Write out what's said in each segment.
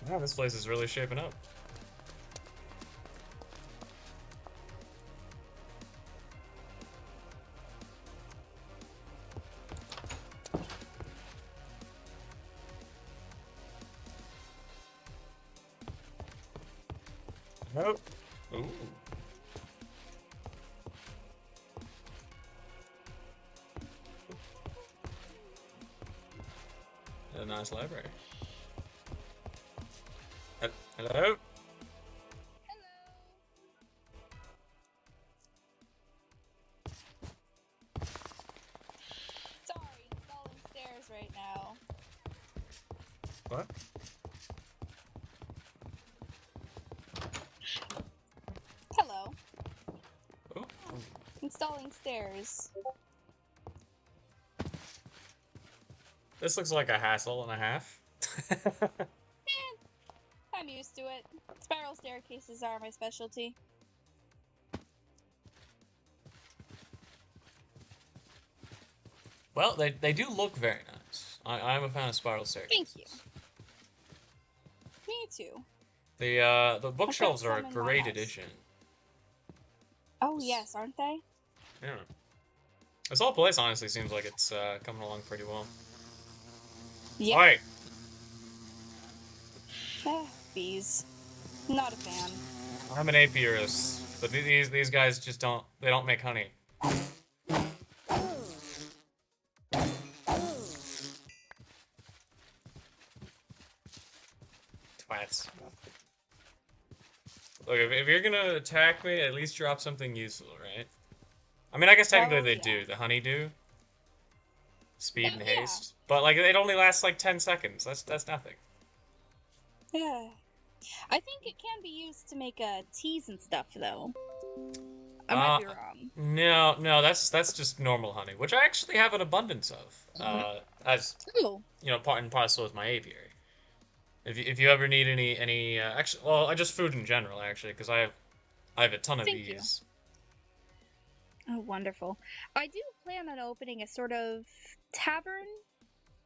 Wow, this place is really shaping up. Nope. Ooh. A nice library. Hello? Sorry, installing stairs right now. What? Hello. Oh. Installing stairs. This looks like a hassle and a half. I'm used to it. Spiral staircases are my specialty. Well, they do look very nice. I'm a fan of spiral staircases. Thank you. Me too. The bookshelves are a some in my great house. addition. Oh yes, aren't they? Yeah. This whole place honestly seems like it's coming along pretty well. Yeah. Alright. Bees. Not a fan. I'm an apiarist, but these guys just they don't make honey. Twats. Look, if you're gonna attack me, at least drop something useful, right? I mean, I guess technically they do. The honey do. Speed and haste. But, like, it only lasts, like, 10 seconds. That's nothing. Yeah. I think it can be used to make teas and stuff, though. I might be wrong. No, that's just normal honey, which I actually have an abundance of. As, you know, part and parcel with my apiary. If you ever need any actually, well, just food in general, actually, because I have a ton of these. Oh, wonderful. I do plan on opening a sort of tavern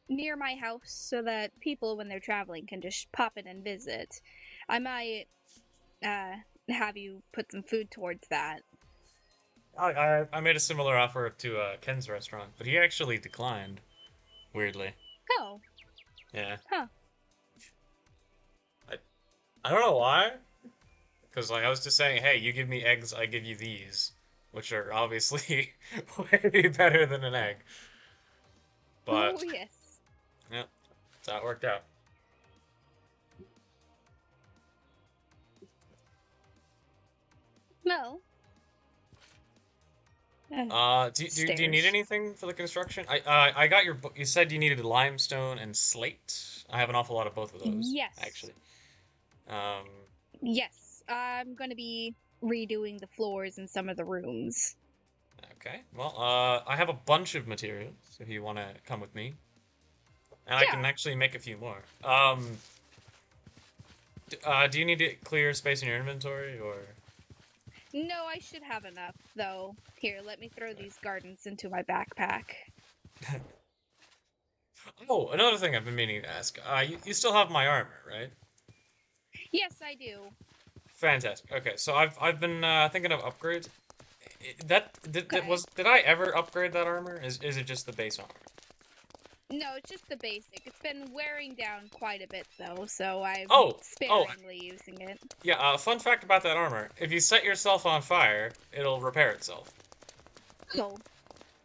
near my house so that people, when they're traveling, can just pop in and visit. I might have you put some food towards that. I made a similar offer to Ken's restaurant, but he actually declined, weirdly. Oh. Yeah. Huh. I don't know why. Because, like, I was just saying, hey, you give me eggs, I give you these. Which are obviously way better than an egg. But, oh, yes. Yeah, that's how it worked out. No. Do you need anything for the construction? I got your book. You said you needed limestone and slate. I have an awful lot of both of those. Yes. Actually. Yes, I'm gonna be redoing the floors in some of the rooms. Okay. Well, I have a bunch of materials if you want to come with me, and I can actually make a few more. Do you need to clear space in your inventory or? No, I should have enough, though. Here, let me throw these gardens into my backpack. Oh, another thing I've been meaning to ask. You still have my armor, right? Yes, I do. Fantastic. Okay, so I've been thinking of upgrades. Did I ever upgrade that armor? Is it just the base armor? No, it's just the basic. It's been wearing down quite a bit, though, so I'm sparingly using it. Yeah, fun fact about that armor. If you set yourself on fire, it'll repair itself. Oh.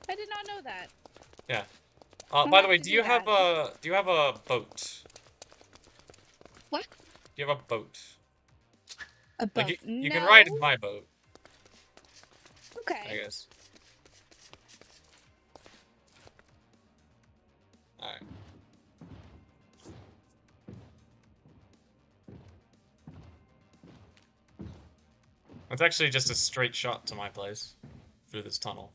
I did not know that. Yeah. By the way, do you have a boat? What? Do you have a boat? A boat? Like, you can ride in my boat. Okay. I guess. Alright. It's actually just a straight shot to my place through this tunnel.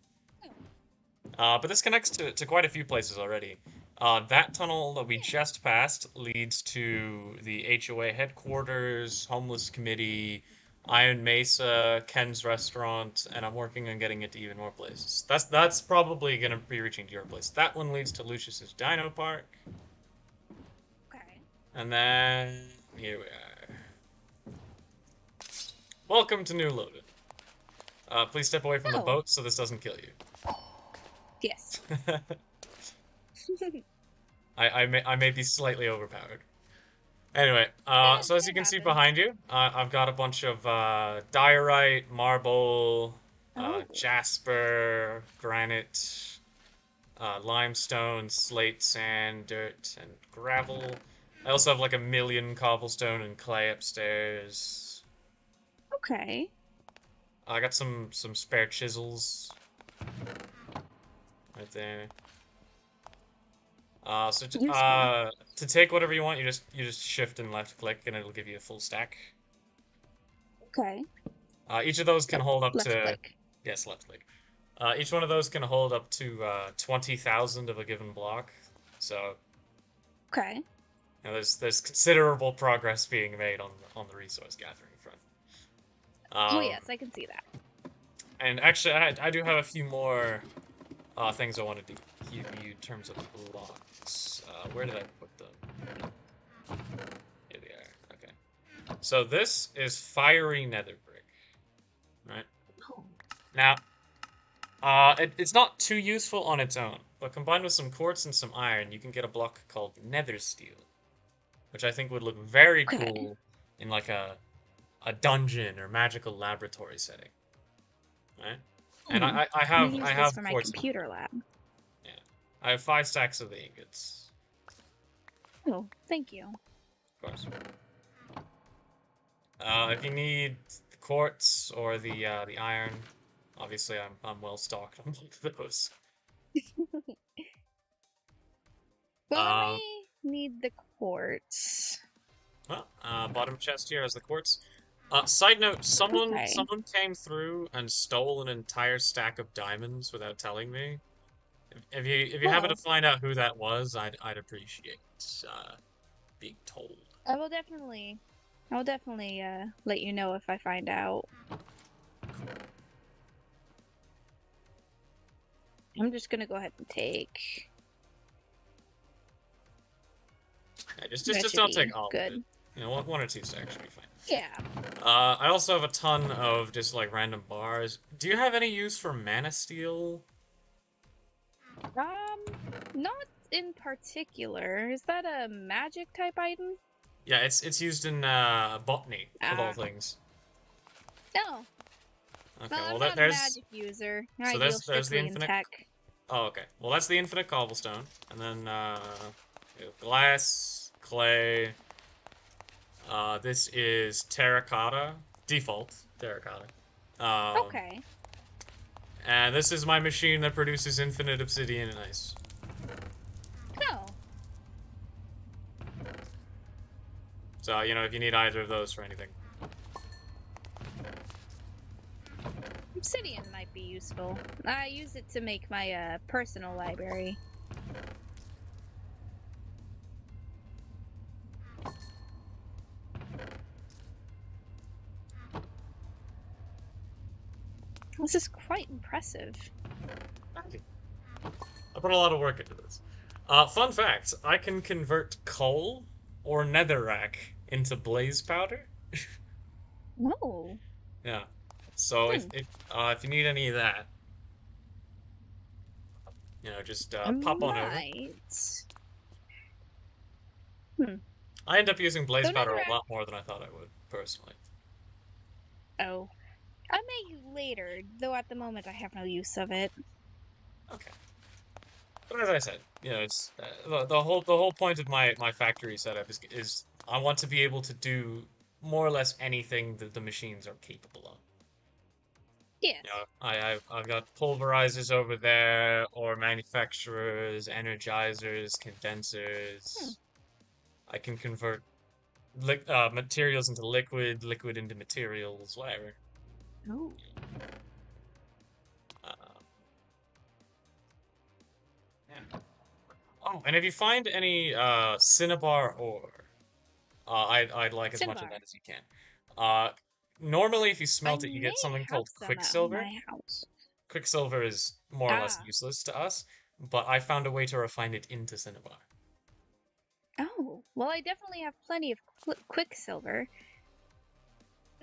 But this connects to quite a few places already. That tunnel that we just passed leads to the HOA headquarters, homeless committee, Iron Mesa, Ken's restaurant, and I'm working on getting it to even more places. That's probably gonna be reaching to your place. That one leads to Lucius's Dino Park. Okay. And then here we are. Welcome to New Loaded. Please step away from the Oh. boat so this doesn't kill you. Yes. I may be slightly overpowered. Anyway, so as you It can see happens. behind you, I've got a bunch of diorite, marble, Oh. jasper, granite, limestone, slate, sand, dirt, and gravel. I also have like a million cobblestone and clay upstairs. Okay. I got some spare chisels right there. Useful. To take whatever you want, you just shift and left click, and it'll give you a full stack. Okay. Each of those can hold up Left to click. yes, left click. Each one of those can hold up to 20,000 of a given block. So Okay. you know, there's considerable progress being made on the resource gathering front. Oh yes, I can see that. And actually, I do have a few more things I wanted to give you in terms of blocks. Where did I put them? Here they are. Okay. So this is fiery nether brick, right? Oh. Now, it's not too useful on its own, but combined with some quartz and some iron, you can get a block called nether steel, which I think would look very Okay. cool in like a dungeon or magical laboratory setting, right? And I'm I gonna have use I this have for my quartz. computer lab. Yeah, I have 5 stacks of the ingots, Oh, thank you. of course. If you need quartz or the iron, obviously I'm well stocked on both of those. Well, I Um, may need the quartz. well, bottom chest here has the quartz. Side note, someone Okay. came through and stole an entire stack of diamonds without telling me. If you happen to Well, find out who that was, I'd appreciate being told. I will definitely let you know if I find out. I'm just gonna go ahead and take. Yeah, just That just should don't be take all of good. it. You know, 1 or 2 stacks should be fine. Yeah. I also have a ton of just like random bars. Do you have any use for mana steel? Not in particular. Is that a magic type item? Yeah, it's used in botany of all things. No. Okay, Well, I'm well not a magic user. I so deal there's the strictly in infinite. tech. Oh, okay. Well, that's the infinite cobblestone, and then we have glass, clay. This is terracotta, default terracotta. Okay. And this is my machine that produces infinite obsidian and ice. No. So, you know, if you need either of those for anything. Obsidian might be useful. I use it to make my personal library. This is quite impressive. Thank you. I put a lot of work into this. Fun fact, I can convert coal or netherrack into blaze powder. Oh. Yeah. So if you need any of that, you know, just I pop on over. might. I end up using blaze So powder a netherrack. lot more than I thought I would, personally. Oh. I may later, though at the moment I have no use of it. Okay. But as I said, you know, it's the whole point of my factory setup is I want to be able to do more or less anything that the machines are capable of. Yes. You know, I've got pulverizers over there, or manufacturers, energizers, condensers. I can convert materials into liquid, liquid into materials, whatever. Oh. Uh, yeah. Oh, and if you find any cinnabar ore, I'd like as much of Cinnabar. that as you can. Normally if you I smelt it, you may get something have called some at quicksilver. my house. Quicksilver is more or less Ah. useless to us, but I found a way to refine it into cinnabar. Oh. Well, I definitely have plenty of quicksilver.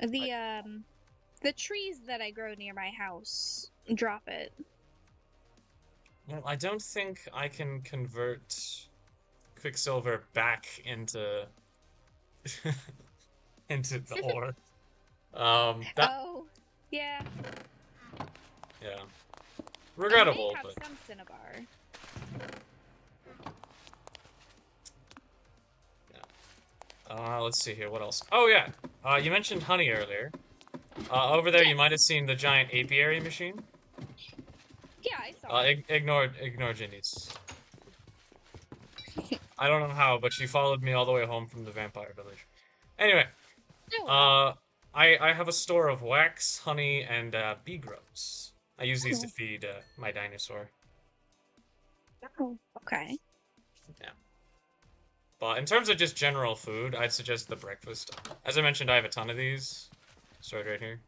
The trees that I grow near my house drop it. Well, I don't think I can convert Quicksilver back into into the ore. That Oh, yeah. yeah, I may regrettable, have but some cinnabar. yeah. Let's see here. What else? Oh yeah. You mentioned honey earlier. Over there, you Yes. might have seen the giant apiary machine. Yeah, I saw it. Ignore Ginny's. I don't know how, but she followed me all the way home from the vampire village. Anyway, Oh well. I have a store of wax, honey, and bee grubs. I use these to Oh. feed my dinosaur. Oh, okay. Yeah. But in terms of just general food, I'd suggest the breakfast. As I mentioned, I have a ton of these. Stored right here.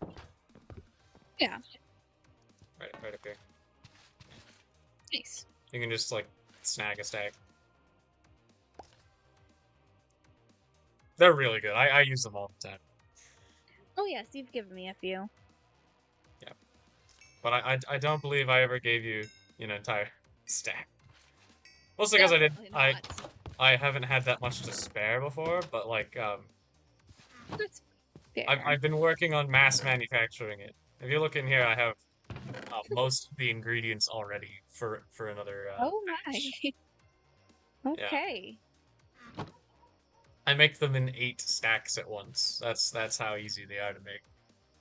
Yeah. Right up here. Nice. You can just, like, snag a stack. They're really good. I use them all the time. Oh yes, you've given me a few. Yeah. But I don't believe I ever gave you an entire stack. Mostly because Definitely not. I haven't had that much to spare before, but like That's fair. I've been working on mass manufacturing it. If you look in here, I have most of the ingredients already for another Oh my. batch. Yeah. Okay. I make them in 8 stacks at once. That's how easy they are to make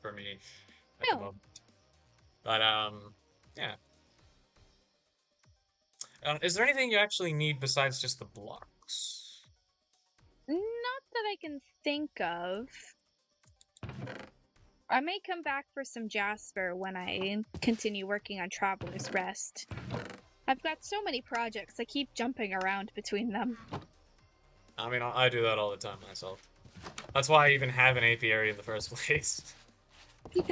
for me at the No. moment. But yeah. Is there anything you actually need besides just the blocks? Not that I can think of. I may come back for some jasper when I continue working on Traveler's Rest. I've got so many projects, I keep jumping around between them. I mean, I do that all the time myself. That's why I even have an apiary in the first place. You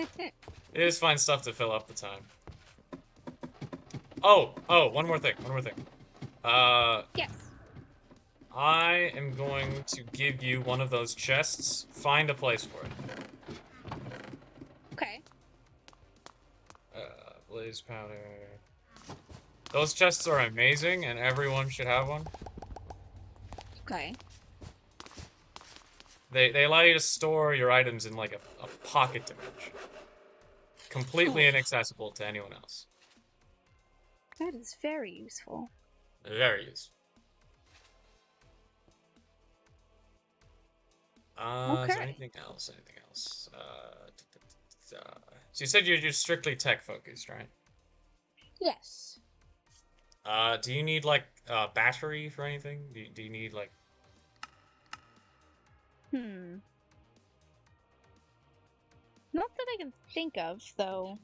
just find stuff to fill up the time. Oh, one more thing. Yes. I am going to give you one of those chests. Find a place for it. Okay. Blaze powder. Those chests are amazing, and everyone should have one. Okay. They allow you to store your items in, like, a pocket dimension. Completely inaccessible to anyone else. That is very useful. Very useful. Is there anything else? So you said you're strictly tech focused, right? Yes. Do you need, like, battery for anything? Do you need, like... Not that I can think of, though.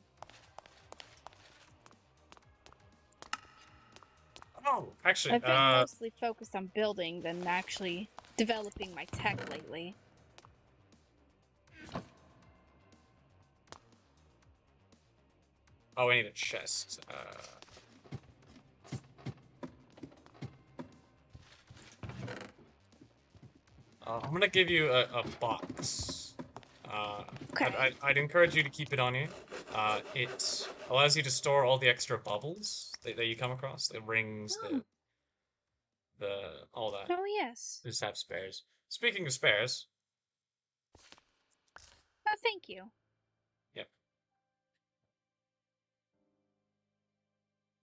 Oh, actually, I've been mostly focused on building than actually developing my tech lately. Oh, I need a chest. I'm gonna give you a box. Okay. I'd encourage you to keep it on you. It allows you to store all the extra bubbles that you come across, the rings, all that. Oh, yes. Just have spares. Speaking of spares. Oh, thank you. Yep.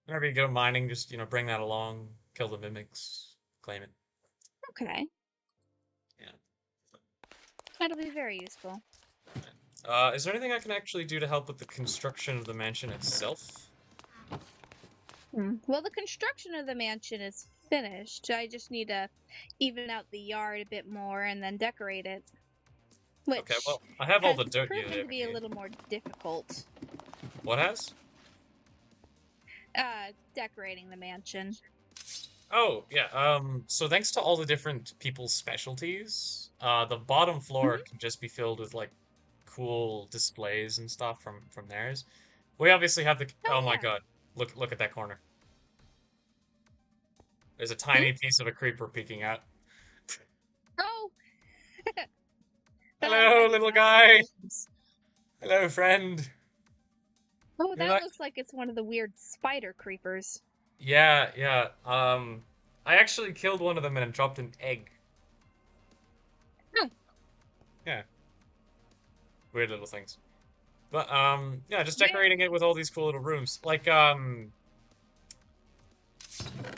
Whenever you go mining, just, bring that along, kill the mimics, claim it. Okay. Yeah. That'll be very useful. Is there anything I can actually do to help with the construction of the mansion itself? Well, the construction of the mansion is finished. I just need to even out the yard a bit more and then decorate it. Which okay, well, I have all the dirt you proven to be a little more difficult. What has? Decorating the mansion. Oh, yeah, so thanks to all the different people's specialties, the bottom floor can just be filled with, like, cool displays and stuff from theirs. We obviously have the... Oh my god. Look at that corner. There's a tiny piece of a creeper peeking out. Hello, little guy. rectangles. Hello, friend. Oh, You're that not... looks like it's one of the weird spider creepers. Yeah, yeah. I actually killed one of them and dropped an egg. Oh, Yeah, weird little things. But yeah, just yeah. decorating it with all these cool little rooms. Like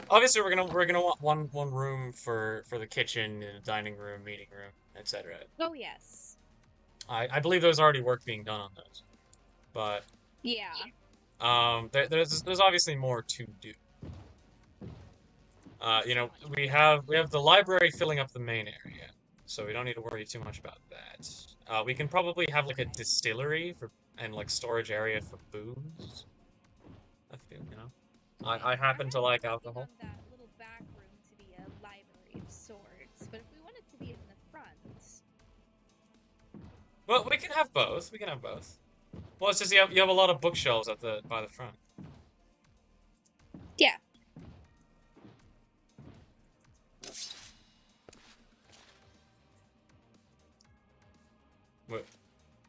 obviously we're gonna want one room for the kitchen, and a dining room, meeting room, etc. Oh, yes. I believe there's already work being done on those, but Yeah. there's obviously more to do. You know, we have the library filling up the main area, so we don't need to worry too much about that. We can probably have like a distillery for and like storage area for booze. I feel, you know. I I'm happen to actually like thinking alcohol. of that little back room to be a library of sorts, but if we want it to be in the front, Well, we can have both. We can have both. Well, it's just you have a lot of bookshelves at the by the front. yeah.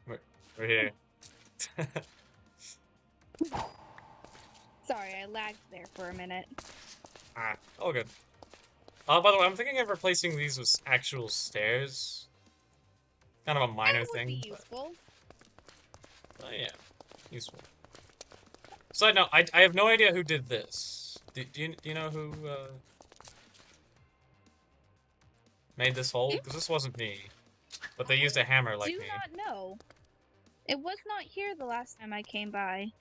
We're, we're here. Sorry, I lagged there for a minute. Ah, all good. By the way, I'm thinking of replacing these with actual stairs. Kind of a minor That would thing, be useful. but yeah, useful. Side note, I have no idea who did this. Do you know who made this hole? Because this wasn't me. But they used a hammer like Do me. not know. It was not here the last time I came by.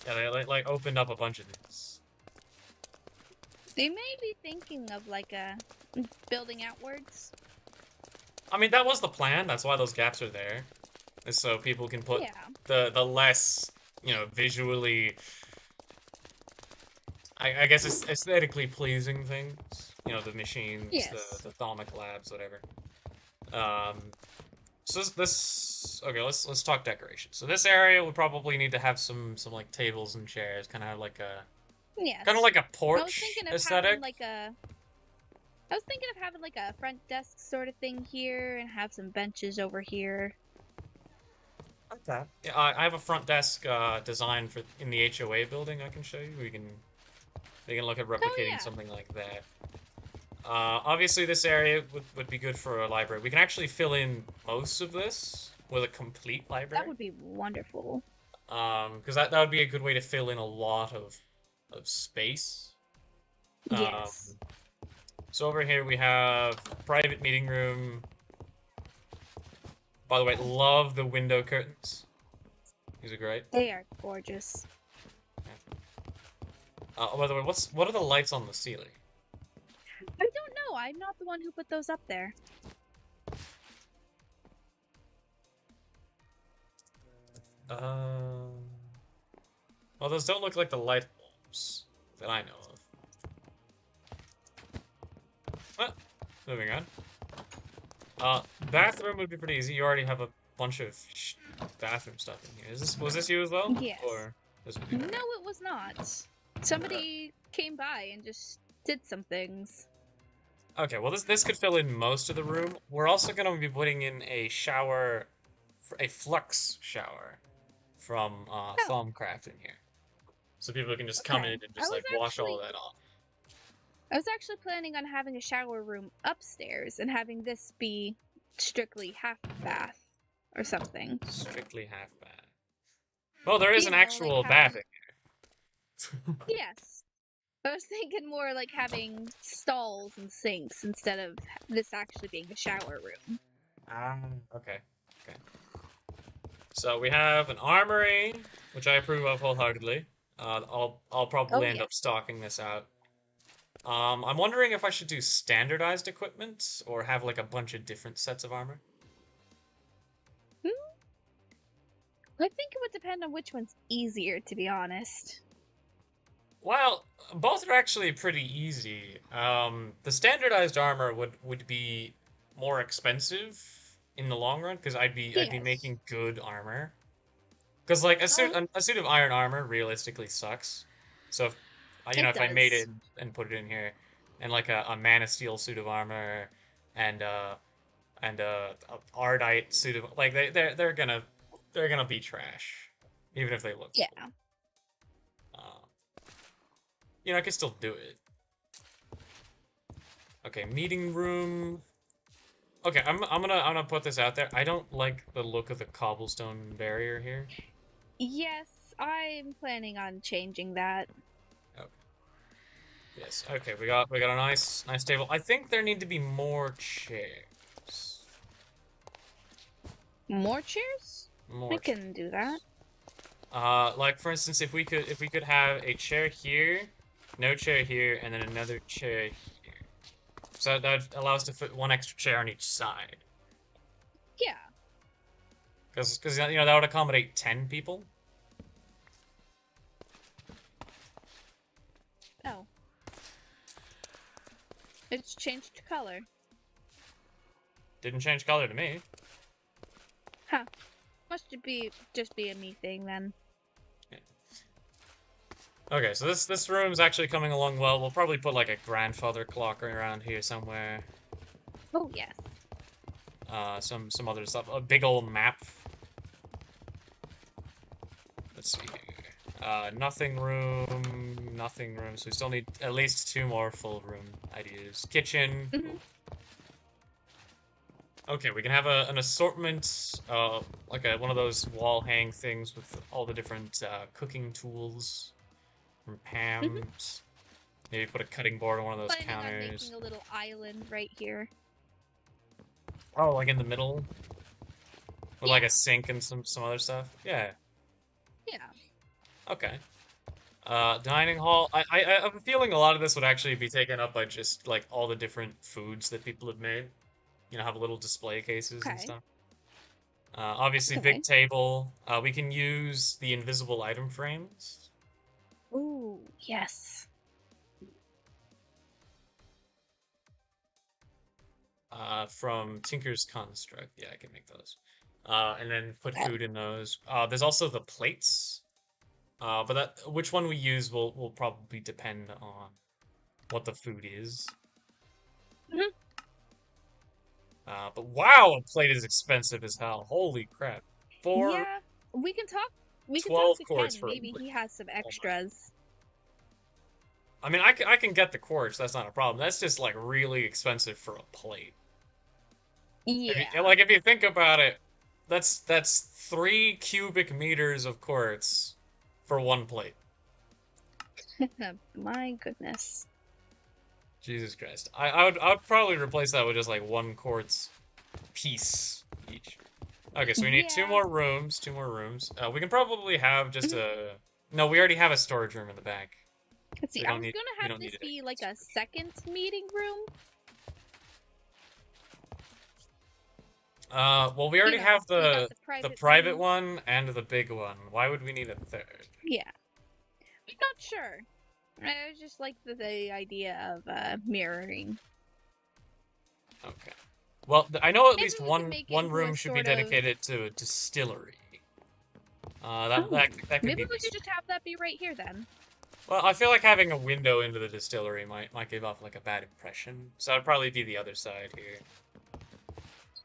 Yeah, they like opened up a bunch of these. They may be thinking of like a building outwards. I mean, that was the plan. That's why those gaps are there. Is so people can put Yeah. the less, you know, visually, I guess it's aesthetically pleasing things. You know, the machines, Yes. the thalmic labs, whatever. Um, so this okay, let's talk decoration. So this area would probably need to have some like tables and chairs, kind of have like a Yes. kind of like a I was porch thinking of aesthetic. having like a. I was thinking of having like a front desk sort of thing here, and have some benches over here. Okay. Yeah, I have a front desk design for in the HOA building. I can show you. We can look at replicating yeah. something like that. Obviously, this area would be good for a library. We can actually fill in most of this with a complete library. That would be wonderful. Because that would be a good way to fill in a lot of space. Yes. So over here we have private meeting room. By the way, love the window curtains. These are great. They are gorgeous. By the way, what are the lights on the ceiling? I don't know. I'm not the one who put those up there. Well, those don't look like the light bulbs that I know of. Well, moving on. Bathroom would be pretty easy. You already have a bunch of bathroom stuff in here. Was this you as well? Yes. Or this would be No, it was not. Somebody came by and just did some things. Okay, well this could fill in most of the room. We're also going to be putting in a shower, a flux shower from Thaumcraft in here. So people can just come Okay. in and just like wash all that off. I was actually planning on having a shower room upstairs and having this be strictly half bath or something. Strictly half bath. Well, there is You an know, actual like bath having- in here. Yes. I was thinking more like having stalls and sinks instead of this actually being a shower room. Ah, okay. Okay. So we have an armory, which I approve of wholeheartedly. I'll probably end up stocking this out. I'm wondering if I should do standardized equipment or have like a bunch of different sets of armor. I think it would depend on which one's easier, to be honest. Well, both are actually pretty easy. The standardized armor would be more expensive in the long run because I'd be making good armor. Because like a suit of iron armor realistically sucks. So if, if I made it and put it in here, and like a Man of Steel suit of armor, and and a Ardite suit of like they're gonna be trash, even if they look Yeah. cool. You know, I could still do it. Okay, meeting room. Okay, I'm gonna put this out there. I don't like the look of the cobblestone barrier here. Yes, I'm planning on changing that. Okay. Yes. Okay, we got a nice table. I think there need to be more chairs. More chairs? More I can do that. like for instance, if we could have a chair here, no chair here, and then another chair here. So that allows us to fit one extra chair on each side. Yeah. Because you know that would accommodate 10 people. Oh. It's changed color. Didn't change color to me. Huh. Must just be a me thing then. Yeah. Okay, so this room's actually coming along well. We'll probably put like a grandfather clock around here somewhere. Oh yes. Some other stuff. A big old map. Let's see here. Nothing room, nothing room. So we still need at least 2 more full room ideas. Kitchen. Mm-hmm. Okay, we can have an assortment, like one of those wall hang things with all the different cooking tools from Pam's. Mm-hmm. Maybe put a cutting board on one of those Planning on counters. making a little island right here. Oh, like in the middle? With like Yeah. a sink and some other stuff? Yeah. Yeah. Okay. Dining hall. I have a feeling a lot of this would actually be taken up by just like all the different foods that people have made. You know, have little display cases and Okay. stuff. Obviously, Okay. big table. We can use the invisible item frames. Ooh, yes. From Tinker's Construct. Yeah, I can make those. And then put food in those. There's also the plates. But which one we use will probably depend on what the food is. Mm-hmm. But wow, a plate is expensive as hell. Holy crap. Yeah, we can talk. We can 12 talk to quartz Ken. for a Maybe plate. he has some extras. I mean, I can get the quartz. That's not a problem. That's just like really expensive for a plate. Yeah. If you think about it, that's 3 cubic meters of quartz for one plate. My goodness. Jesus Christ. I would probably replace that with just like 1 quartz piece each. Okay, so we need 2 more rooms. 2 more rooms. We can probably have just a. No, we already have a storage room in the back. Let's see. I was gonna have this be like a second meeting room. Well, we already have the private room. one and the big one. Why would we need a third? Yeah. I'm not sure. I just like the idea of mirroring. Okay. Well, I know at Maybe least we one can make it room should be sort of- dedicated to a distillery. That could Maybe be. we should just have that be right here then. Well, I feel like having a window into the distillery might give off like a bad impression. So that'd probably be the other side here.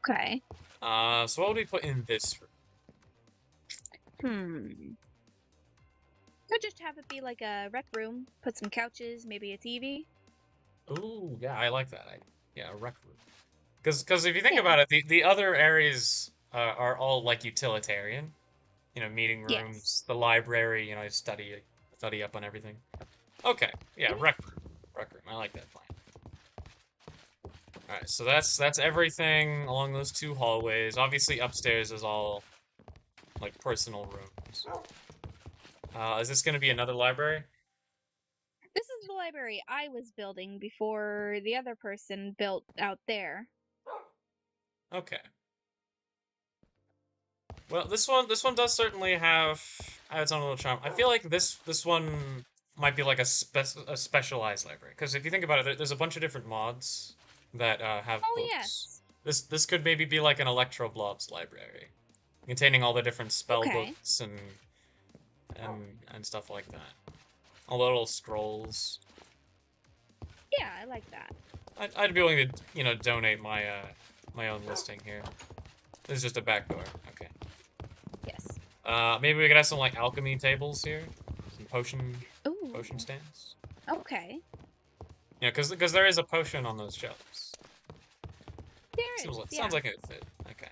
Okay. So what would we put in this room? Could just have it be like a rec room. Put some couches, maybe a TV. Ooh, yeah, I like that. Yeah, a rec room. Because if you think about it, the other areas are all like utilitarian. You know, meeting rooms, the library. You know, study up on everything. Okay, yeah, rec room. I like that plan. All right, so that's everything along those 2 hallways. Obviously, upstairs is all like personal rooms. Is this going to be another library? This is the library I was building before the other person built out there. Okay. Well, this one does certainly have its own little charm. I feel like this one might be like a specialized library, because if you think about it, there's a bunch of different mods that have books. Yes. This could maybe be like an Electroblob's library, containing all the different spell books and stuff like that. All the little scrolls. Yeah, I like that. I'd be willing to donate my my own listing here. This is just a back door. Okay. Yes. Maybe we could have some like alchemy tables here, some potion Ooh. stands. Okay. Yeah, because there is a potion on those shelves. There is. Sounds like it would fit. Okay.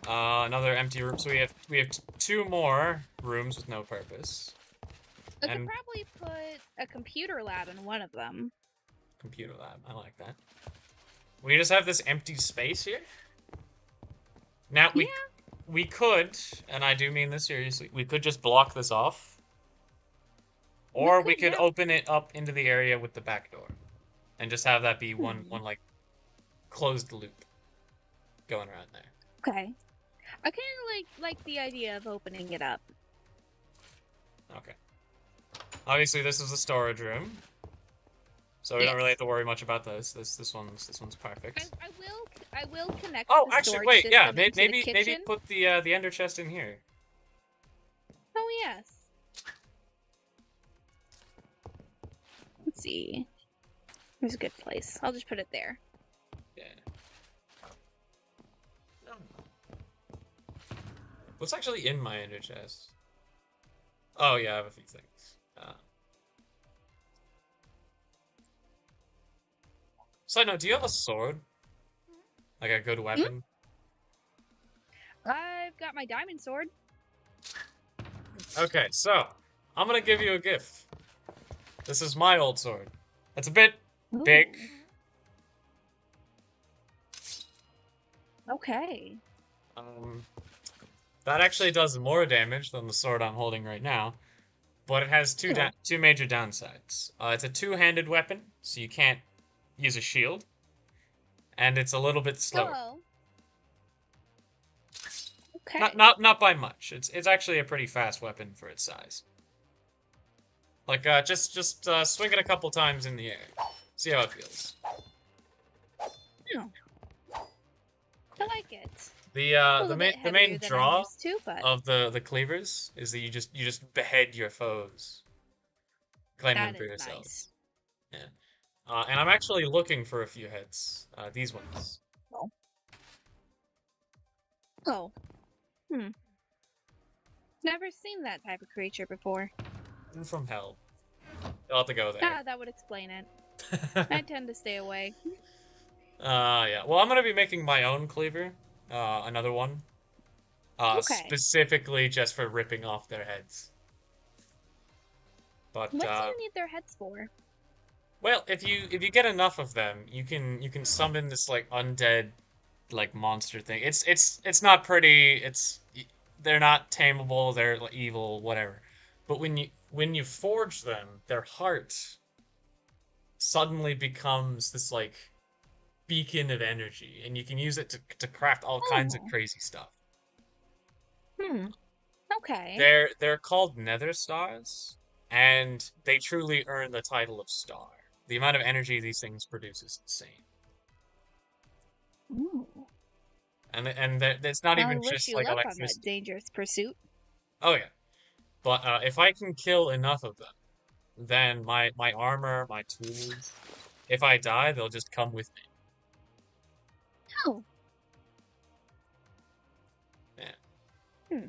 Another empty room. So we have two more rooms with no purpose. I could probably put a computer lab in one of them. Computer lab. I like that. We just have this empty space here. Now we could, and I do mean this seriously, we could just block this off. Or we could open it up into the area with the back door. And just have that be one like closed loop going around there. Okay. I kinda like the idea of opening it up. Okay. Obviously this is a storage room. So we don't really have to worry much about this. This one's perfect. I will connect. Oh, the actually, wait, yeah, maybe put the ender chest in here. Oh yes. Let's see. There's a good place. I'll just put it there. Yeah. What's actually in my ender chest? Oh yeah, I have a few things. Side note, do you have a sword? Like a good weapon? I've got my diamond sword. Okay, so I'm gonna give you a gift. This is my old sword. It's a bit big. Okay. That actually does more damage than the sword I'm holding right now, but it has two major downsides. It's a two-handed weapon, so you can't use a shield, and it's a little bit slower. Oh. Okay. Not by much. It's actually a pretty fast weapon for its size. Like just swing it a couple times in the air. See how it feels. Oh. I like it. The main draw too, of the cleavers is that you just behead your foes. Claim them for yourself. Nice. Yeah. And I'm actually looking for a few heads. These ones. Oh. Never seen that type of creature before. They're from hell. You'll have to go there. Ah, that would explain it. I tend to stay away. Yeah. Well, I'm gonna be making my own cleaver. Another one. Specifically just for ripping off their heads. But what do you need their heads for? Well, if you get enough of them, you can summon this like undead like monster thing. It's not pretty. They're not tameable. They're like, evil, whatever. But when you forge them, their heart suddenly becomes this like beacon of energy, and you can use it to craft all kinds of crazy stuff. Okay. They're called nether stars, and they truly earn the title of star. The amount of energy these things produce is insane. Ooh. And it's not even just like electricity. On that dangerous pursuit. Oh yeah, but if I can kill enough of them, then my armor, my tools, if I die, they'll just come with me. Oh. Yeah.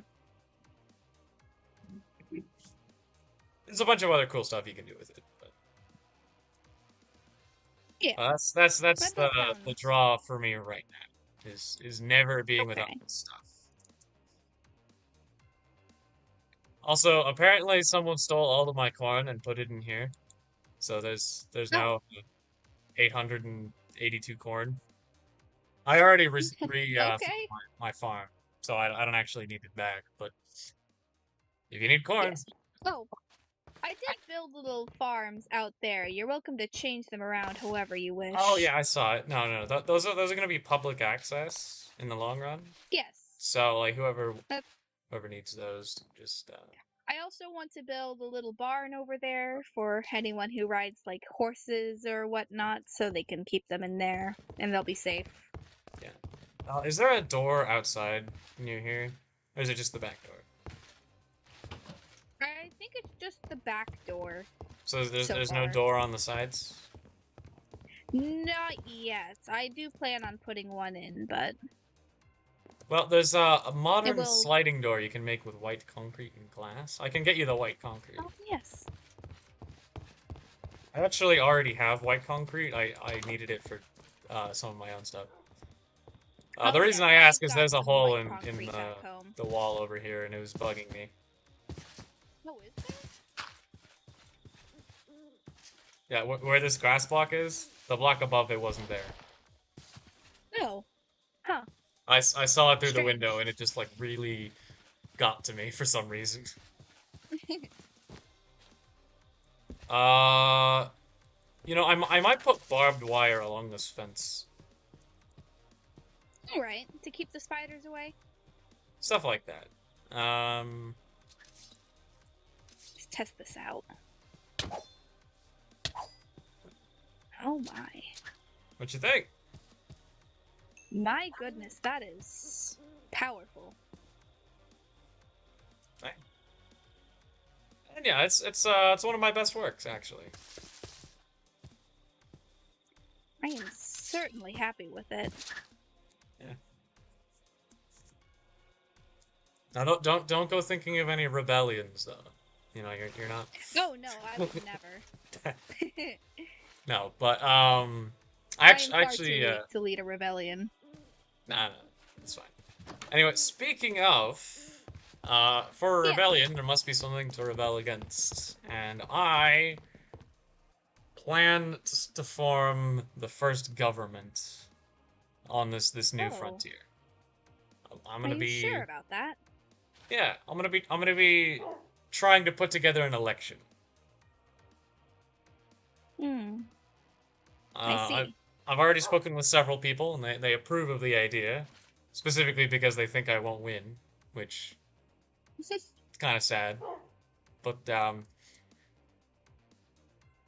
There's a bunch of other cool stuff you can do with it. But... yeah. That's the draw for me right now. Is never being without this stuff. Also, apparently someone stole all of my corn and put it in here. So there's now 882 corn. I already my farm, so I don't actually need it back. But if you need corn, oh, I did build little farms out there. You're welcome to change them around however you wish. Oh yeah, I saw it. No, those are gonna be public access in the long run. Yes. So like whoever needs those, just. I also want to build a little barn over there for anyone who rides like horses or whatnot, so they can keep them in there and they'll be safe. Yeah. Is there a door outside near here, or is it just the back door? I think it's just the back door. So there's no door on the sides? Not yet. I do plan on putting one in, but Well, there's a it modern will. sliding door you can make with white concrete and glass. I can get you the white concrete. Oh, yes. I actually already have white concrete. I needed it for some of my own stuff. Oh, The reason yes. I ask I've is got there's a some hole white in concrete back home. the wall over here, and it was bugging me. Oh, is there? Yeah, where this grass block is, the block above it wasn't there. No. Huh. I saw it through the window, Strange. and it just like really got to me for some reason. Uh, I might put barbed wire along this fence. Alright, to keep the spiders away. Stuff like that. Let's test this out. Oh my. What you think? My goodness, that is powerful. And yeah, it's one of my best works actually. I am certainly happy with it. Yeah. Now don't go thinking of any rebellions though. You're not. Oh no, I would never. No, but I am far actually too weak to lead a rebellion. nah, it's fine. Anyway, speaking of, for a Yeah. rebellion, there must be something to rebel against, and I plan to form the first government on this new Oh, frontier. I'm are gonna you sure be, about that? yeah, I'm gonna be trying to put together an election. Hmm. I Uh, see. I've already spoken with several people, and they approve of the idea, specifically because they think I won't win, which is kind of sad. But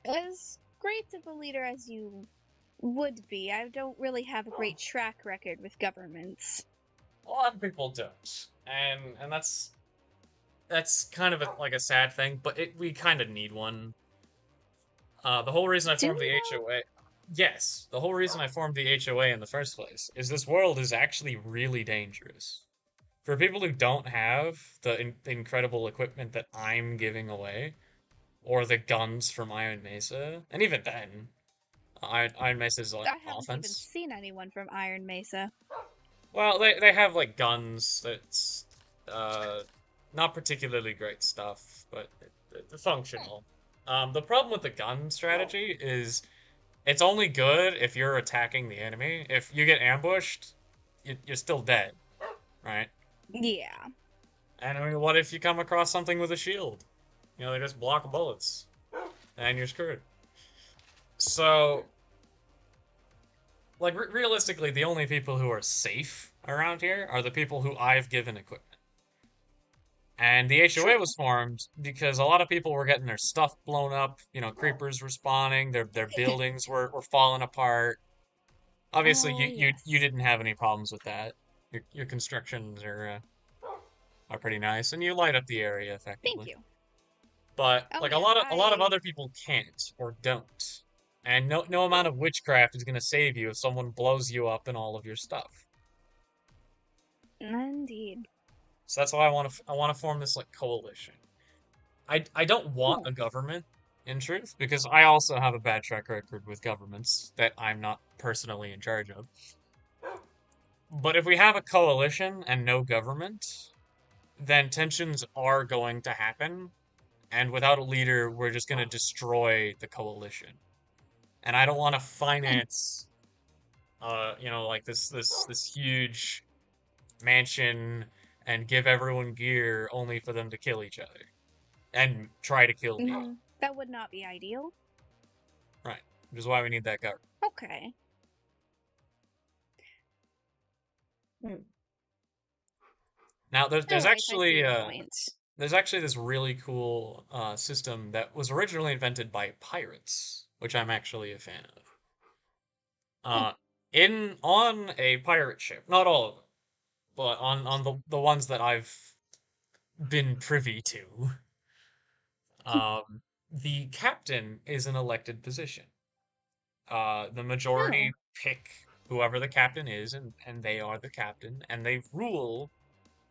As great of a leader as you would be, I don't really have a great track record with governments. a lot of people don't, and that's kind of like a sad thing. But we kind of need one. The whole reason I Do formed we the though? HOA, yes, the whole reason I formed the HOA in the first place is this world is actually really dangerous. For people who don't have the incredible equipment that I'm giving away, or the guns from Iron Mesa, and even then, Iron Mesa's like I haven't even offense. seen anyone from Iron Mesa. Well, they have like guns that's uh not particularly great stuff, but it's functional. The problem with the gun strategy is it's only good if you're attacking the enemy. If you get ambushed, you're still dead, right? Yeah. And I mean, what if you come across something with a shield? They just block bullets, and you're screwed. So, like, realistically, the only people who are safe around here are the people who I've given equipment. And the HOA True. was formed because a lot of people were getting their stuff blown up. Creepers were spawning, their buildings were falling apart. Obviously, Oh, you yes. didn't have any problems with that. Your constructions are pretty nice, and you light up the area Thank effectively. you. But Oh, like yes, a lot of I. other people can't or don't. And no amount of witchcraft is gonna save you if someone blows you up and all of your stuff. Indeed. So that's why I want to form this like coalition. I don't want Oh. a government in truth because I also have a bad track record with governments that I'm not personally in charge of. But if we have a coalition and no government, then tensions are going to happen, and without a leader, we're just going to destroy the coalition. And I don't want to Hmm. finance like this huge mansion and give everyone gear only for them to kill each other and try to kill me. That would not be ideal. Right. Which is why we need that government. Okay. Hmm. Now All right, I see your point. there's actually this really cool system that was originally invented by pirates, which I'm actually a fan of. Hmm. Uh, in on a pirate ship, not all of them, but on the ones that I've been privy to, the captain is an elected position. The Oh. majority pick whoever the captain is, and they are the captain, and they rule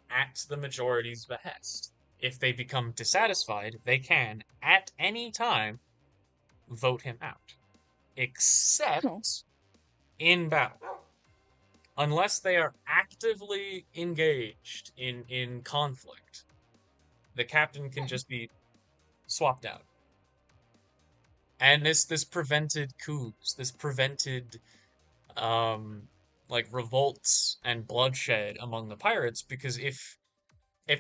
at the majority's behest. If they become dissatisfied, they can, at any time, vote him out, Oh. except in battle. Unless they are actively engaged in conflict, the captain can Hmm. just be swapped out. And this prevented coups, this prevented um like revolts and bloodshed among the pirates because if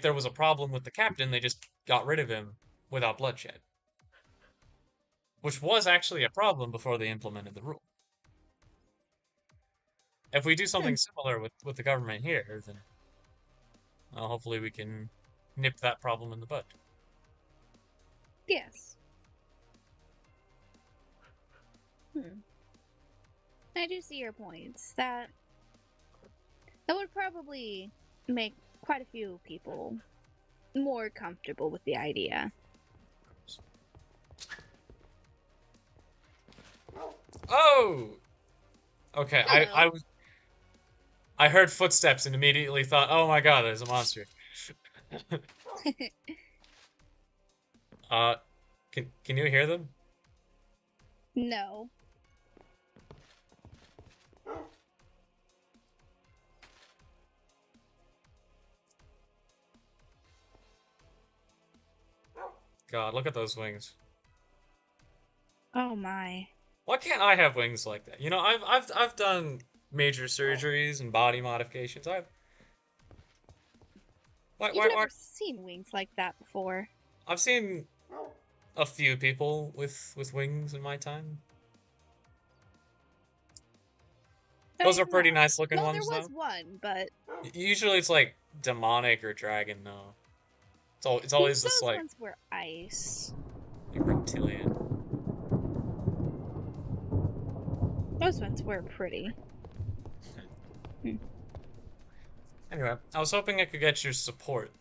there was a problem with the captain, they just got rid of him without bloodshed, which was actually a problem before they implemented the rule. If we do Hmm. something similar with the government here, then hopefully we can nip that problem in the bud. Yes. Hmm. I do see your points. That would probably make quite a few people more comfortable with the idea. Oh, okay. Hello. I heard footsteps and immediately thought, oh my god, there's a monster. uh, can you hear them? No. God, look at those wings. Oh my. Why can't I have wings like that? You know, I've done major surgeries and body modifications. You've Why never seen wings like that before. I've seen a few people with wings in my time. I Those are have pretty not. nice looking Well, there ones was though. one, but Usually it's like demonic or dragon though. It's always this those like, ones were ice. like reptilian. Those ones were pretty. Hmm. Anyway, I was hoping I could get your support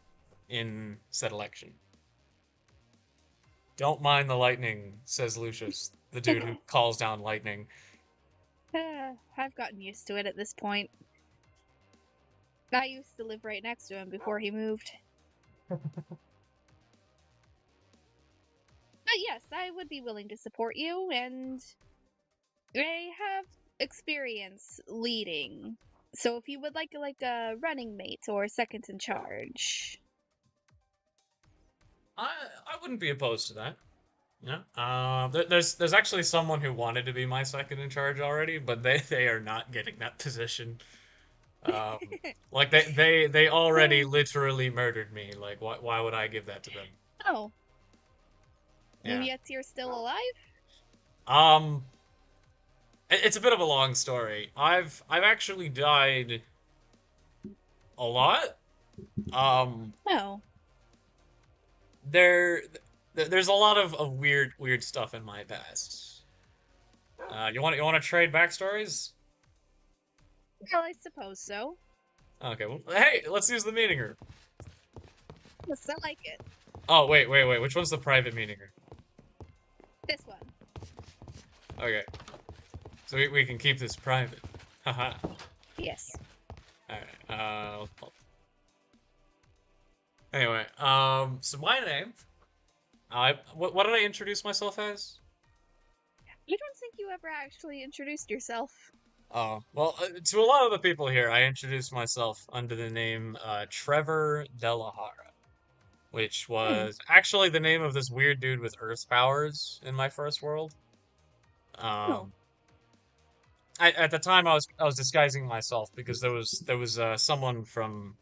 in said election. Don't mind the lightning, says Lucius, the dude who calls down lightning. I've gotten used to it at this point. I used to live right next to him before he moved. But yes, I would be willing to support you, and I have experience leading. So if you would like a running mate or second in charge. I wouldn't be opposed to that. Yeah. There's actually someone who wanted to be my second in charge already, but they are not getting that position. Um, like they already literally murdered me. Like why would I give that to them? Oh, and Yeah. yet you're still alive? Um, it's a bit of a long story. I've actually died a lot. Um, Oh. there there's a lot of weird stuff in my past. You want to trade backstories? Well, I suppose so. Okay, well, hey, let's use the meeting room. Yes, I like it. Oh, wait. Which one's the private meeting room? This one. Okay, so we can keep this private. Haha. Yes. Alright, anyway, so my name, what did I introduce myself as? I don't think you ever actually introduced yourself. Oh, well, to a lot of the people here, I introduced myself under the name, Trevor Delahara, which Hmm. was actually the name of this weird dude with earth powers in my first world. Oh. Um, at the time I was disguising myself because there was someone from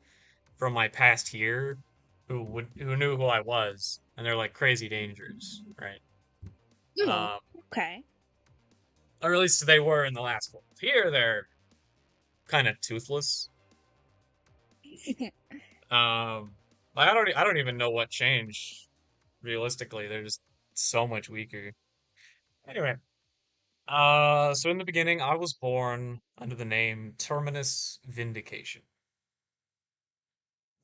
my past here who knew who I was, and they're like crazy dangerous, right? Oh. Um, Okay. or at least they were in the last world. Here they're kind of toothless. Um, like I don't even know what changed. Realistically, they're just so much weaker. Anyway, so in the beginning, I was born under the name Terminus Vindication.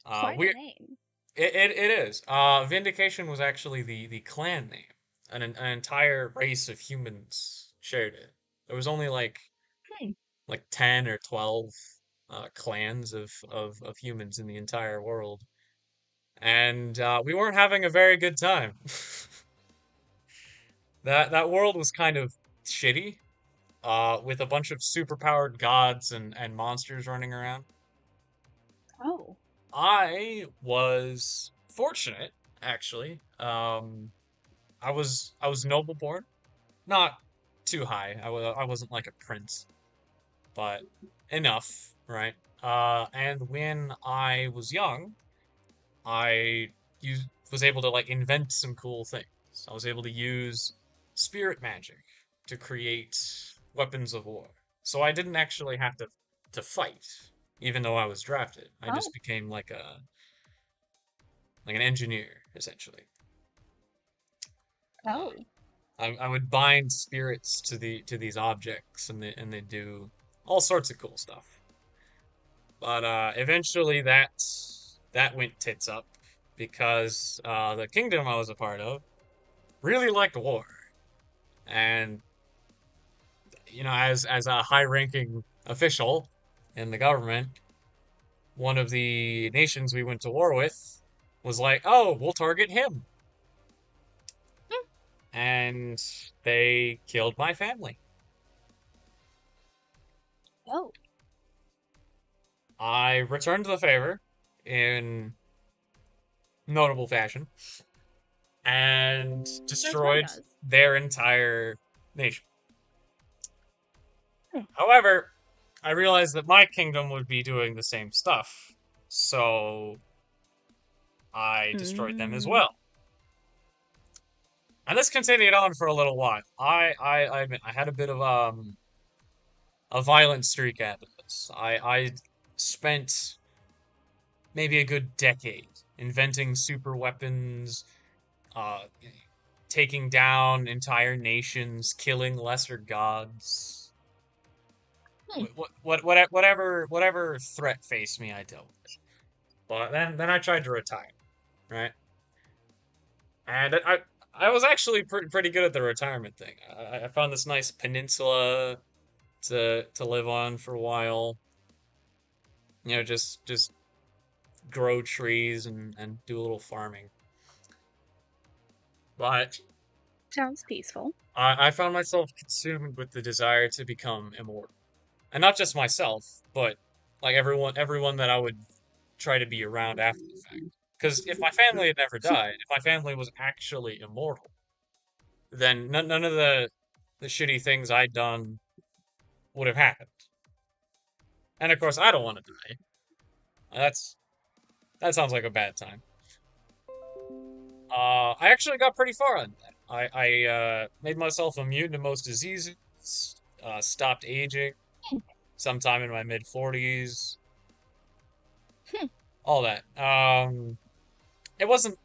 Quite a We name. it is. Vindication was actually the clan name. An entire race of humans shared it. There was only Hmm. like 10 or 12 clans of humans in the entire world, and we weren't having a very good time. That world was kind of shitty, with a bunch of superpowered gods and monsters running around. Oh. I was fortunate, actually. I was noble born, not too high. I wasn't like a prince, but enough, right? And when I was young, I was able to like invent some cool things. I was able to use spirit magic to create weapons of war. So I didn't actually have to fight, even though I was drafted. I just Oh. became like an engineer, essentially. Uh, Oh. I would bind spirits to these objects, and they do all sorts of cool stuff. But eventually that went tits up because the kingdom I was a part of really liked war, and as a high-ranking official in the government, one of the nations we went to war with was like, "Oh, we'll target him," Hmm. and they killed my family. Oh. I returned the favor in notable fashion and As one destroyed does. their entire nation. Hmm. However, I realized that my kingdom would be doing the same stuff, so I destroyed them as Mm. well. And this continued on for a little while. I admit I had a bit of a violent streak at this. I spent maybe a good decade inventing super weapons, uh, taking down entire nations, killing lesser gods. Hmm. Whatever threat faced me, I dealt with. But then I tried to retire, right? And I was actually pretty good at the retirement thing. I found this nice peninsula to live on for a while. Just grow trees and do a little farming. But Sounds peaceful. I found myself consumed with the desire to become immortal. And not just myself, but like everyone that I would try to be around after the fact. Because if my family had never died, if my family was actually immortal, then none of the shitty things I'd done would have happened. And of course, I don't want to die. That's that sounds like a bad time. I actually got pretty far on that. I made myself immune to most diseases, stopped aging sometime in my mid 40s, Hmm. all that. It wasn't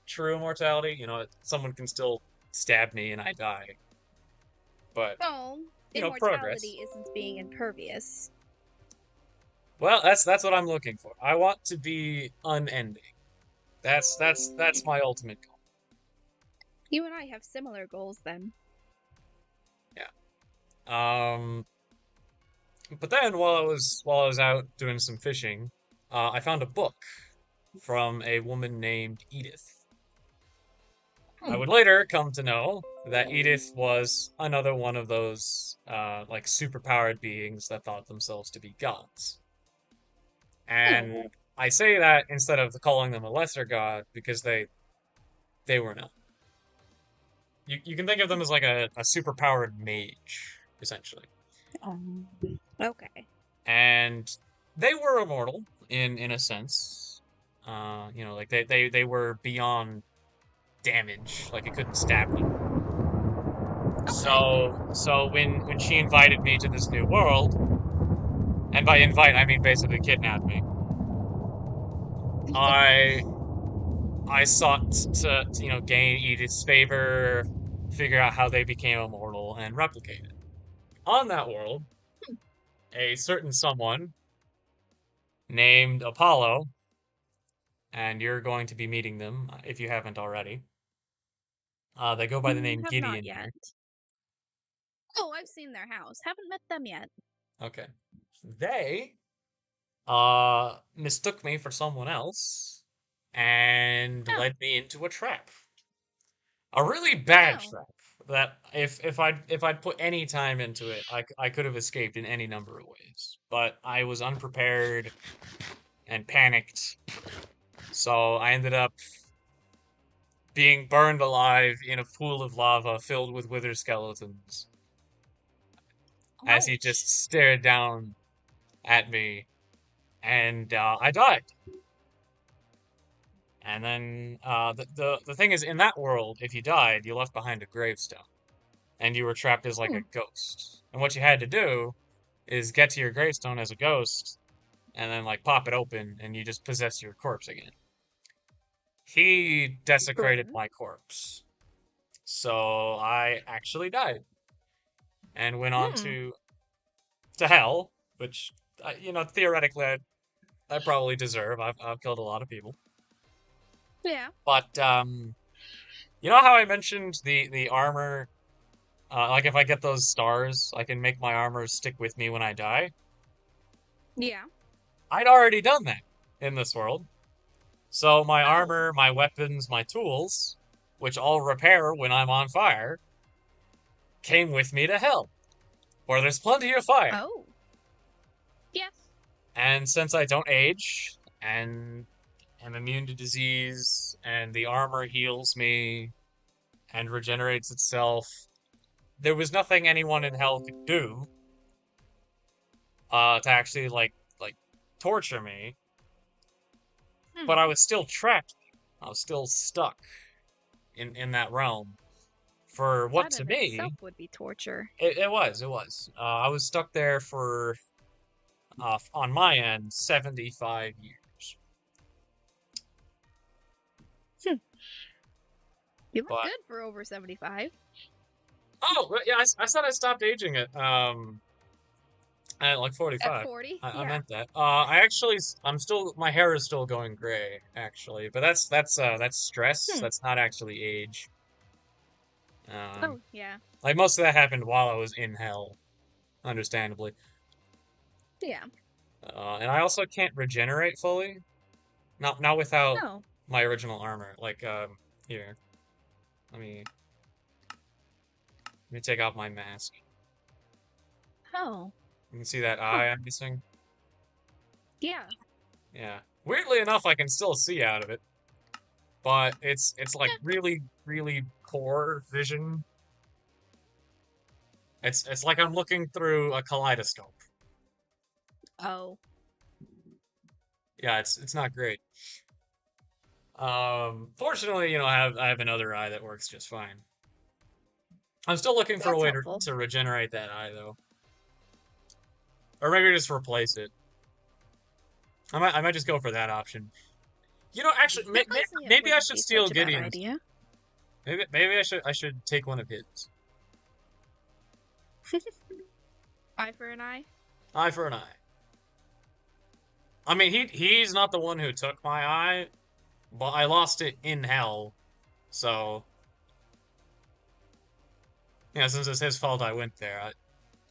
true immortality. Someone can still stab me and I die, but Well, progress. immortality isn't being impervious. Well, that's what I'm looking for. I want to be unending. That's my ultimate goal. You and I have similar goals then. Yeah. But then while I was out doing some fishing, I found a book from a woman named Edith. I Hmm. would later come to know that Edith was another one of those like superpowered beings that thought themselves to be gods. Hmm. And I say that instead of calling them a lesser god because they were not. You can think of them as like a superpowered mage, essentially. Um, okay. And they were immortal in a sense. Like they were beyond damage, like it couldn't stab them. Okay. So when she invited me to this new world, and by invite I mean basically kidnap me, I I sought to gain Edith's favor, figure out how they became immortal, and replicate it. On that world, a certain someone named Apollo, and you're going to be meeting them if you haven't already. They go by the name Have not Gideon yet. here. Oh, I've seen their house. Haven't met them yet. Okay. They mistook me for someone else and Oh. led me into a trap. A really bad Oh. trap that if I'd put any time into it, I could have escaped in any number of ways. But I was unprepared and panicked, so I ended up being burned alive in a pool of lava filled with wither skeletons as he just Ouch. stared down at me, and I died. And then the thing is, in that world, if you died, you left behind a gravestone, and you were trapped as like Hmm. a ghost. And what you had to do is get to your gravestone as a ghost, and then like pop it open, and you just possess your corpse again. He desecrated Fun. my corpse, so I actually died and went on Hmm. to hell, which theoretically I probably deserve. I've killed a lot of people, Yeah. but you know how I mentioned the armor. Like if I get those stars, I can make my armor stick with me when I die. Yeah. I'd already done that in this world. So my Oh. armor, my weapons, my tools, which all repair when I'm on fire, came with me to hell, where there's plenty of fire. Oh. Yes. And since I don't age and am immune to disease, and the armor heals me and regenerates itself, there was nothing anyone in hell could do to actually like torture me. But Hmm. I was still trapped. I was still stuck in that realm for what That to in itself me would be torture. it was. I was stuck there for on my end 75 years. Hmm. You look But good for over 75. yeah, I said I stopped aging at like At 45. 40? I Yeah. meant that. I'm still, my hair is still going gray actually, but that's stress. Hmm. That's not actually age. Um, Oh, yeah. like most of that happened while I was in hell, understandably. Yeah. And I also can't regenerate fully. Not without Oh. my original armor. Like here, let me take off my mask. Oh. You can see that Huh. eye I'm missing. Yeah. Yeah. Weirdly enough, I can still see out of it, but it's like Yeah. really poor vision. It's like I'm looking through a kaleidoscope. Oh. Yeah, it's not great. Fortunately, I have another eye that works just fine. I'm still looking for a That's way helpful. to regenerate that eye though, or maybe just replace it. I might just go for that option. Actually, Replacing it maybe I wouldn't should be steal such a bad Gideon's. idea. Maybe I should take one of his. Eye for an eye? Eye for an eye. I mean, he's not the one who took my eye, but I lost it in hell. So yeah, since it's his fault, I went there.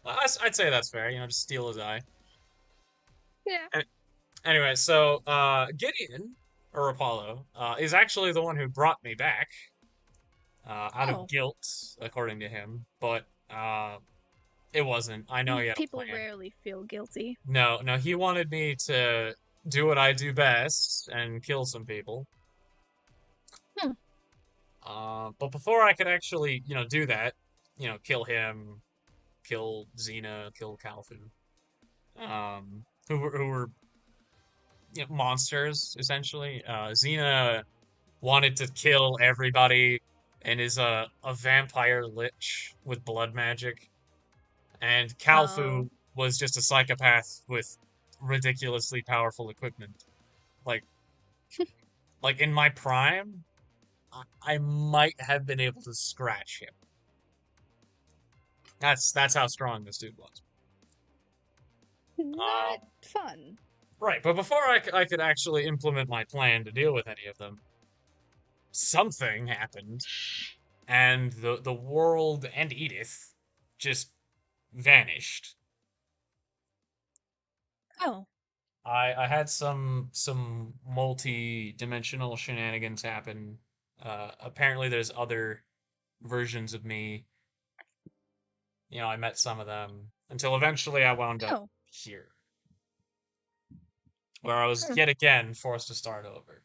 I'd say that's fair. Just steal his eye. Yeah. A- Anyway, so Gideon or Apollo is actually the one who brought me back out of Oh. guilt, according to him. But it wasn't. I know he had a People plan. rarely feel guilty. No, no, he wanted me to do what I do best and kill some people. Hmm. But before I could actually, do that, kill him, kill Xena, kill Kalfu, who were monsters essentially. Xena wanted to kill everybody and is a vampire lich with blood magic, and Oh. Kalfu was just a psychopath with ridiculously powerful equipment. Like, like in my prime, I might have been able to scratch him. That's how strong this dude was. Not Um, fun. right, but before I could actually implement my plan to deal with any of them, something happened, and the world and Edith just vanished. Oh. I had some multi-dimensional shenanigans happen. Apparently there's other versions of me. You know, I met some of them until eventually I wound up Oh. here, where I was Hmm. yet again forced to start over.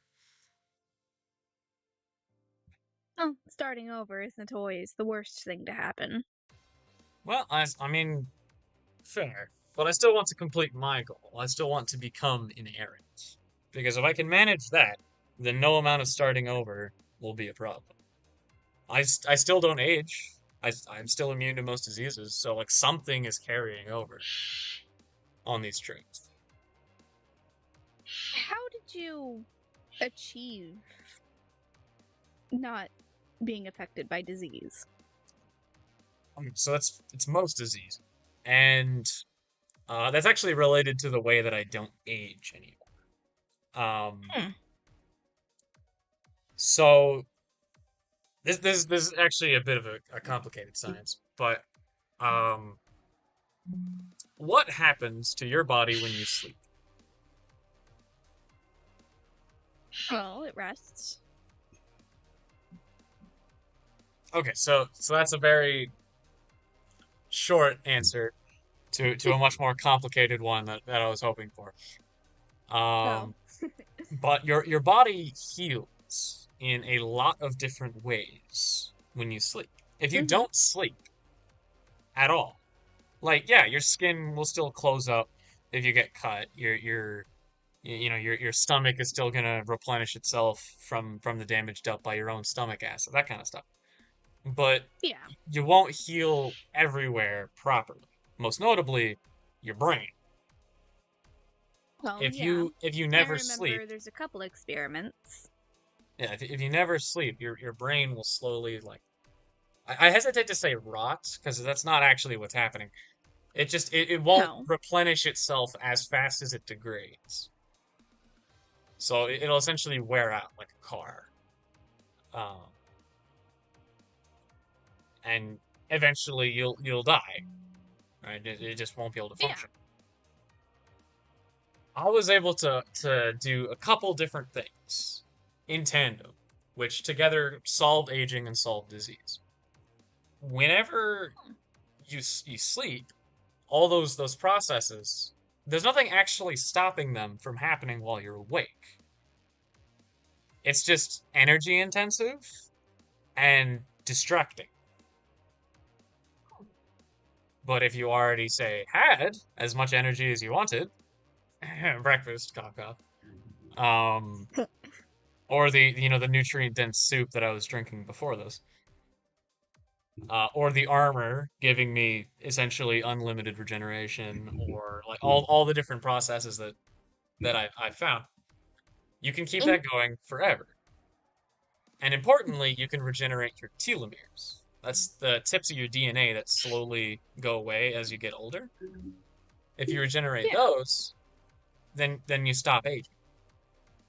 Oh, starting over isn't always the worst thing to happen. Well, I mean, fair. But I still want to complete my goal. I still want to become inerrant. Because if I can manage that, then no amount of starting over will be a problem. I still don't age. I'm still immune to most diseases, so like something is carrying over on these traits. How did you achieve not being affected by disease? So it's most disease, and that's actually related to the way that I don't age anymore. Hmm. So this is actually a bit of a complicated science, but um, what happens to your body when you sleep? Well, it rests. Okay, so that's a very short answer to a much more complicated one that I was hoping for. Oh. Um, but your body heals in a lot of different ways when you sleep. If you Mm-hmm. don't sleep at all, like yeah, your skin will still close up if you get cut. Your stomach is still gonna replenish itself from the damage dealt by your own stomach acid, that kind of stuff. But Yeah. you won't heal everywhere properly. Most notably, your brain. Well, If yeah. you I never sleep, remember there's a couple experiments. yeah, if you never sleep, your brain will slowly like I hesitate to say rot because that's not actually what's happening. It won't No. replenish itself as fast as it degrades. So it'll essentially wear out like a car. Um, and eventually you'll die, right? It just won't be able to Yeah. function. I was able to do a couple different things in tandem, which together solved aging and solved disease. Whenever you sleep, all those processes, there's nothing actually stopping them from happening while you're awake. It's just energy intensive and distracting. But if you already say had as much energy as you wanted, breakfast, cough cough, um, or the nutrient dense soup that I was drinking before this, or the armor giving me essentially unlimited regeneration, or like all the different processes that I found, you can keep Mm. that going forever. And importantly, you can regenerate your telomeres. That's the tips of your DNA that slowly go away as you get older. If you regenerate Yeah. those, then you stop aging.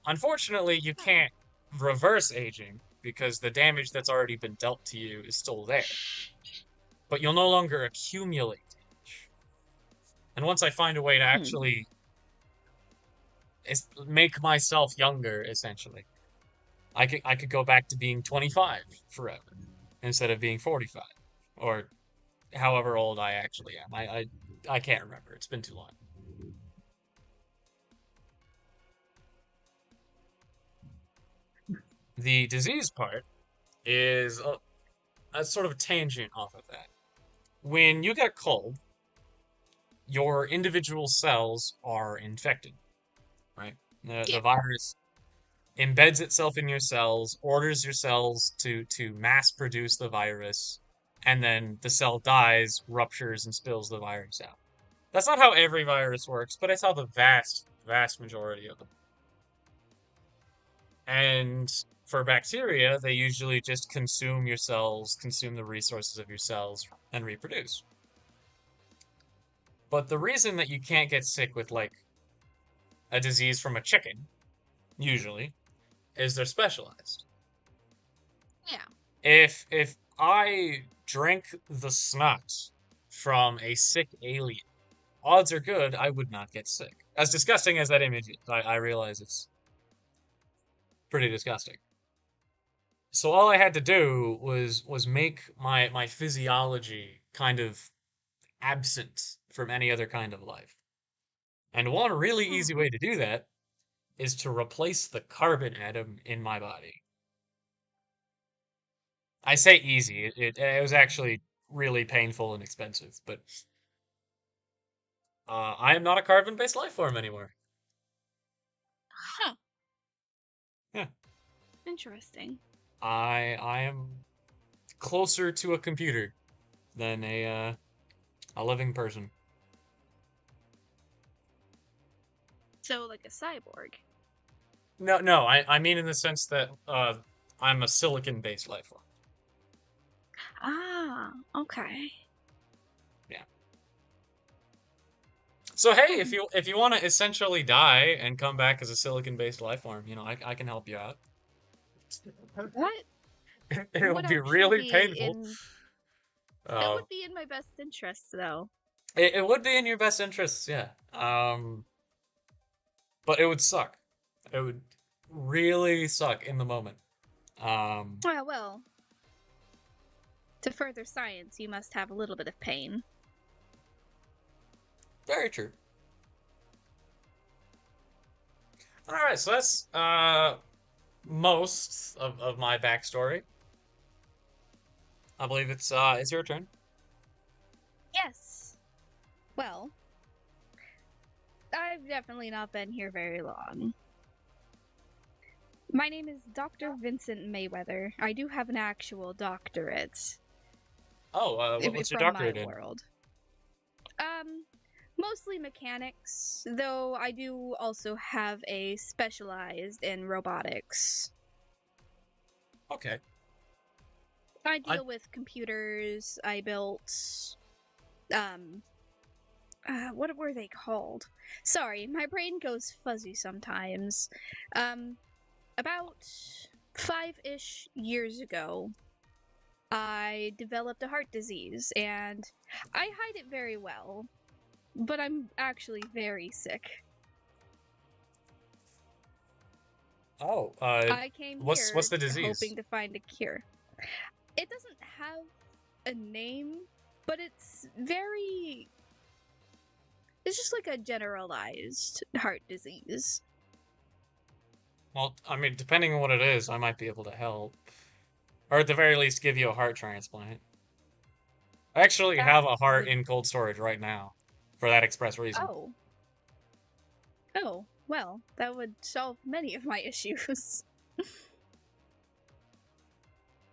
Unfortunately, you can't reverse aging because the damage that's already been dealt to you is still there. But you'll no longer accumulate damage. And once I find a way to Hmm. actually make myself younger, essentially, I could go back to being 25 forever instead of being 45 or however old I actually am. I can't remember. It's been too long. The disease part is a sort of tangent off of that. When you get a cold, your individual cells are infected, right? The Yeah. virus embeds itself in your cells, orders your cells to mass produce the virus, and then the cell dies, ruptures, and spills the virus out. That's not how every virus works, but it's how the vast majority of them. And for bacteria, they usually just consume your cells, consume the resources of your cells, and reproduce. But the reason that you can't get sick with like a disease from a chicken, usually, is they're specialized. Yeah. If I drink the snot from a sick alien. Odds are good I would not get sick. As disgusting as that image is, I realize it's pretty disgusting. So all I had to do was make my physiology kind of absent from any other kind of life. And one really easy way to do that is to replace the carbon atom in my body. I say easy, it was actually really painful and expensive, but I am not a carbon-based life form anymore. Huh. Yeah. Interesting. I am closer to a computer than a living person. So, like a cyborg. No, I mean in the sense that I'm a silicon-based life form. Ah, okay. Yeah. So hey, if you want to essentially die and come back as a silicon-based life form, you know, I can help you out. What It would would be actually really be painful. in? That Uh, would be in my best interest, though. it would be in your best interests, yeah. But it would suck. It would really suck in the moment. Ah, well, to further science, you must have a little bit of pain. Very true. All right, so that's most of my backstory. I believe it's your turn. Yes. Well, I've definitely not been here very long. My name is Dr. Vincent Mayweather. I do have an actual doctorate. Oh, what's your From my doctorate in? world. Mostly mechanics, though I do also have a specialized in robotics. Okay. I deal with computers. I built, what were they called? Sorry, my brain goes fuzzy sometimes. About 5-ish years ago, I developed a heart disease, and I hide it very well, but I'm actually very sick. Oh, I came what's here the disease? hoping to find a cure. It doesn't have a name, but it's just like a generalized heart disease. Well, I mean, depending on what it is, I might be able to help. Or at the very least, give you a heart transplant. I actually That have a heart would. in cold storage right now, for that express reason. Oh. Oh, well, that would solve many of my issues.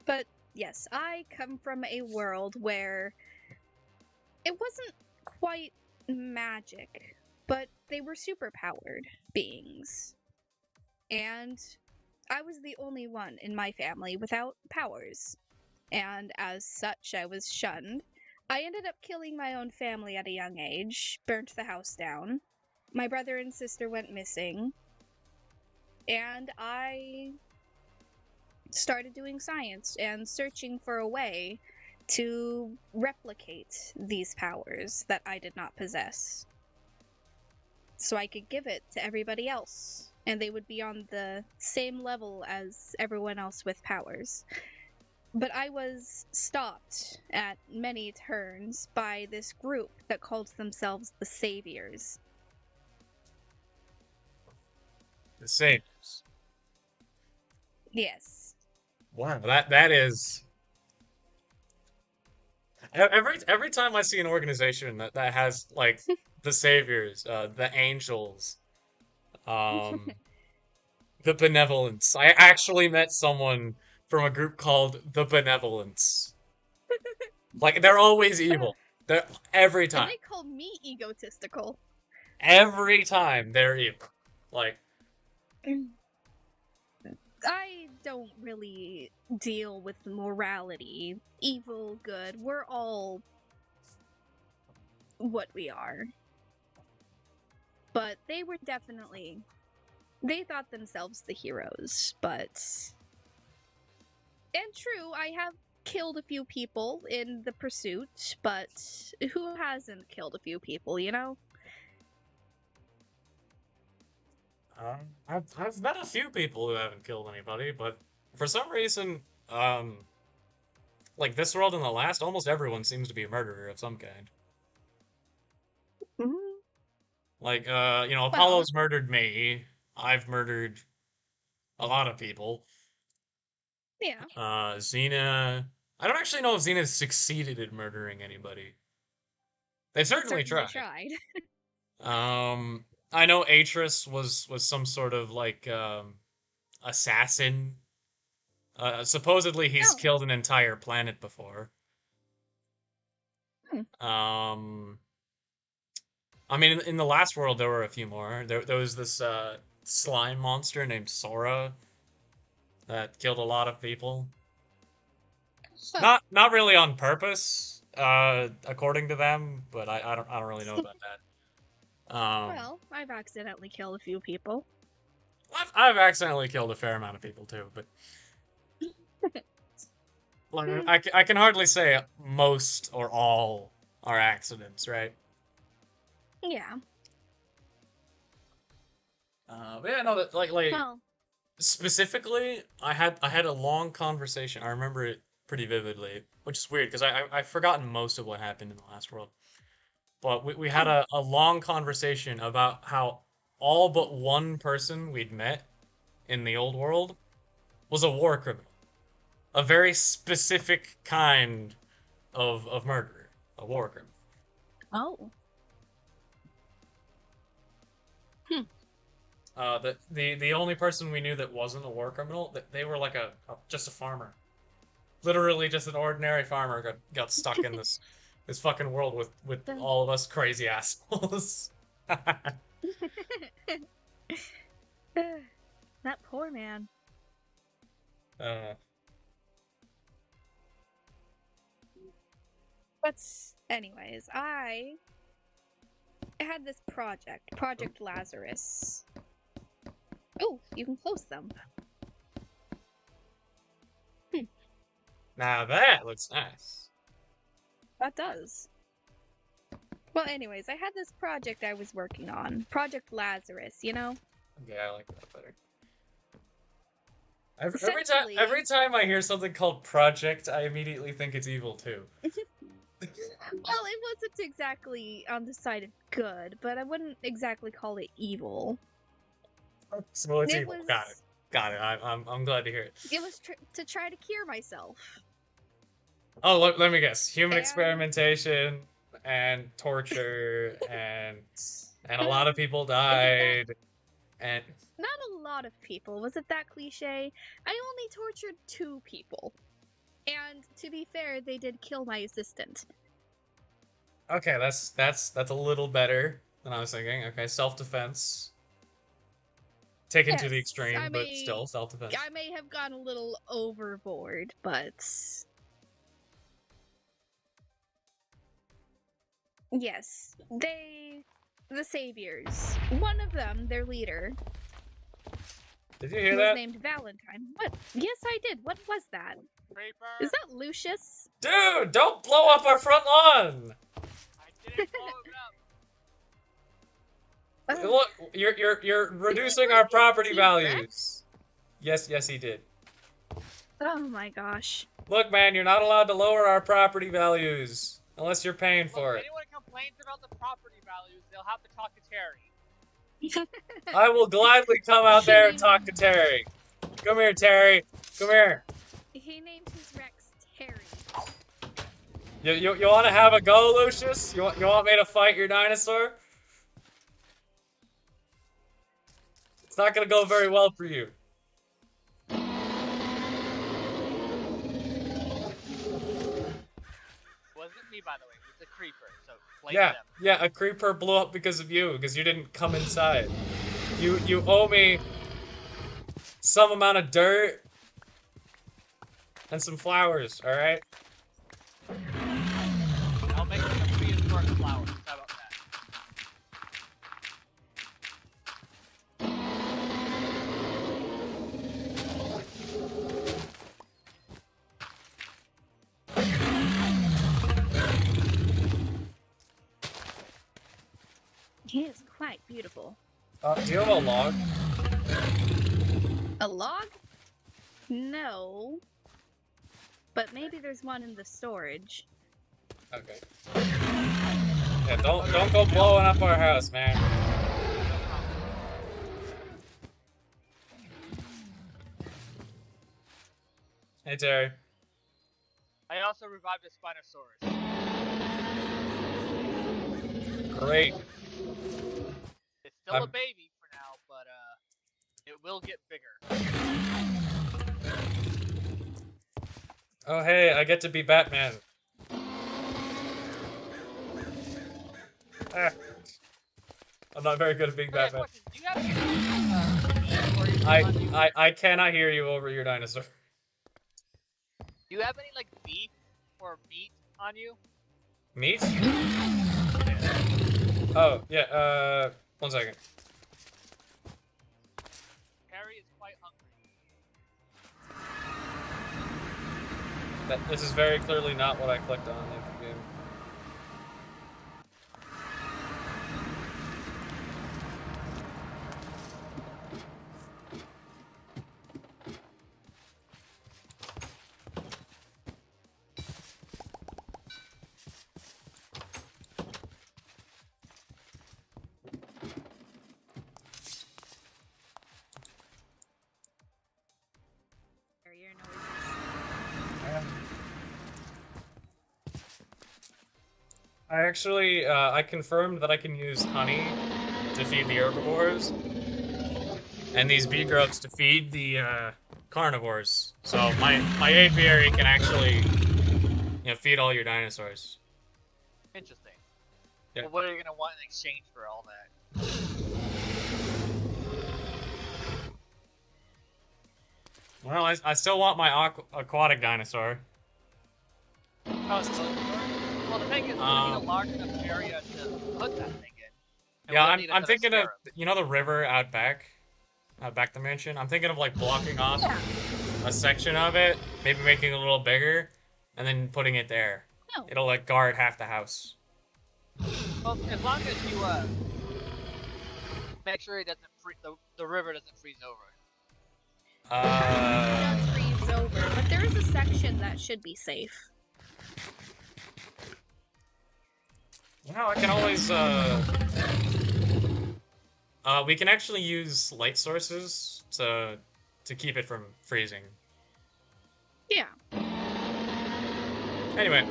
But yes, I come from a world where it wasn't quite magic, but they were superpowered beings. And I was the only one in my family without powers. And as such, I was shunned. I ended up killing my own family at a young age, burnt the house down. My brother and sister went missing. And I started doing science and searching for a way to replicate these powers that I did not possess. So I could give it to everybody else, and they would be on the same level as everyone else with powers. But I was stopped at many turns by this group that called themselves the Saviors. The Saviors. Yes. Wow, that is every time I see an organization that has like the Saviors, the Angels, um, the Benevolence. I actually met someone from a group called the Benevolence. Like they're always evil. They're every And time. they called me egotistical. Every time they're evil. Like I don't really deal with morality. Evil, good. We're all what we are. But they were definitely. They thought themselves the heroes, but. And true, I have killed a few people in the pursuit, but who hasn't killed a few people, you know? I've met a few people who haven't killed anybody, but for some reason, um, like this world and the last, almost everyone seems to be a murderer of some kind. Mhm. Like, Well, Apollo's murdered me. I've murdered a lot of people. yeah, Xena. I don't actually know if Xena's succeeded in murdering anybody. They certainly certainly tried. tried. Um, I know Atris was some sort of like assassin. Supposedly he's Oh, killed an entire planet before. hmm. Um, I mean, in the last world there were a few more. There was this slime monster named Sora that killed a lot of people. Huh. Not really on purpose, according to them, but I don't really know about that. Well, I've accidentally killed a few people. I've accidentally killed a fair amount of people too, but like Hmm. I can hardly say most or all are accidents, right? Yeah. But yeah, no, that, like Well, specifically, I had a long conversation. I remember it pretty vividly, which is weird because I've forgotten most of what happened in the last world. But we had hmm. a long conversation about how all but one person we'd met in the old world was a war criminal. A very specific kind of murderer. A war criminal. Oh. Hmm. The only person we knew that wasn't a war criminal, they were like just a farmer. Literally just an ordinary farmer got stuck in this fucking world with The- all of us crazy assholes. that poor man. uh, But anyways, I had this Project Lazarus. Oh, you can close them. Now that looks nice. That does. Well, anyways, I had this project I was working on. Project Lazarus, you know? Yeah, I like that better. Every Essentially, time I hear something called project, I immediately think it's evil too. well, it wasn't exactly on the side of good, but I wouldn't exactly call it evil. So it's It evil. was Got it. I'm glad to hear it. it was to try to cure myself. Oh, let me guess. Human And experimentation and torture and a lot of people was it that died and not a lot of people. Was it that cliche? I only tortured 2 people. And to be fair, they did kill my assistant. okay, that's a little better than I was thinking. Okay, self-defense. Taken to the Yes, extreme, but still self-defense. I may have gone a little overboard, but yes, the saviors. One of them, their leader, Did you hear was that? named Valentine. What? Yes, I did. What was that? Creeper! Is that Lucius? Dude, don't blow up our front lawn! I didn't blow it up. Look, you're reducing our property values. Yes, he did. Oh my gosh. Look, man, you're not allowed to lower our property values unless you're paying for If it. anyone complains about the property values, they'll have to talk to Terry. I will gladly come out there and talk to Terry. Come here, Terry. Come here. He named his Rex Terry. You want to have a go, Lucius? You want me to fight your dinosaur? It's not gonna go very well for you. Wasn't me, by the way. It was a creeper, so blame Yeah, them. yeah, a creeper blew up because of you, because you didn't come inside. You owe me some amount of dirt and some flowers, alright? I'll make them a prehistoric flowers. How about that? He is quite beautiful. Do you have a log? A log? No. But maybe there's one in the storage. Okay. Yeah, don't go blowing up our house, man. Hey, Terry. I also revived a Spinosaurus. Great. It's still a baby for now, but it will get bigger. Oh, hey, I get to be Batman. Ah. I'm not very good at being Batman. Question. Do you have any, I cannot hear you over your dinosaur. Do you have any like beef or meat on you? Meat? Yeah. Oh, yeah, 1 second. Harry is quite hungry. This is very clearly not what I clicked on in the game. Your noises. I actually, I confirmed that I can use honey to feed the herbivores, and these bee grubs to feed the carnivores. So my apiary can actually, feed all your dinosaurs. Interesting. Yeah. Well, what are you gonna want in exchange for all that? Well, I still want my aquatic dinosaur. Oh, so, well, the thing is, we need a large enough area to put that thing in. Yeah, I'm thinking of, the river out back the mansion. I'm thinking of like blocking off a section of it, maybe making it a little bigger, and then putting it there. No. It'll like guard half the house. Well, as long as you make sure it doesn't the river doesn't freeze over. It does freeze over, but there is a section that should be safe. I can always, we can actually use light sources to keep it from freezing. Yeah. Anyway.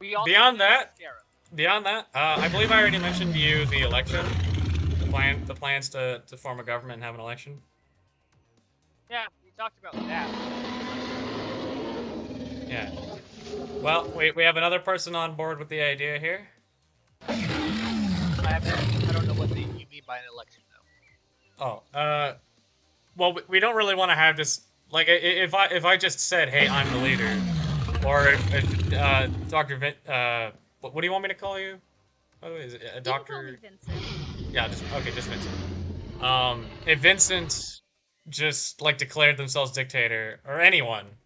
Beyond that, I believe I already mentioned to you the election. The plans to form a government and have an election. Yeah, we talked about that. Yeah. Well, we have another person on board with the idea here. I don't know what you mean by an election, though. Oh, well, we don't really want to have this. Like, if I just said, "Hey, I'm the leader," or if Dr. what do you want me to call you? Oh, is it a doctor? You can call me Vincent. Yeah, just Vincent. If Vincent just like declared themselves dictator or anyone,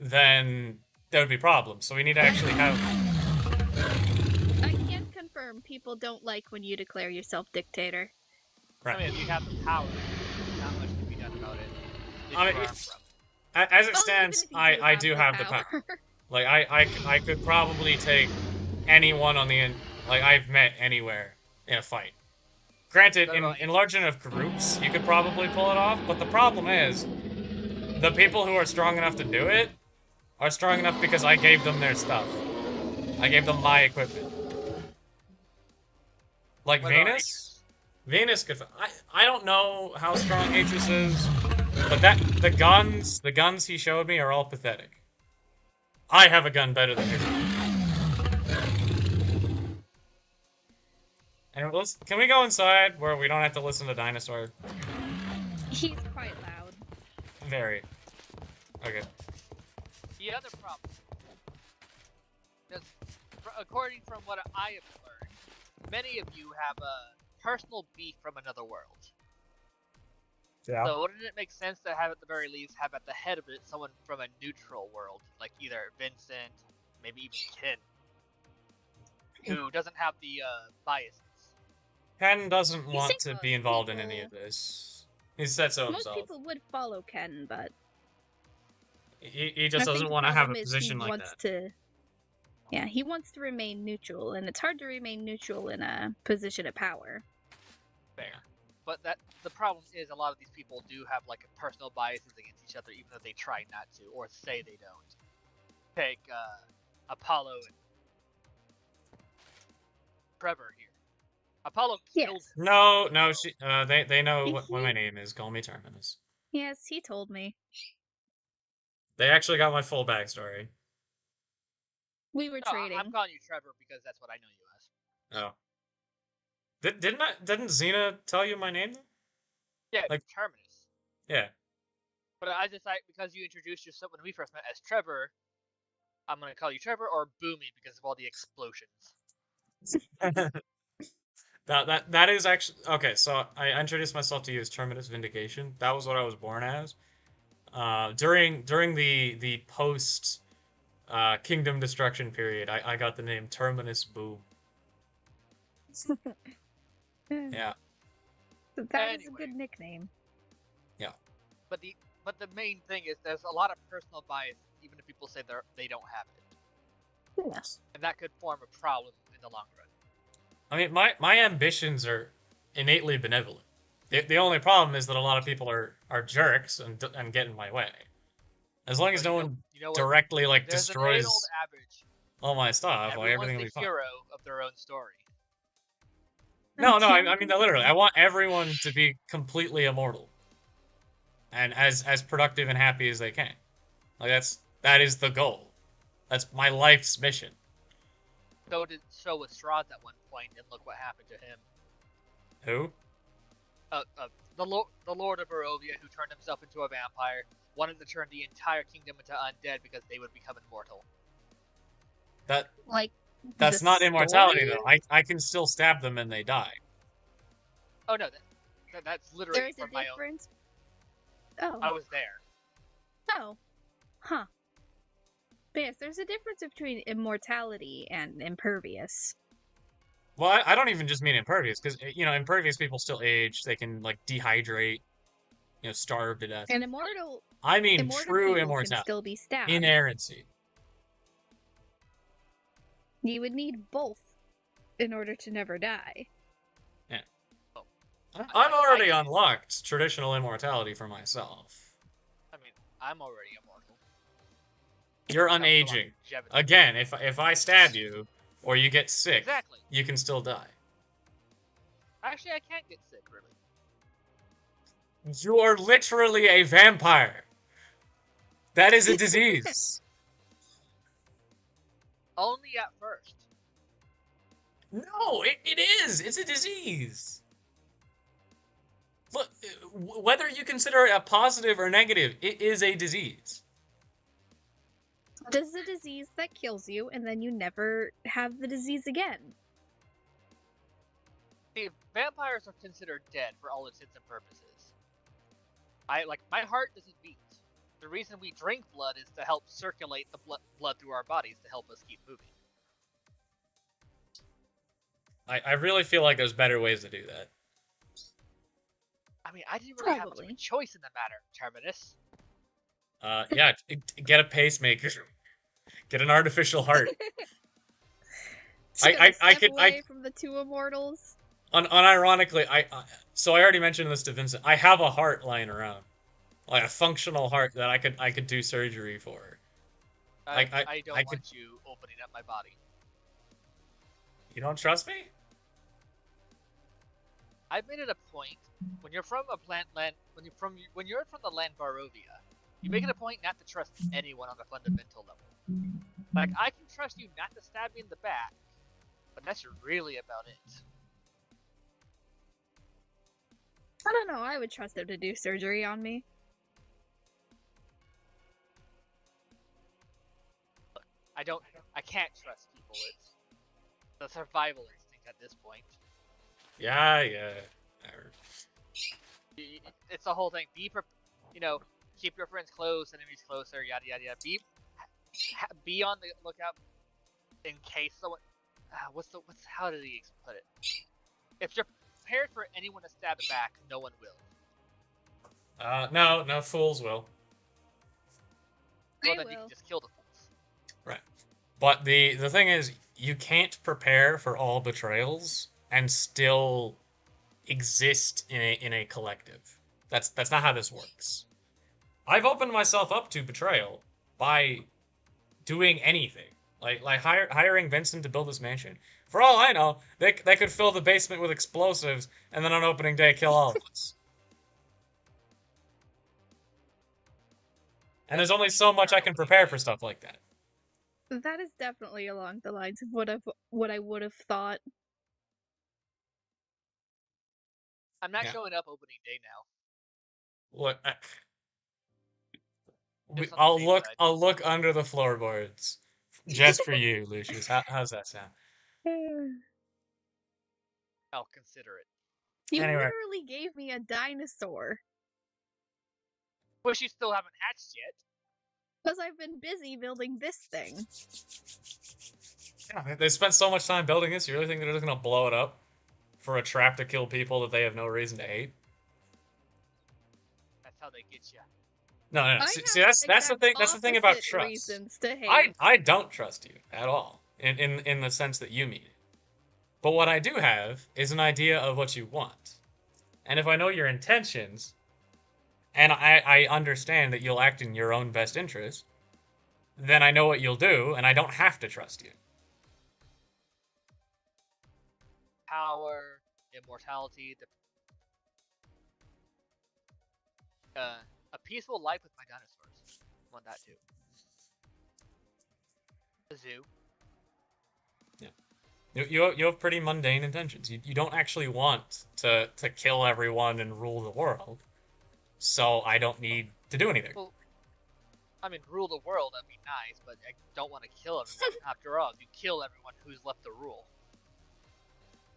then there would be problems. So we need to actually have. I can confirm people don't like when you declare yourself dictator. Right. I mean, if you have the power, not much can be done about it. I mean, as it stands, I do have the power. Like I could probably take anyone on the like I've met anywhere in a fight. Granted, in large enough groups, you could probably pull it off, but the problem is, the people who are strong enough to do it are strong enough because I gave them their stuff. I gave them my equipment. Like Venus? Venus could... I don't know how strong Atreus is, but the guns he showed me are all pathetic. I have a gun better than his. And can we go inside where we don't have to listen to dinosaur? He's quite loud. Very. Okay. The other problem, because according from what I have learned, many of you have a personal beef from another world. Yeah. So wouldn't it make sense to have, at the very least, have at the head of it someone from a neutral world, like either Vincent, maybe even Ken? who doesn't have the biases. Ken doesn't You want think to most be involved in people- any of this. He said so Most himself. people would follow Ken, but He just I think doesn't the want to have a problem is position he like wants that. to. Yeah, he wants to remain neutral, and it's hard to remain neutral in a position of power. Fair. But the problem is a lot of these people do have like personal biases against each other, even though they try not to or say they don't. Take Apollo and Trevor here. Apollo killed Yes. him. No, they know what He- my name is. Call me Terminus. Yes, he told me. They actually got my full backstory. We were No, trading. I'm calling you Trevor because that's what I know you as. Oh. Didn't Xena tell you my name though? Yeah, Like- Terminus. Yeah. But I decided because you introduced yourself when we first met as Trevor, I'm gonna call you Trevor or Boomy because of all the explosions. That is actually okay. So I introduced myself to you as Terminus Vindication. That was what I was born as. During the post Kingdom Destruction period, I got the name Terminus Boom. Yeah. That is a Anyway. good nickname. But the main thing is there's a lot of personal bias, even if people say they don't have it, Yes. and that could form a problem in the long run. I mean, my ambitions are innately benevolent. The only problem is that a lot of people are jerks and get in my way. As long as But no you know- one you know what? directly like There's destroys an age-old adage: all my stuff, like everyone's everything will the be fine. hero of their own story. No, I mean literally, I want everyone to be completely immortal, and as productive and happy as they can. Like that is the goal. That's my life's mission. So was Strahd at one point, and look what happened to him. Who? The Lord of Barovia, who turned himself into a vampire, wanted to turn the entire kingdom into undead because they would become immortal. Like That's the not immortality story? though. I can still stab them and they die. Oh no, that's literally There's a from my own. difference. Oh. I was there. Oh. Huh. But yes, there's a difference between immortality and impervious. Well, I don't even just mean impervious, because impervious people still age. They can like dehydrate, starve to death. And immortal I mean immortal true people can immortality, still be stabbed. inerrancy. You would need both in order to never die. I've already unlocked traditional immortality for myself. I mean, I'm already immortal. You're Comes to unaging. longevity. Again, if I stab you or you get sick, Exactly. you can still die. Actually, I can't get sick, really. You are literally a vampire. That is a disease. Only at first. No, it is. It's a disease. Look, whether you consider it a positive or negative, it is a disease. Does a disease that kills you and then you never have the disease again. See, vampires are considered dead for all intents and purposes. My heart doesn't beat. The reason we drink blood is to help circulate the blood through our bodies to help us keep moving. I really feel like there's better ways to do that. I mean, I didn't really have much of a Probably. choice in the matter, Terminus. Yeah, get a pacemaker. Get an artificial heart. Just I step could- away from the two immortals. Unironically, so I already mentioned this to Vincent. I have a heart lying around, like a functional heart that I could do surgery for. I don't I want could- you opening up my body. You don't trust me? I've made it a point when you're from a when you're from the land Barovia, you make it a point not to trust anyone on a fundamental level. Like I can trust you not to stab me in the back, but that's really about it. I don't know, I would trust him to do surgery on me. I can't trust people. It's the survival instinct at this point. Yeah. It's the whole thing. Keep your friends close, enemies closer, yada yada yada. Be on the lookout in case someone how did he put it? If you're prepared for anyone to stab back, no one will. No fools will. Well, I then you will. can just kill the fools. Right. But the thing is, you can't prepare for all betrayals and still exist in a collective. That's not how this works. I've opened myself up to betrayal by doing anything. Like hiring Vincent to build this mansion. For all I know, they could fill the basement with explosives and then on opening day kill all of us. And there's only so much I can prepare for stuff like that. That is definitely along the lines of what I would have thought. I'm not Yeah. showing up opening day now. Look, Just on the I'll safe look. side. I'll look under the floorboards, just for you, Lucius. How's that sound? I'll consider it. You Anyway. literally gave me a dinosaur. Which you still haven't hatched yet. Because I've been busy building this thing. Yeah, they spent so much time building this. You really think they're just gonna blow it up for a trap to kill people that they have no reason to hate? That's how they get you. No. See, that's the thing. That's the thing about trust. Reasons to hate. I don't trust you at all in the sense that you mean it. But what I do have is an idea of what you want, and if I know your intentions, and I understand that you'll act in your own best interest, then I know what you'll do, and I don't have to trust you. Power, immortality, a peaceful life with my dinosaurs. I want that too. A zoo. Yeah. You have pretty mundane intentions. You don't actually want to kill everyone and rule the world. So I don't need to do anything. Well, I mean, rule the world, that'd be nice, but I don't want to kill everyone. After all, you kill everyone who's left to rule.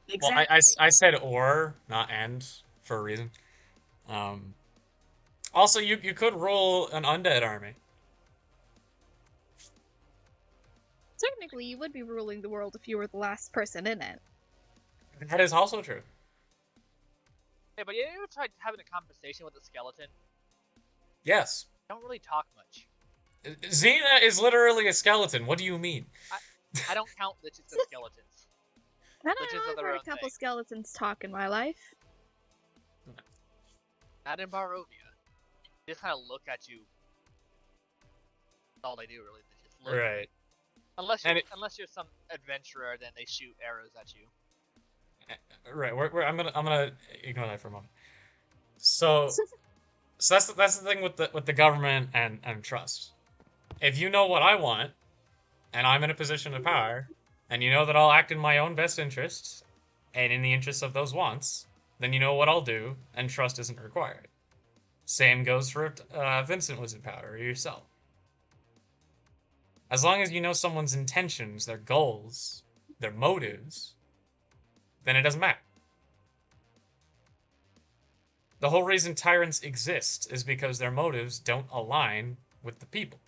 Exactly. Well, I said or, not and, for a reason. Also, you could rule an undead army. Technically, you would be ruling the world if you were the last person in it. That is also true. Hey, but you ever tried having a conversation with a skeleton? Yes. Don't really talk much. Xena is literally a skeleton. What do you mean? I don't count liches as skeletons. I don't Liches know, are I've their heard own a couple thing. skeletons talk in my life. Not in Barovia. They just kind of look at you. That's all they do, really. They just look. Right. Unless you're some adventurer, then they shoot arrows at you. Right. I'm gonna ignore that for a moment. So that's the thing with the government and trust. If you know what I want, and I'm in a position of power, and you know that I'll act in my own best interests, and in the interests of those wants, then you know what I'll do, and trust isn't required. Same goes for if Vincent was in power, or yourself. As long as you know someone's intentions, their goals, their motives, then it doesn't matter. The whole reason tyrants exist is because their motives don't align with the people.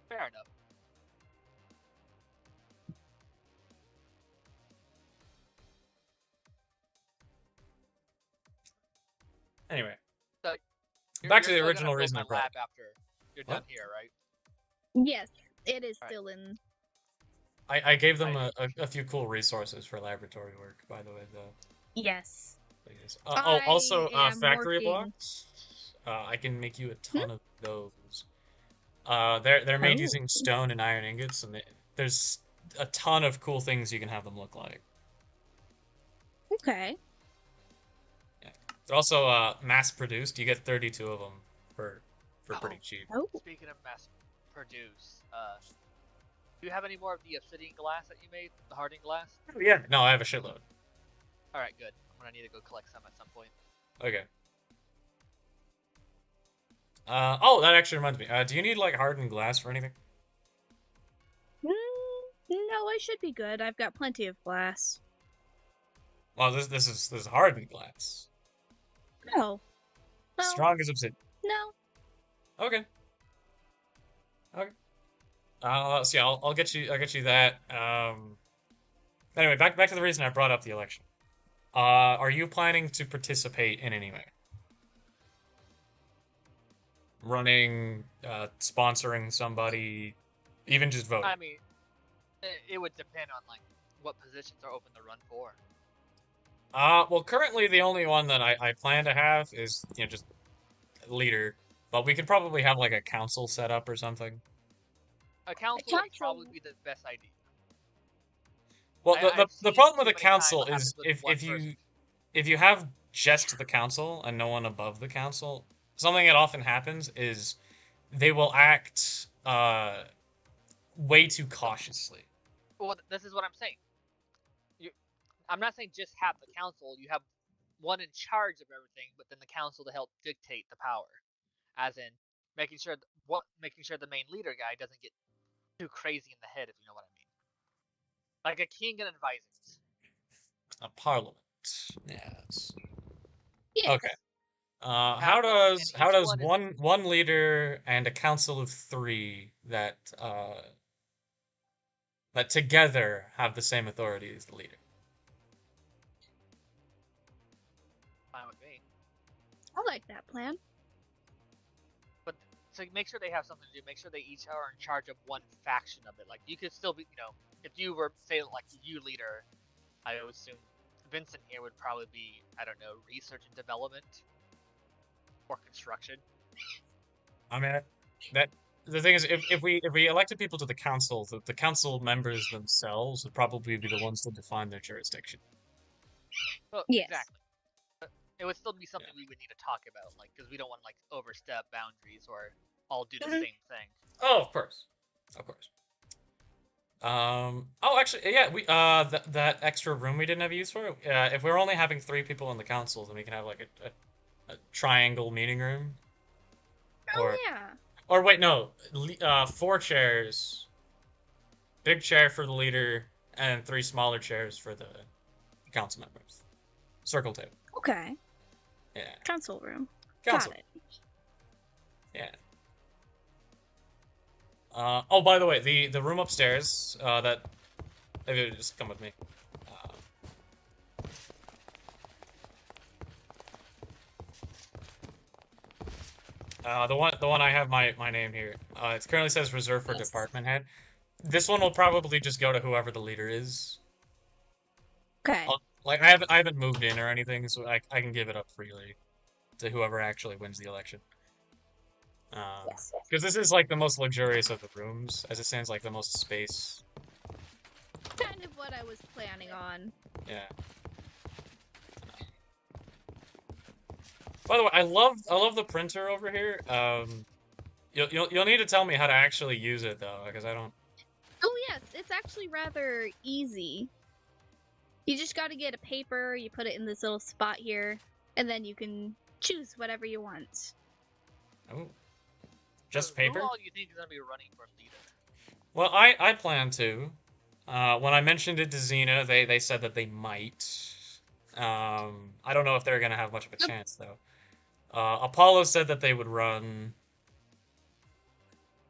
Fair enough. Anyway, So, back to the you're still original gonna build reason my I brought lab it. after you're What? done here, right? Yes, it is Alright. still in. I gave them a few cool resources for laboratory work, by the way, though. Yes. Also, I am factory working- blocks. I can make you a ton of those. They're made Oh. using stone and iron ingots, and there's a ton of cool things you can have them look like. Okay. They're also mass-produced. You get 32 of them for pretty cheap. Oh. Speaking of mass produce, do you have any more of the obsidian glass that you made? The hardened glass? Yeah. No, I have a shitload. Alright, good. I'm gonna need to go collect some at some point. Okay. Oh, that actually reminds me. Do you need like hardened glass for anything? No, I should be good. I've got plenty of glass. Well, this is hardened glass. No. No. Strong as obsidian. No. Okay. Okay. So yeah, I'll get you that. Anyway, back to the reason I brought up the election. Are you planning to participate in any way? Running, sponsoring somebody, even just voting? I mean, it would depend on like what positions are open to run for. Well, currently the only one that I plan to have is, just leader, but we could probably have like a council set up or something. A A council would probably council. be the best idea. Well, I've the seen problem with too a many times council what happens is with if one person. if you have just the council and no one above the council, something that often happens is they will act way too No, cautiously. well, this is what I'm saying. You, I'm not saying just have the council. You have one in charge of everything, but then the council to help dictate the power, as in making sure the main leader guy doesn't get too crazy in the head, if you know what I mean. Like a king and advisors. A parliament. Yes. Yes. Okay. Have How one, and how each does one is one leader and a council of three that together have the same authority as the leader? fine with me. I like that plan. But to make sure they have something to do, make sure they each are in charge of one faction of it. Like you could still be, if you were say like you leader, I would assume Vincent here would probably be, I don't know, research and development or construction. I mean, that the thing is, if we elected people to the council, the council members themselves would probably be the ones to define their jurisdiction. Well, Yes. exactly. But it would still be Yeah. something we would need to talk about, like because we don't want to like overstep boundaries or all do the Mhm. same thing. Oh, of course, of course. Oh, actually, yeah, that extra room we didn't have use for. If we're only having three people in the council, then we can have like a triangle meeting room, Oh or yeah. or wait, no, four chairs, big chair for the leader, and three smaller chairs for the council members. Circle table. Okay. Yeah, Council room. council. Got it. Yeah. Oh, by the way, the room upstairs, that if you just come with me. The one I have my name here. It currently says reserved for Yes. department head. This one will probably just go to whoever the leader is. Okay. Like I haven't moved in or anything, so I can give it up freely to whoever actually wins the election. Yes. Because this is like the most luxurious of the rooms, as it stands like the most space. Kind of what I was planning on. Yeah. By the way, I love the printer over here. You'll need to tell me how to actually use it though, because I don't. Oh yes, it's actually rather easy. You just got to get a paper, you put it in this little spot here, and then you can choose whatever you want. Oh, just Who paper? all do you think is gonna be running for leader? Well, I plan to. When I mentioned it to Xena, they said that they might. I don't know if they're gonna have much of a chance though. Apollo said that they would run.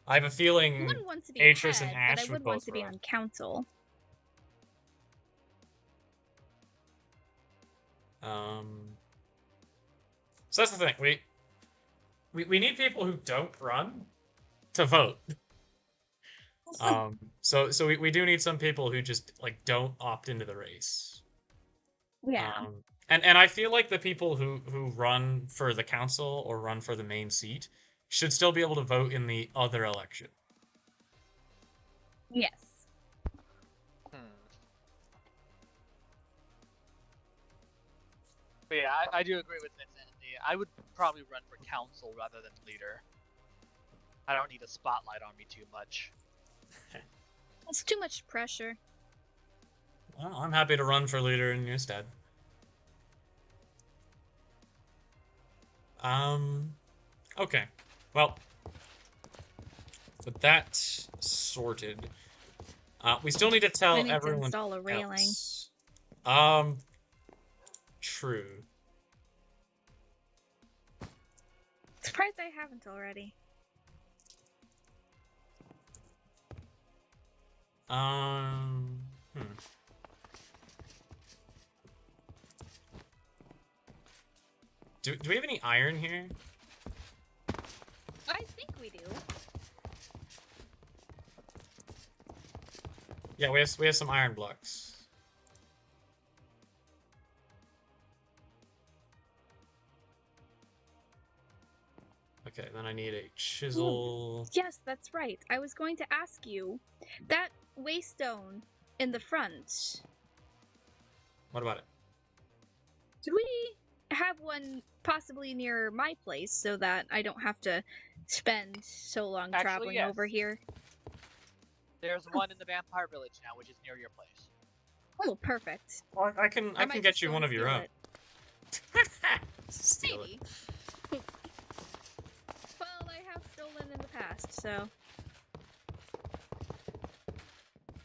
I have a I feeling wouldn't want to be Atris and head, but I Ash would would want both to be run. on council. Um, so that's the thing. We need people who don't run to vote. So we do need some people who just like don't opt into the race. Yeah. And I feel like the people who run for the council or run for the main seat should still be able to vote in the other election. Yes. But yeah, I do agree with Vincent. I would probably run for council rather than leader. I don't need a spotlight on me too much. It's too much pressure. Well, I'm happy to run for leader in your stead. Okay. Well, with that sorted, we still need to tell I need to everyone install a railing. else. True. Surprised I haven't already. Hmm. Do we have any iron here? I think we do. Yeah, we have some iron blocks. Okay, then I need a chisel. Yes, that's right. I was going to ask you that waystone in the front. What about it? Do we have one possibly near my place so that I don't have to spend so long Actually, traveling yes. over here? There's one in the vampire village now, which is near your place. Oh, perfect. Well, I can might get just you go one and of your steal own. it. Steal it. Maybe. Well, I have stolen in the past, so.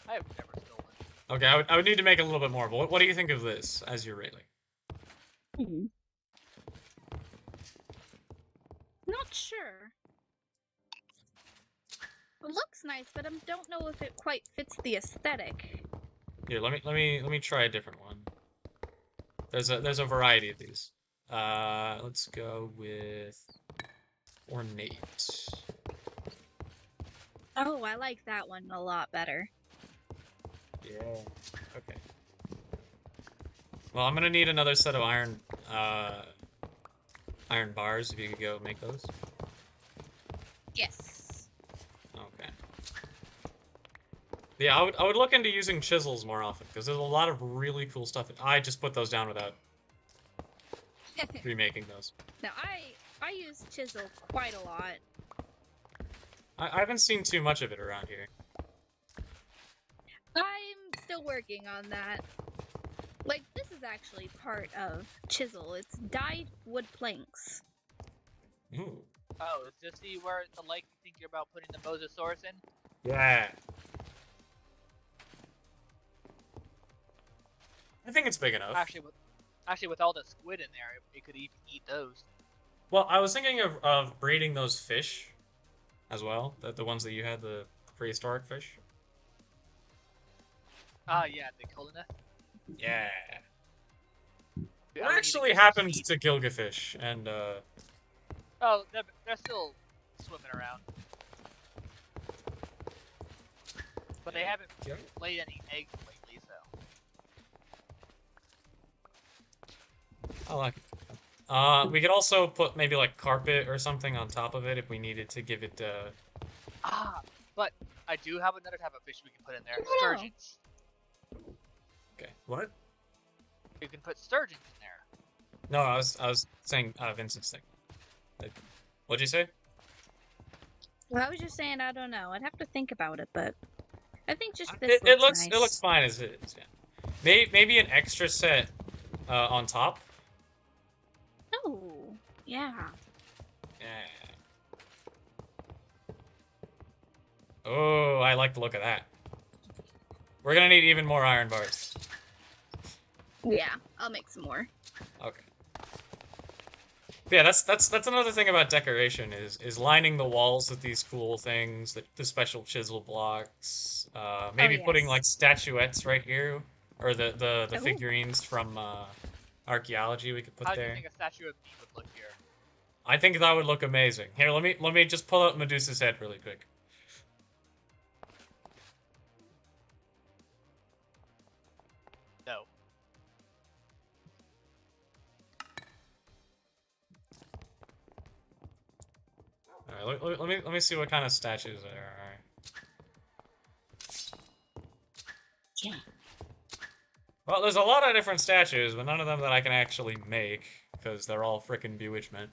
I have never stolen. Okay, I would need to make a little bit more, but what do you think of this as your railing? Not sure. It looks nice, but I don't know if it quite fits the aesthetic. Here, let me try a different one. There's a variety of these. Let's go with ornate. Oh, I like that one a lot better. Yeah. Okay. Well, I'm gonna need another set of iron bars if you could go make those. Yes. Okay. Yeah, I would look into using chisels more often because there's a lot of really cool stuff. I just put those down without remaking those. Now, I use chisel quite a lot. I haven't seen too much of it around here. I'm still working on that. Like, this is actually part of chisel. It's dyed wood planks. Ooh. Oh, is this where the lake you think you're about putting the mosasaurus in? Yeah. I think it's big enough. Actually, with all the squid in there, it could even eat those. Well, I was thinking of breeding those fish as well. The ones that you had, the prehistoric fish. Ah, yeah, the Coloneth. Yeah. Dude, What I need to actually get some happened seeds. to Gilgafish and Oh, they're still swimming around. But they haven't laid any eggs lately, so. I like it. We could also put maybe like carpet or something on top of it if we needed to give it Ah, but I do have another type of fish we can put in there. Oh. Sturgeons. Okay. What? You can put sturgeons in there. No, I was saying Vincent's thing. What'd you say? Well, I was just saying, I don't know. I'd have to think about it, but I think just It this looks nice. it looks fine as it is. Yeah. Maybe an extra set on top. Oh, yeah. Yeah. Oh, I like the look of that. We're gonna need even more iron bars. Yeah, I'll make some more. Okay. Yeah, that's another thing about decoration is lining the walls with these cool things, the special chisel blocks. Maybe putting yes. like statuettes right here, or the Ooh. figurines from archaeology we could put How do there. you think a statue of me would look here? I think that would look amazing. Here, let me just pull out Medusa's head really quick. No. All right, let me see what kind of statues there are. Yeah. Well, there's a lot of different statues, but none of them that I can actually make because they're all frickin' bewitchment.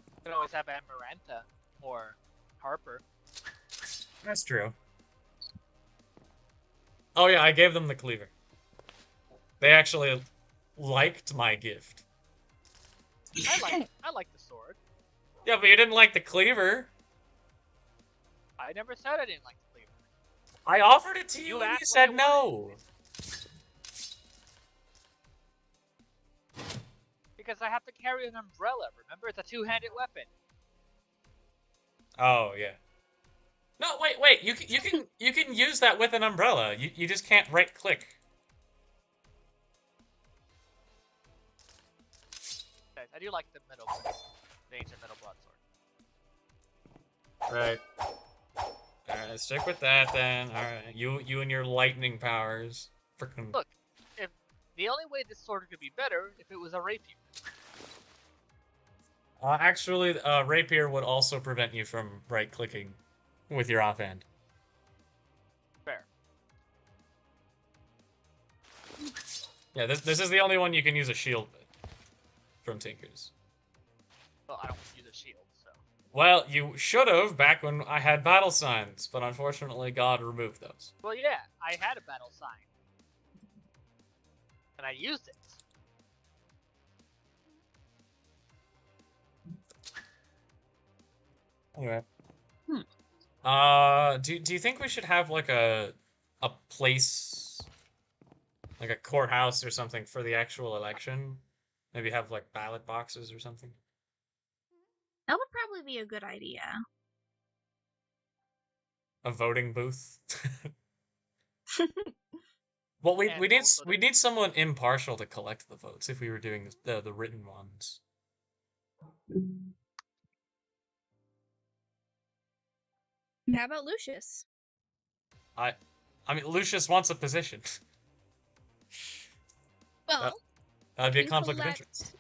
You could always have Amarantha or Harper. That's true. Oh yeah, I gave them the cleaver. They actually liked my gift. I like the sword. Yeah, but you didn't like the cleaver. I never said I didn't like the cleaver. I offered it to you You and you asked said what I no. Because I have to carry an umbrella. Remember, it's a two-handed weapon. Oh yeah. No, wait. You can use that with an umbrella. You just can't right click. Guys, I do like the middle, the ancient middle broadsword. Right. Alright, stick with that then. Alright. You and your lightning powers. Freaking. Look, if the only way this sword could be better if it was a rapier. Actually, rapier would also prevent you from right clicking with your offhand. Fair. Yeah, this is the only one you can use a shield with from Tinker's. Well, I don't use a shield, so. Well, you should have back when I had battle signs, but unfortunately God removed those. Well, yeah, I had a battle sign. And I used it. Anyway. Do you think we should have like a place, like a courthouse or something for the actual election? Maybe have like ballot boxes or something. That would probably be a good idea. A voting booth. Well, we And need also we need someone impartial to collect the votes if we were doing the written ones. How about Lucius? I mean, Lucius wants a position. Well, That'd be a can conflict of collect- interest.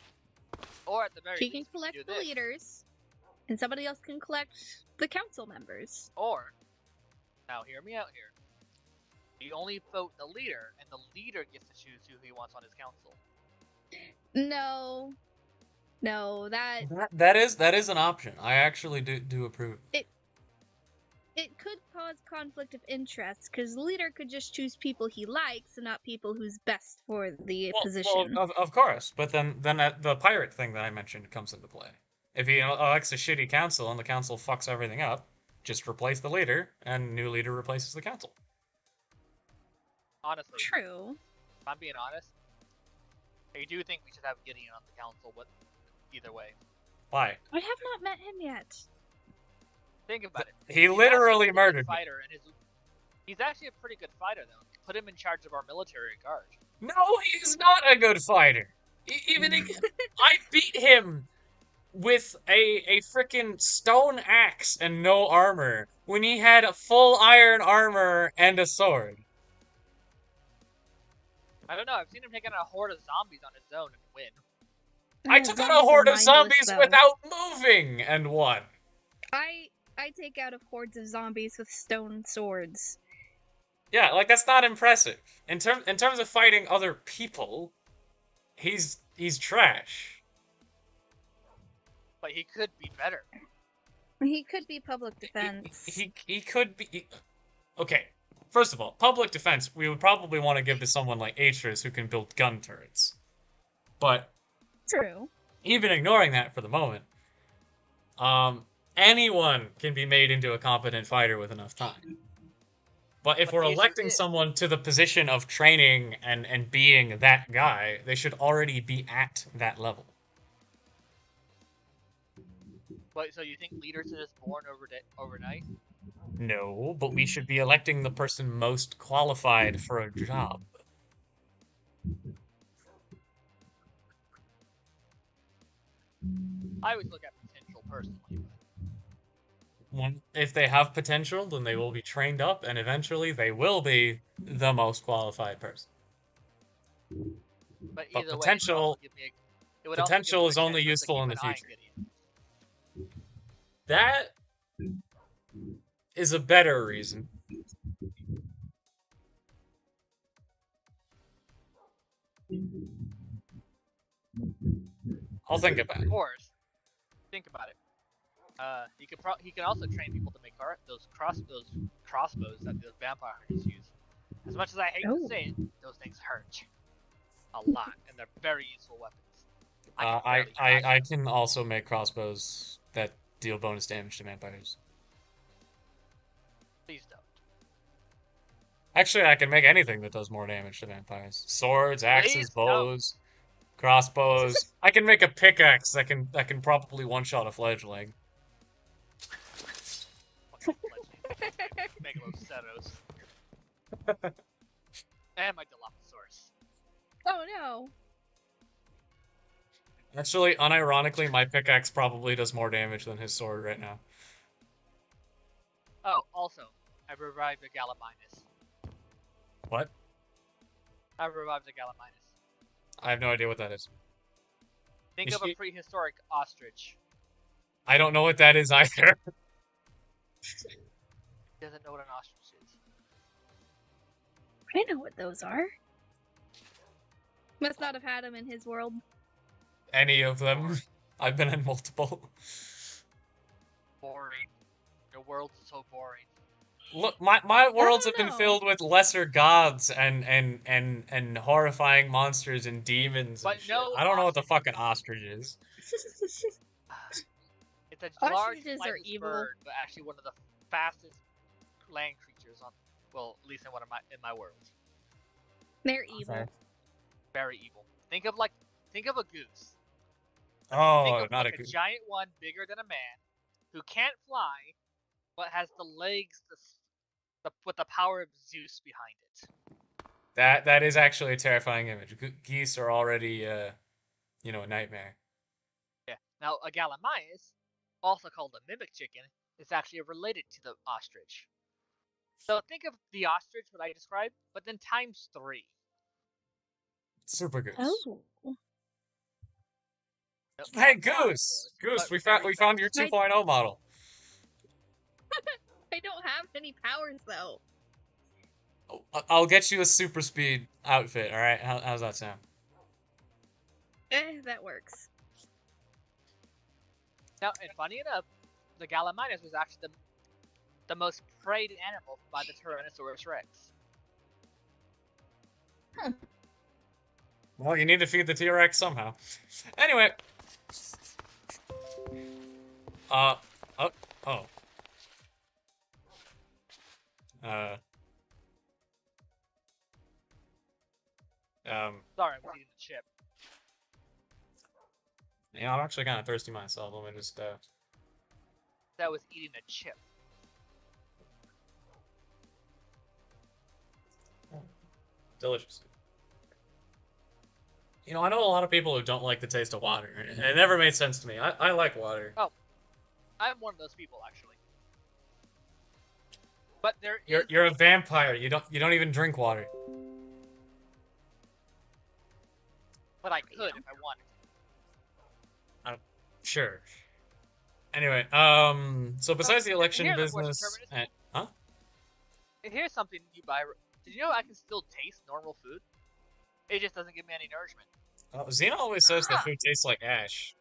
Or at the very he can least, we collect do the this. leaders, and somebody else can collect the council members. Or, now hear me out here. You only vote the leader, and the leader gets to choose who he wants on his council. No, that That is an option. I actually do approve. it could cause conflict of interest because the leader could just choose people he likes and not people who's best for the position. Well, of course, but then the pirate thing that I mentioned comes into play. If he elects a shitty council and the council fucks everything up, just replace the leader, and new leader replaces the council. Honestly, True. if I'm being honest, I do think we should have Gideon on the council, but either way. Why? I have not met him yet. Think about it. He He's literally actually a pretty good murdered me. fighter, and he's actually a pretty good fighter, though. Put him in charge of our military guard. No, he's not a good fighter. I beat him with a freaking stone axe and no armor when he had a full iron armor and a sword. I don't know. I've seen him take out a horde of zombies on his own and win. I Oh, took out zombies a are horde of mindless, zombies though. without moving and won. I take out hordes of zombies with stone swords. Yeah, like that's not impressive. In terms of fighting other people, he's trash. But he could be better. He could be public defense. He could be. Okay, first of all, public defense we would probably want to give to someone like Atreus who can build gun turrets. But True. even ignoring that for the moment, anyone can be made into a competent fighter with enough time. But if But we're the issue electing is- someone to the position of training and being that guy, they should already be at that level. But so you think leaders are just born overnight? No, but we should be electing the person most qualified for a job. I always look at potential personally. If they have potential, then they will be trained up, and eventually they will be the most qualified person. But But either potential- way, it would also give potential me a is only chance to useful keep in the an eye on future. Gideon. That is a better reason. I'll think about it. Of course, think about it. He can also train people to make those crossbows that the vampires use. As much as I hate to say it, those things hurt a lot, and they're very useful weapons. can barely imagine. I can also make crossbows that deal bonus damage to vampires. Please don't. Actually, I can make anything that does more damage to vampires. Swords, axes, Please don't. bows. crossbows. I can make a pickaxe that can probably one-shot a fledgling. Megaloceros. And my Dilophosaurus. Oh no. Actually, unironically, my pickaxe probably does more damage than his sword right now. Oh, also, I revived a Gallimimus. What? I revived a Gallimimus. I have no idea what that is. Think of a prehistoric ostrich. I don't know what that is either. He doesn't know what an ostrich is. I know what those are. Must not have had them in his world. Any of them. I've been in multiple. Boring. Your world's so boring. Look, my worlds have know. been filled with lesser gods and horrifying monsters and demons and But shit. no I don't know what the ostrich. fucking ostrich is. It's a large, Ostriches are flightless evil. bird, but actually one of the fastest land creatures on, well, at least in my world. They're evil. Okay. Very evil. Think of a goose. Think Oh, of not like a a goose. giant one bigger than a man, who can't fly, but has the legs with the power of Zeus behind it. That is actually a terrifying image. Geese are already, you know, a nightmare. Yeah. Now a Gallimimus, also called a mimic chicken, is actually related to the ostrich. So think of the ostrich, what I described, but then times 3. Super goose. Oh. Nope, Hey, not Goose! Brontosaurus, Goose, but we very found your fast. 2.0 model. I don't have any powers though. I'll get you a super speed outfit, alright? How's that sound? That works. Now, and funny enough, the Gallimimus was actually the most preyed animal by the Tyrannosaurus Rex. Well, you need to feed the T-Rex somehow. Anyway. Oh. Sorry, I was eating the chip. Yeah, I'm actually kind of thirsty myself. Let me just, That was eating a chip. delicious. You know, I know a lot of people who don't like the taste of water. It never made sense to me. I like water. Oh, I'm one of those people actually. But there You're a vampire. You don't even drink water. But I could if I wanted. Sure. Anyway, so besides the election here's a question, business, Terminus. huh? And here's something you buy. Did you know I can still taste normal food? It just doesn't give me any nourishment. Xena always says that food tastes like ash.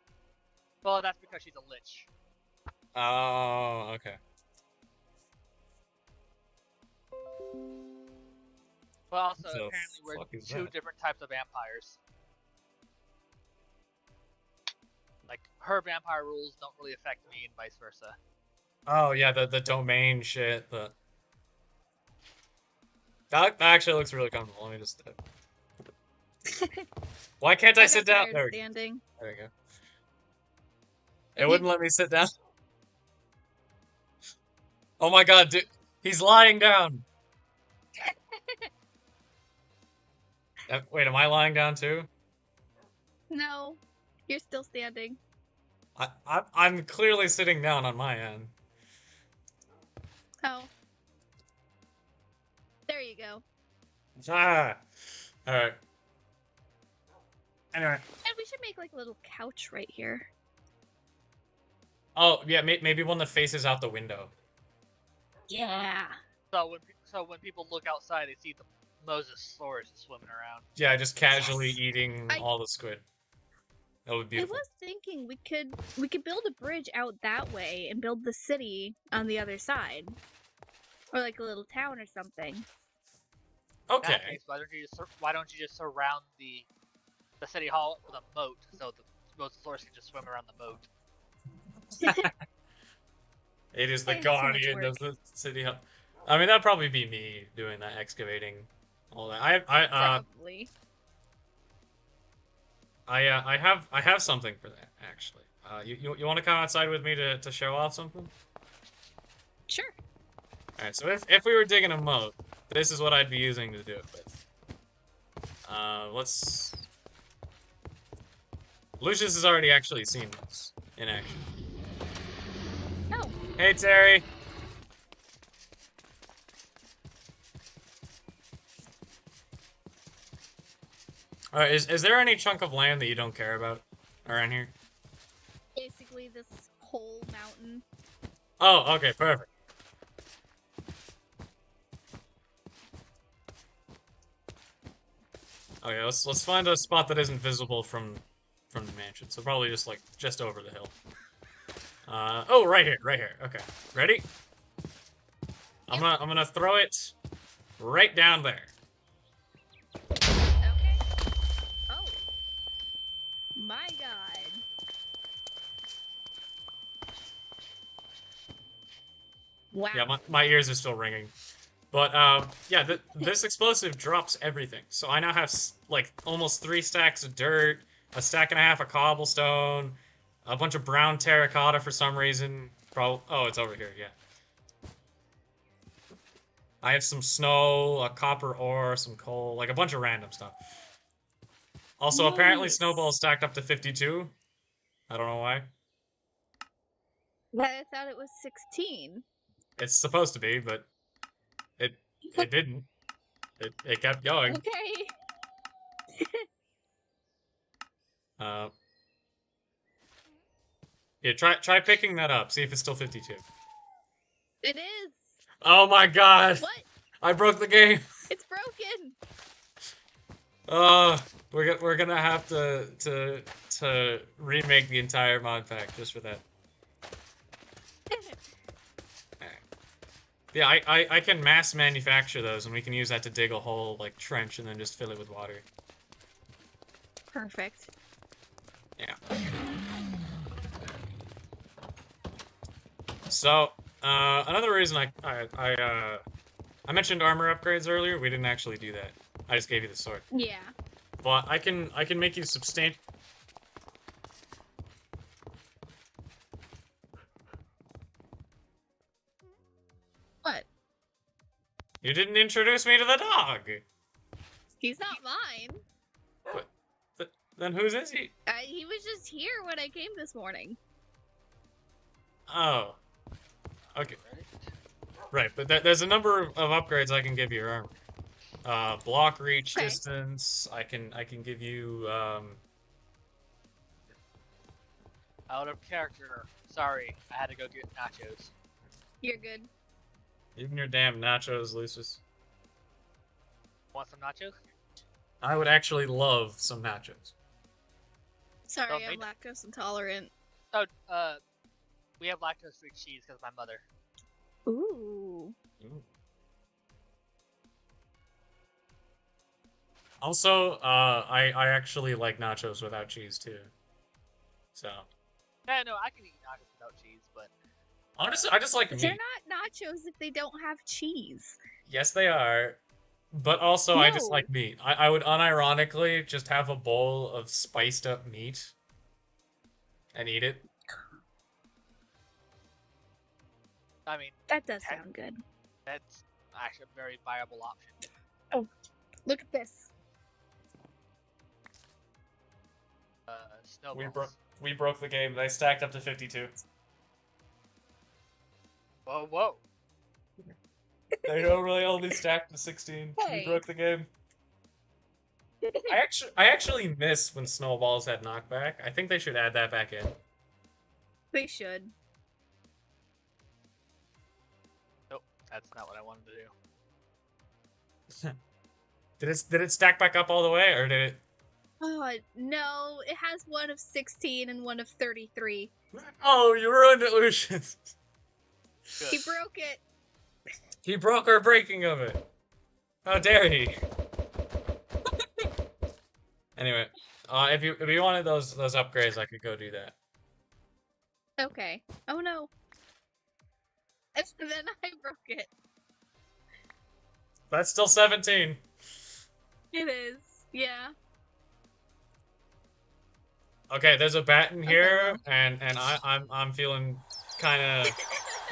Well, that's because she's a lich. Oh, okay. But also, The apparently, we're fuck is two that? different types of vampires. Like, her vampire rules don't really affect me, and vice versa. Oh yeah, the domain shit. That actually looks really comfortable. Let me just. Why can't I got sit down? tired There we go. standing. There we go. It wouldn't let me sit down. Oh my god, dude. He's lying down. Wait, am I lying down too? No, you're still standing. I'm clearly sitting down on my end. Oh. There you go. Ah. Alright. Anyway. And we should make like a little couch right here. Oh, yeah, maybe one that faces out the window. Yeah. So when people look outside, they see the Mosasaurus swimming around. Yeah, just casually Yes. eating all the squid. That would be I beautiful. was thinking we could build a bridge out that way and build the city on the other side. Or like a little town or something. In Okay. that case, why don't you just surround the city hall with a moat, so the Mosasaurus can just swim around the moat? It is the It's too much guardian of work. the city hall. I mean, that'd probably be me doing that, excavating all that. Probably. I have something for that actually. You want to come outside with me to show off something? Sure. All right. So if we were digging a moat, this is what I'd be using to do it with. Let's. Lucius has already actually seen this in action. Oh. Hey Terry. All right. Is there any chunk of land that you don't care about around here? Basically, this whole mountain. Oh, okay, perfect. Okay, let's find a spot that isn't visible from the mansion. So probably just over the hill. Oh, right here, right here. Okay, ready? I'm gonna throw it right down there. Okay. Oh. My God. Wow. Yeah, my ears are still ringing. But yeah, this explosive drops everything. So I now have like almost 3 stacks of dirt, a stack and a half of cobblestone, a bunch of brown terracotta for some reason. Oh, it's over here. Yeah. I have some snow, a copper ore, some coal, like a bunch of random stuff. Also, apparently Nice. Snowball's stacked up to 52. I don't know why. I thought it was 16. It's supposed to be, but it didn't. It kept going. Okay. Yeah, try picking that up. See if it's still 52. It is. Oh my god! What? I broke the game. It's broken. We're gonna have to remake the entire mod pack just for that. Yeah, I can mass manufacture those, and we can use that to dig a whole like trench and then just fill it with water. Perfect. Yeah. So, another reason I mentioned armor upgrades earlier. We didn't actually do that. I just gave you the sword. Yeah. But I can make you substantial. What? You didn't introduce me to the dog. He's not mine. Then whose is he? He was just here when I came this morning. Oh. Okay. Right, but there's a number of upgrades I can give you your armor. Block reach, Okay. distance. I can give you Out of character. Sorry, I had to go get nachos. You're good. even your damn nachos, Lucius. Want some nachos? I would actually love some nachos. Sorry, Don't I'm lactose intolerant. Oh, we have lactose-free cheese because my mother. Ooh. Ooh. Also, I actually like nachos without cheese too. So. Yeah, no, I can eat nachos without cheese, but Honestly, I just like meat. They're not nachos if they don't have cheese. Yes, they are. But also, I just No. like meat. I would unironically just have a bowl of spiced up meat and eat it. I mean, That does sound good. that's actually a very viable option. Look at this. Snowballs. We broke the game. They stacked up to 52. Whoa, whoa. They normally only stacked to 16. Hey. We broke the game. I actually miss when snowballs had knockback. I think they should add that back in. They should. Nope, that's not what I wanted to do. Did it stack back up all the way, or did it? Oh, no. It has one of 16 and one of 33. Oh, you ruined it, Lucius. Good. He broke it. He broke our breaking of it. How dare he? Anyway, if you wanted those upgrades, I could go do that. Okay. Oh, no. And then I broke it. That's still 17. It is. Yeah. Okay, there's a bat in here, and I'm feeling kind of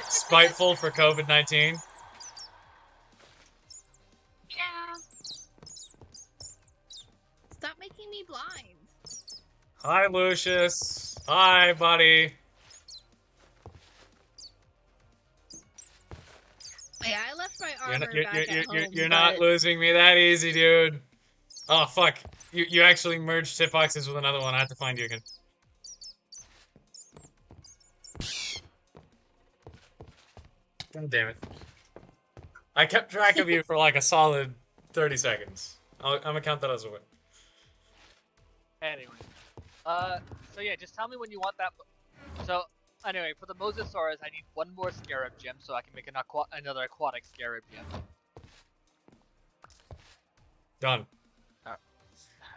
spiteful for COVID-19. Yeah. Stop making me blind. Hi, Lucius. Hi, buddy. Yeah, I left my armor back at home. You're not losing me that easy, dude. Oh, fuck. You actually merged hitboxes with another one. I have to find you again. God damn it. I kept track of you for like a solid 30 seconds. I'm gonna count that as a win. Anyway. So yeah, just tell me when you want that. So, anyway, for the Mosasaurus, I need one more Scarab Gem so I can make another aquatic Scarab Gem. Done.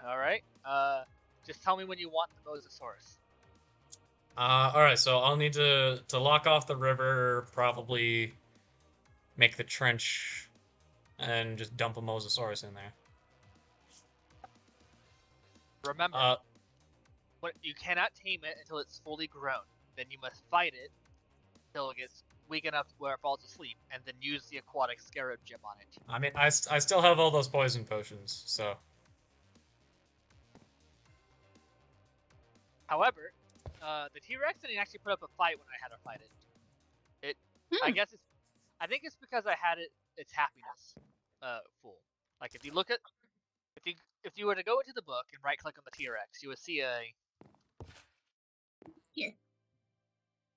Alright, just tell me when you want the Mosasaurus. Alright, so I'll need to lock off the river, probably make the trench, and just dump a Mosasaurus in there. Remember, you cannot tame it until it's fully grown. Then you must fight it until it gets weak enough where it falls asleep, and then use the aquatic Scarab Gem on it. I mean, I still have all those poison potions, so... However, the T-Rex didn't actually put up a fight when I had to fight it. I think it's because I had its happiness full. Like if you look at, if you were to go into the book and right click on the T-Rex, you would see Here.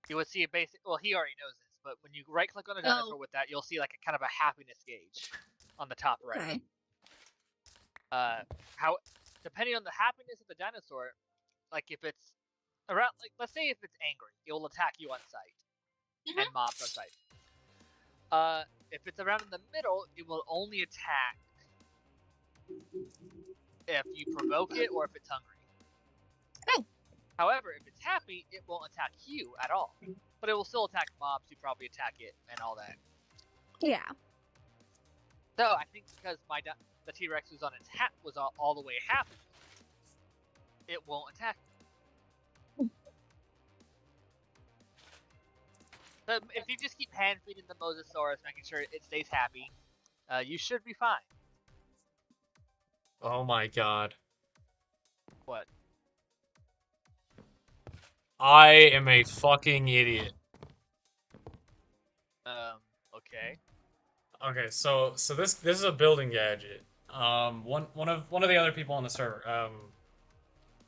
You would see a basic. Well, he already knows this, but when you right click on a dinosaur with that, you'll see like a kind of a happiness gauge on the top right. Okay. How depending on the happiness of the dinosaur. Like if it's around, like let's say if it's angry, it will attack you on sight, and mobs on sight. If it's around in the middle, it will only attack if you provoke it or if it's hungry. Oh. However, if it's happy, it won't attack you at all, but it will still attack mobs who probably attack it and all that. Yeah. So I think because the T-Rex was on its was all the way happy. It won't attack you. So if you just keep hand feeding the Mosasaurus, making sure it stays happy, you should be fine. Oh my god. What? I am a fucking idiot. Okay. Okay, so this is a building gadget. One of the other people on the server,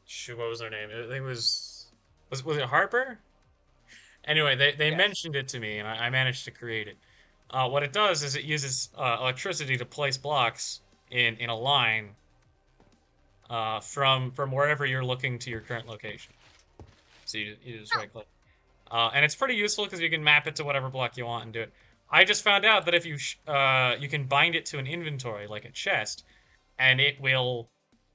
shoot, what was their name? I think it was it Harper? Anyway, they Yes. mentioned it to me, and I managed to create it. What it does is it uses electricity to place blocks in a line from wherever you're looking to your current location. So you just right click, and it's pretty useful because you can map it to whatever block you want and do it. I just found out that if you you can bind it to an inventory like a chest, and it will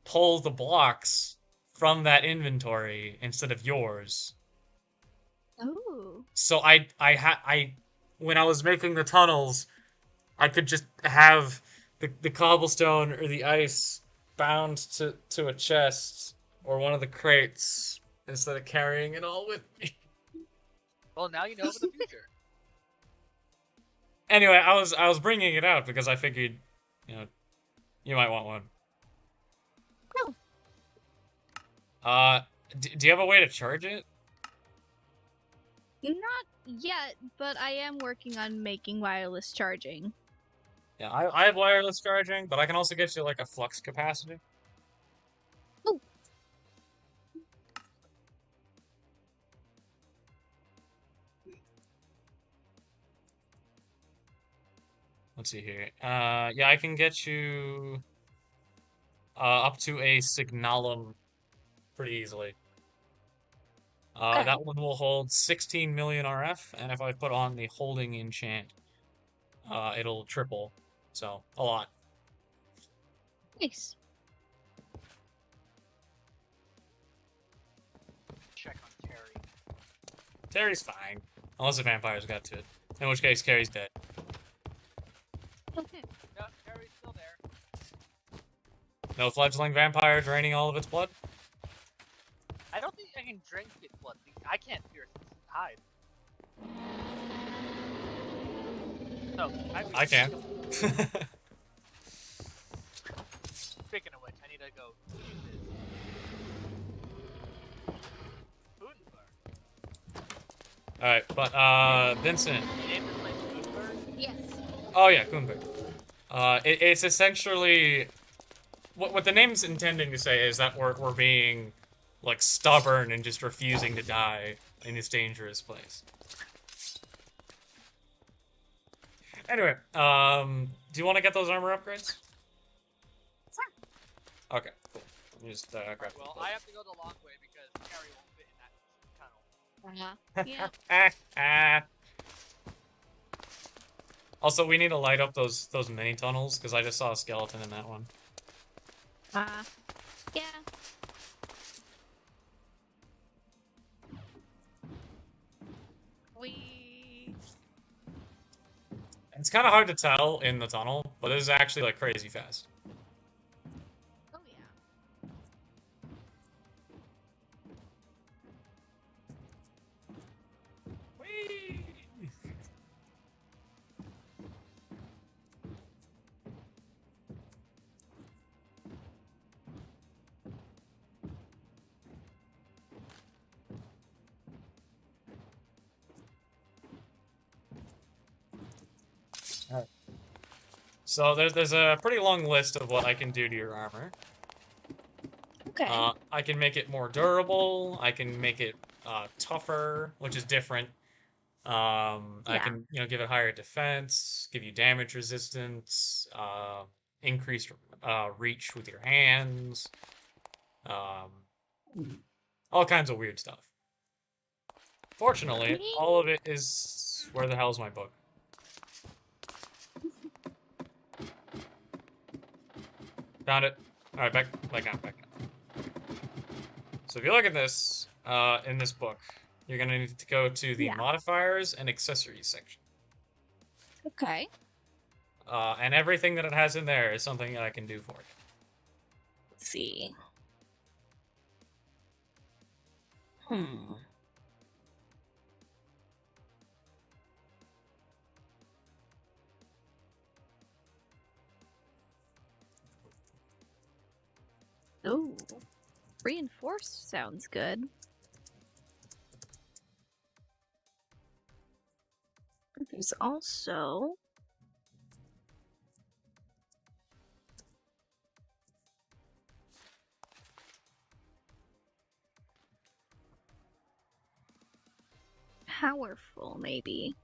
pull the blocks from that inventory instead of yours. Oh. So I when I was making the tunnels, I could just have the cobblestone or the ice bound to a chest or one of the crates instead of carrying it all with me. Well, now you know for the future. Anyway, I was bringing it out because I figured, you might want one. Oh. Do you have a way to charge it? Not yet, but I am working on making wireless charging. Yeah, I have wireless charging, but I can also get you like a flux capacitor. Oh. Let's see here. Yeah, I can get you up to a signalum pretty easily. Okay. That one will hold 16 million RF, and if I put on the holding enchant, it'll triple. So, a lot. Nice. Check on Terry. Terry's fine. Unless the vampires got to it. In which case, Carrie's dead. No, Terry's still there. No fledgling vampire draining all of its blood? I don't think can drink it. What? I can't pierce its hide. No, I can. Speaking of which, I need to go use this. Foodberg. Alright, but, Vincent. You named this place Foodberg? Yes. Oh, yeah, Kunberg. It's essentially... What the name's intending to say is that we're being, like, stubborn and just refusing to die in this dangerous place. Anyway, do you want to get those armor upgrades? Sure. Okay, cool. Let me just, grab Well, I have to go the long way because Carrie won't fit in that tunnel. Yeah. Also, we need to light up those mini tunnels, because I just saw a skeleton in that one. Yeah. It's kind of hard to tell in the tunnel, but it is actually, like, crazy fast. Oh yeah. Whee! Alright. So there's a pretty long list of what I can do to your armor. Okay. I can make it more durable. I can make it tougher, which is different. I can, give it higher defense, give you damage resistance, increased reach with your hands, all kinds of weird stuff. Fortunately, all of it is... Where the hell's my book? Found it. Alright, back on. So if you look at this, in this book, you're gonna need to go to the modifiers and accessories section. Okay. And everything that it has in there is something that I can do for you. Let's see. Oh, reinforced sounds good. There's also powerful, maybe.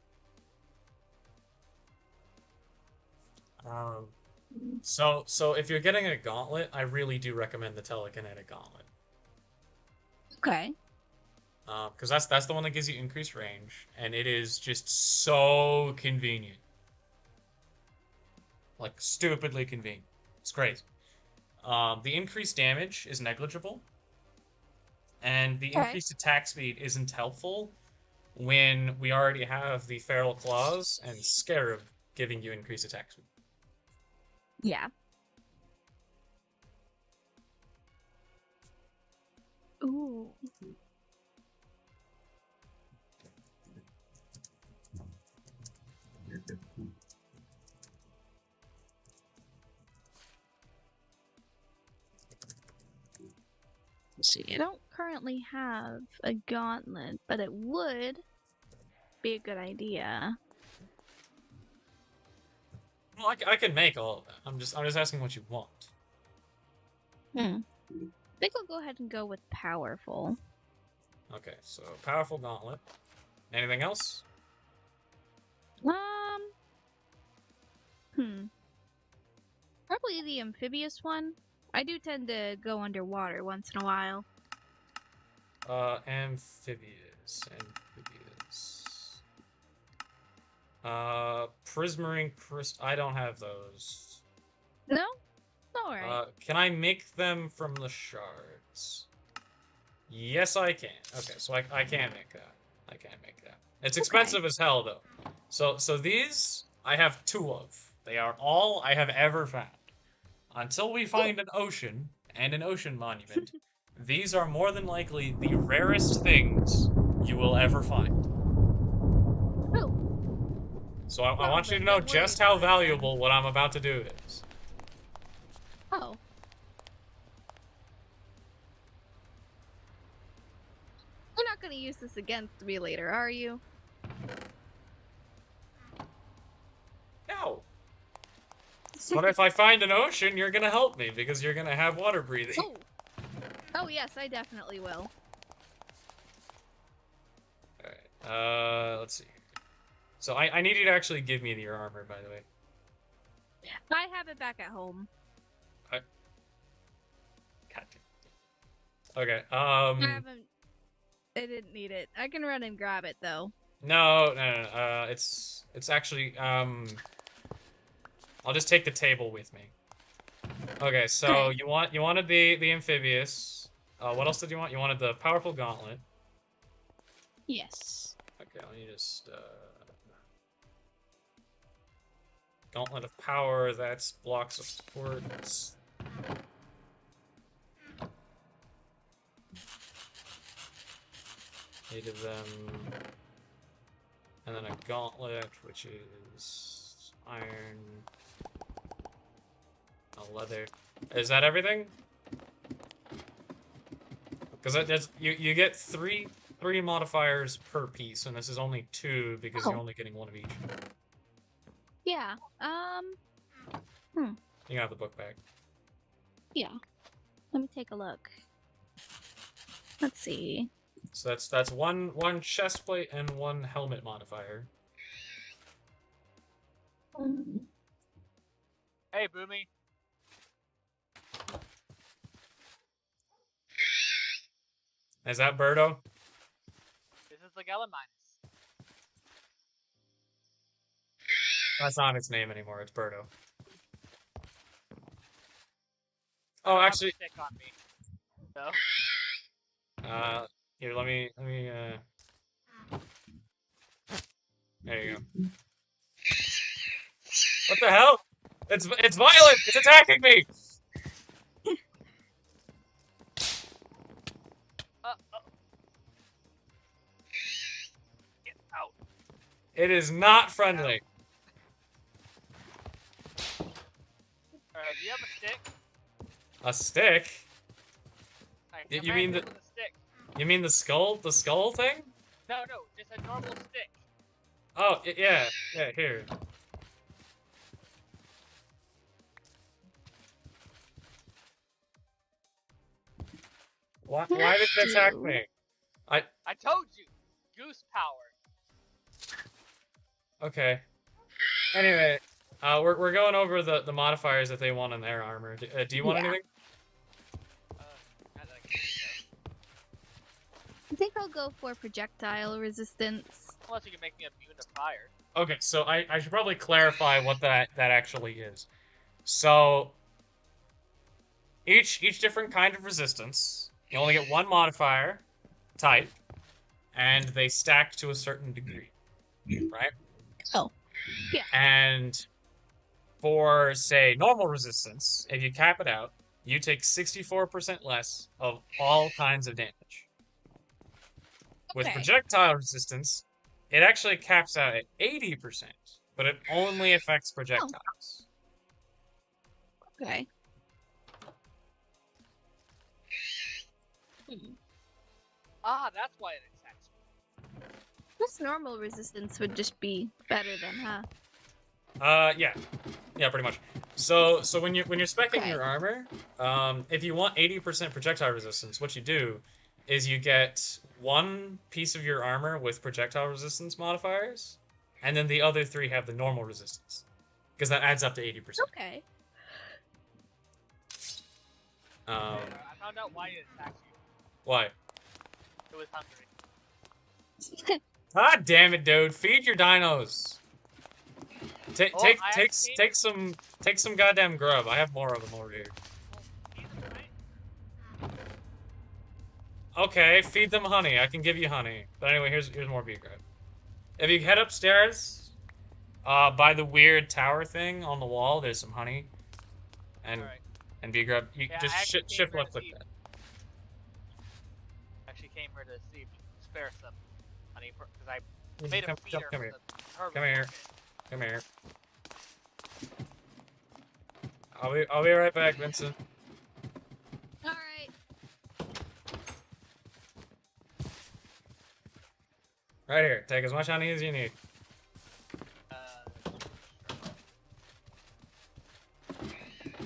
So if you're getting a gauntlet, I really do recommend the telekinetic gauntlet. Okay. Because that's the one that gives you increased range, and it is just so convenient. Like, stupidly convenient. It's great. The increased damage is negligible, and the increased attack speed isn't helpful when we already have the Feral Claws and Scarab giving you increased attack speed. Yeah. Ooh. See, I don't currently have a gauntlet, but it would be a good idea. Well, I can make all of that. I'm just asking what you want. I think I'll go ahead and go with powerful. Okay, so powerful gauntlet. Anything else? Probably the amphibious one. I do tend to go underwater once in a while. Amphibious. Prismarine I don't have those. No? Alright. Can I make them from the shards? Yes, I can. Okay, so I can make that. I can make that. It's expensive as hell, though. So these, I have 2 of. They are all I have ever found. Until we find an ocean, and an ocean monument, these are more than likely the rarest things you will ever find. Oh. So I Well, want you to then know don't worry just how about it, then. valuable what I'm about to do is. Oh. You're not gonna use this against me later, are you? No. But if I find an ocean, you're gonna help me because you're gonna have water breathing. Oh. Oh yes, I definitely will. Alright, let's see. So I need you to actually give me your armor, by the way. I have it back at home. God damn. Okay, I haven't. I didn't need it. I can run and grab it though. No, it's actually, I'll just take the table with me. Okay, so Okay. you wanted the amphibious. What else did you want? You wanted the powerful gauntlet. Yes. Okay, let me just, Gauntlet of Power, that's blocks of supports. 8 of them. And then a gauntlet, which is iron. A leather. Is that everything? Because you get three modifiers per piece, and this is only 2 because you're only getting 1 of each. Yeah. You can have the book back. Yeah. Let me take a look. Let's see. So that's one chest plate and 1 helmet modifier. Hey, Boomy. Is that Birdo? This is the Gallimimus. That's not its name anymore. It's Birdo. Oh, actually, Stick on me. So. here, let me, there you go. What the hell? It's violent! It's attacking me! Get out. It is not friendly. Do you have a stick? A stick? You mean the stick? You mean the skull thing? No, just a normal stick. Oh, yeah, here. Why did it attack me? I told you! Goose power. Okay. Anyway, we're going over the modifiers that they want in their armor. Do you want anything? I think I'll go for projectile resistance. Unless you can make me immune to fire. Okay, so I should probably clarify what that actually is. So each different kind of resistance, you only get 1 modifier type, and they stack to a certain degree, right? Oh, yeah. And for, say, normal resistance, if you cap it out, you take 64% less of all kinds of damage. With projectile resistance, it actually caps out at 80%, but it only affects projectiles. Okay. That's why it attacks me. This normal resistance would just be better than, huh? Yeah, pretty much. So when you're speccing your armor, if you want 80% projectile resistance, what you do is you get 1 piece of your armor with projectile resistance modifiers, and then the other 3 have the normal resistance, because that adds up to 80%. Okay. I found out why it attacks you. Why? It was hungry. God damn it, dude! Feed your dinos. Take some goddamn grub. I have more of them over here. Okay, feed them honey. I can give you honey. But anyway, here's more bee grub. If you head upstairs, by the weird tower thing on the wall, there's some honey. And bee grub. You just shift left click that. came here to see if you could spare some honey because I made a Come feeder for here. the harvest Come here. market. Come here. I'll be right back, Vincent. Alright. Right here. Take as much honey as you need.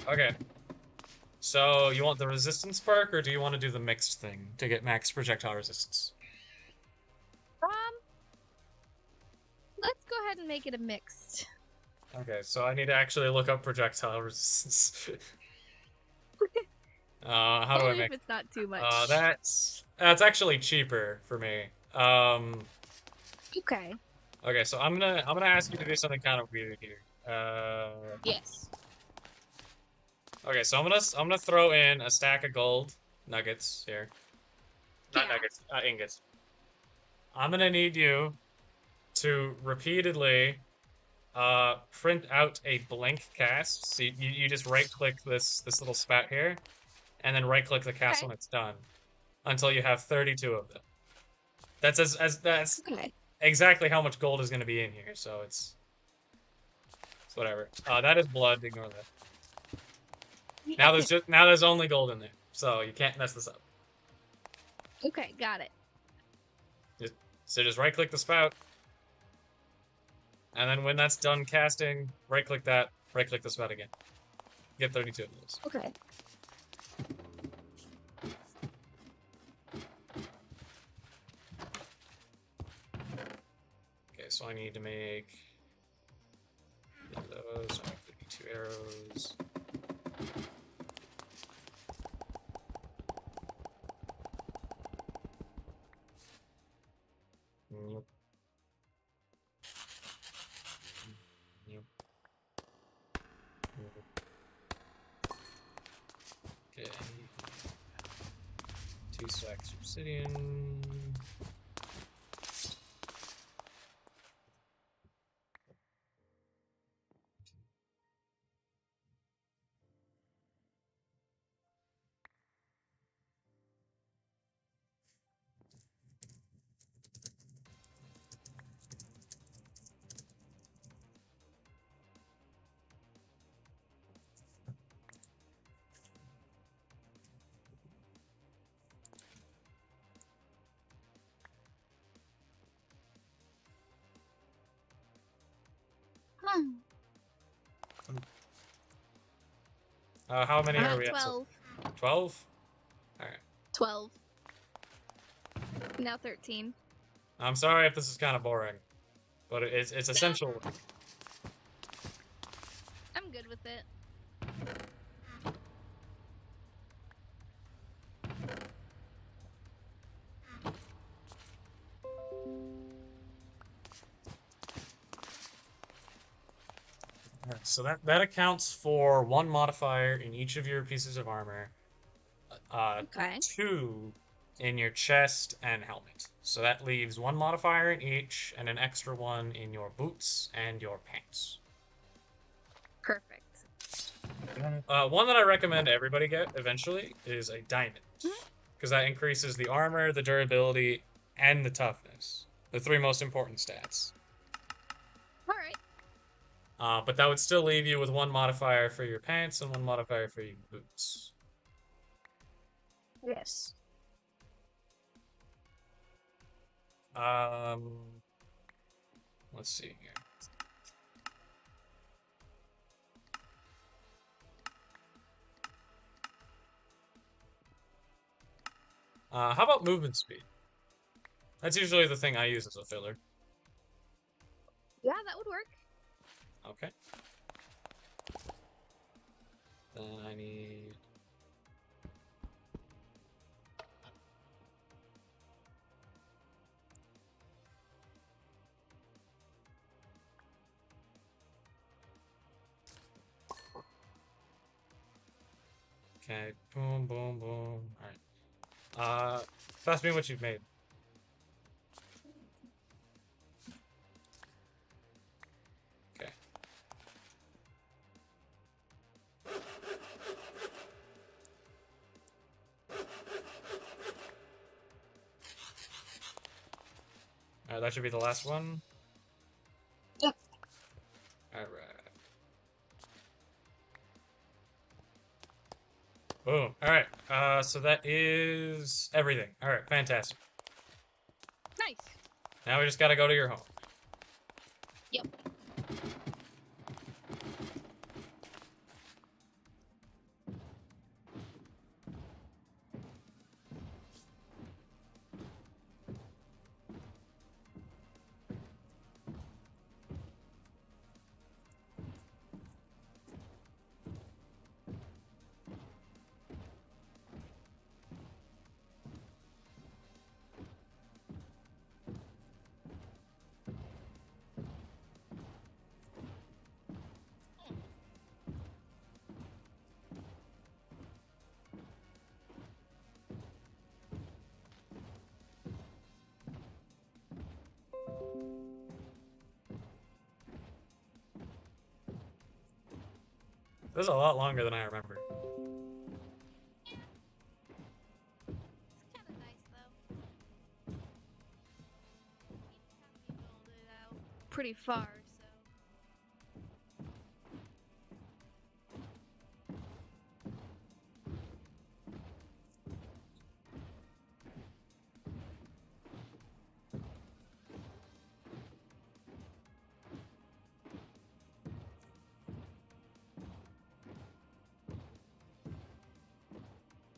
Okay. So, you want the resistance perk, or do you want to do the mixed thing to get max projectile resistance? Let's go ahead and make it a mixed. Okay, so I need to actually look up projectile resistance. How do I Only make? if it's not too much. That's actually cheaper for me. Okay. Okay, so I'm gonna ask you to do something kind of weird here. Yes. Okay, so I'm gonna throw in a stack of gold nuggets here. Not Yeah. nuggets, ingots. I'm gonna need you to repeatedly print out a blank cast. So you just right click this little spout here, and then right click the cast Okay. when it's done, until you have 32 of them. That's that's Okay. exactly how much gold is gonna be in here. So it's whatever. That is blood. Ignore that. Now there's only gold in there, so you can't mess this up. Okay, got it. So just right click the spout, and then when that's done casting, right click that, right click the spout again. Get 32 of those. Okay. Okay, so I need to make those. I need 2 arrows. Yep. Yep. Okay. 2 stacks of obsidian. How many I'm are at we at? 12. 12? Alright. 12. Now 13. I'm sorry if this is kind of boring, but it's essential. I'm good with it. Alright, so that accounts for 1 modifier in each of your pieces of armor. Okay. 2 in your chest and helmet. So that leaves 1 modifier in each, and an extra 1 in your boots and your pants. Perfect. One that I recommend everybody get eventually is a diamond, because that increases the armor, the durability, and the toughness. The 3 most important stats. Alright. But that would still leave you with 1 modifier for your pants and 1 modifier for your boots. Yes. Let's see here. How about movement speed? That's usually the thing I use as a filler. Yeah, that would work. Okay. Then I need... Okay, boom, boom, boom. Alright. Pass me what you've made. Okay. Alright, that should be the last one. Yep. Alright. Boom. Alright, so that is everything. Alright, fantastic. Nice. Now we just gotta go to your home. Yep. This is a lot longer than I remember. It's kind of nice though. You have to build it out pretty far, so.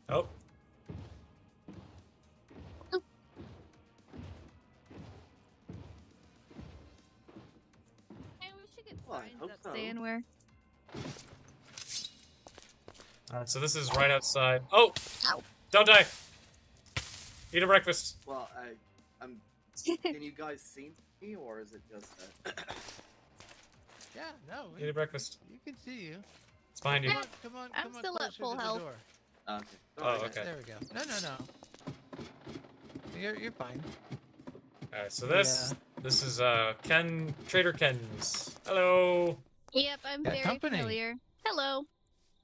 Oh. Hey, we should get Well, I signs hope up so. saying where. Alright, so this is right outside. Oh! Ow. Don't die! Eat a breakfast. Well, I'm. Can you guys see me, or is it just? Yeah, no. Eat a breakfast. You can see you. It's behind you. Come on, come on, I'm come on still at closer full to the health. door. Okay. Oh, Sorry. okay. There we go. No. You're fine. Alright, so this is Trader Ken's. Hello. Yep, I'm Got very company. familiar. Hello.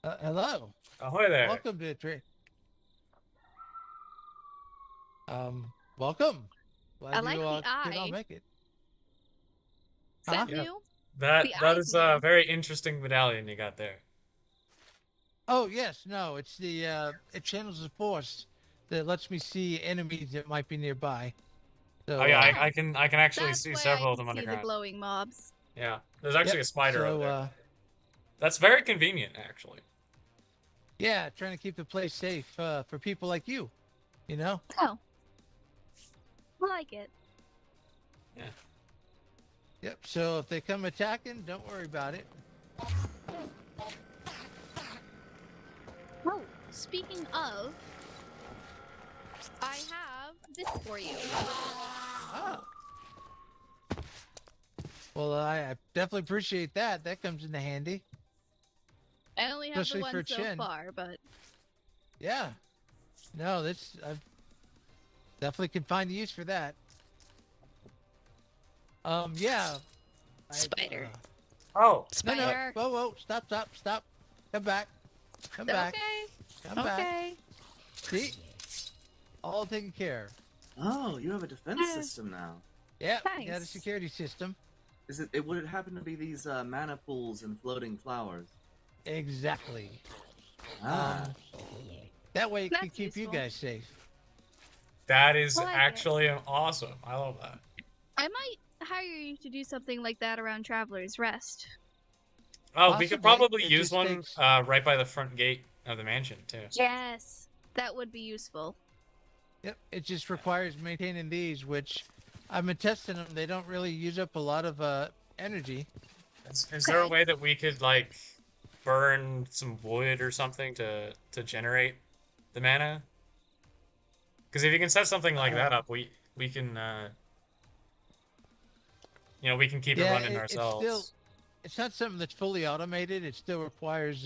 Hello. Ahoy there. Welcome to welcome. Glad I like you the could all eye. make it. Is that Yeah. new? That The eyes is a new. very interesting medallion you got there. Oh yes, no, it's the it channels the force that lets me see enemies that might be nearby. So, Oh yeah, I can actually That's see why several I of them can see the underground. glowing mobs. Yeah, there's actually a spider so, over there. That's very convenient, actually. yeah, trying to keep the place safe for people like you. You know. Oh. I like it. Yep. So if they come attacking, don't worry about it. Oh, speaking of, I have this for you. Oh. Well, I definitely appreciate that. That comes into handy. I only have Especially the for one so Chin. far, but Yeah. No, I've definitely can find use for that. Yeah. Spider. Oh, No, Spider. whoa, stop. Come back. Come back. Okay. Come back. Okay. See? All taken care of. Oh, you have a defense Yeah. system now. Yeah, you got a Nice. security system. Is it? Would it happen to be these mana pools and floating flowers? Exactly. Ah. That way it can That's keep you useful. guys safe. that is I like it. actually awesome. I love that. I might hire you to do something like that around Traveler's Rest. Oh, we could Possibly. probably It use just one takes- right by the front gate of the mansion too. Yes. That would be useful. Yep, it just requires maintaining these, which I've been testing them. They don't really use up a lot of energy. Is there a way that we could like burn some wood or something to generate the mana? Because if you can set something like that up, we can we can keep it running ourselves. It's not something that's fully automated. It still requires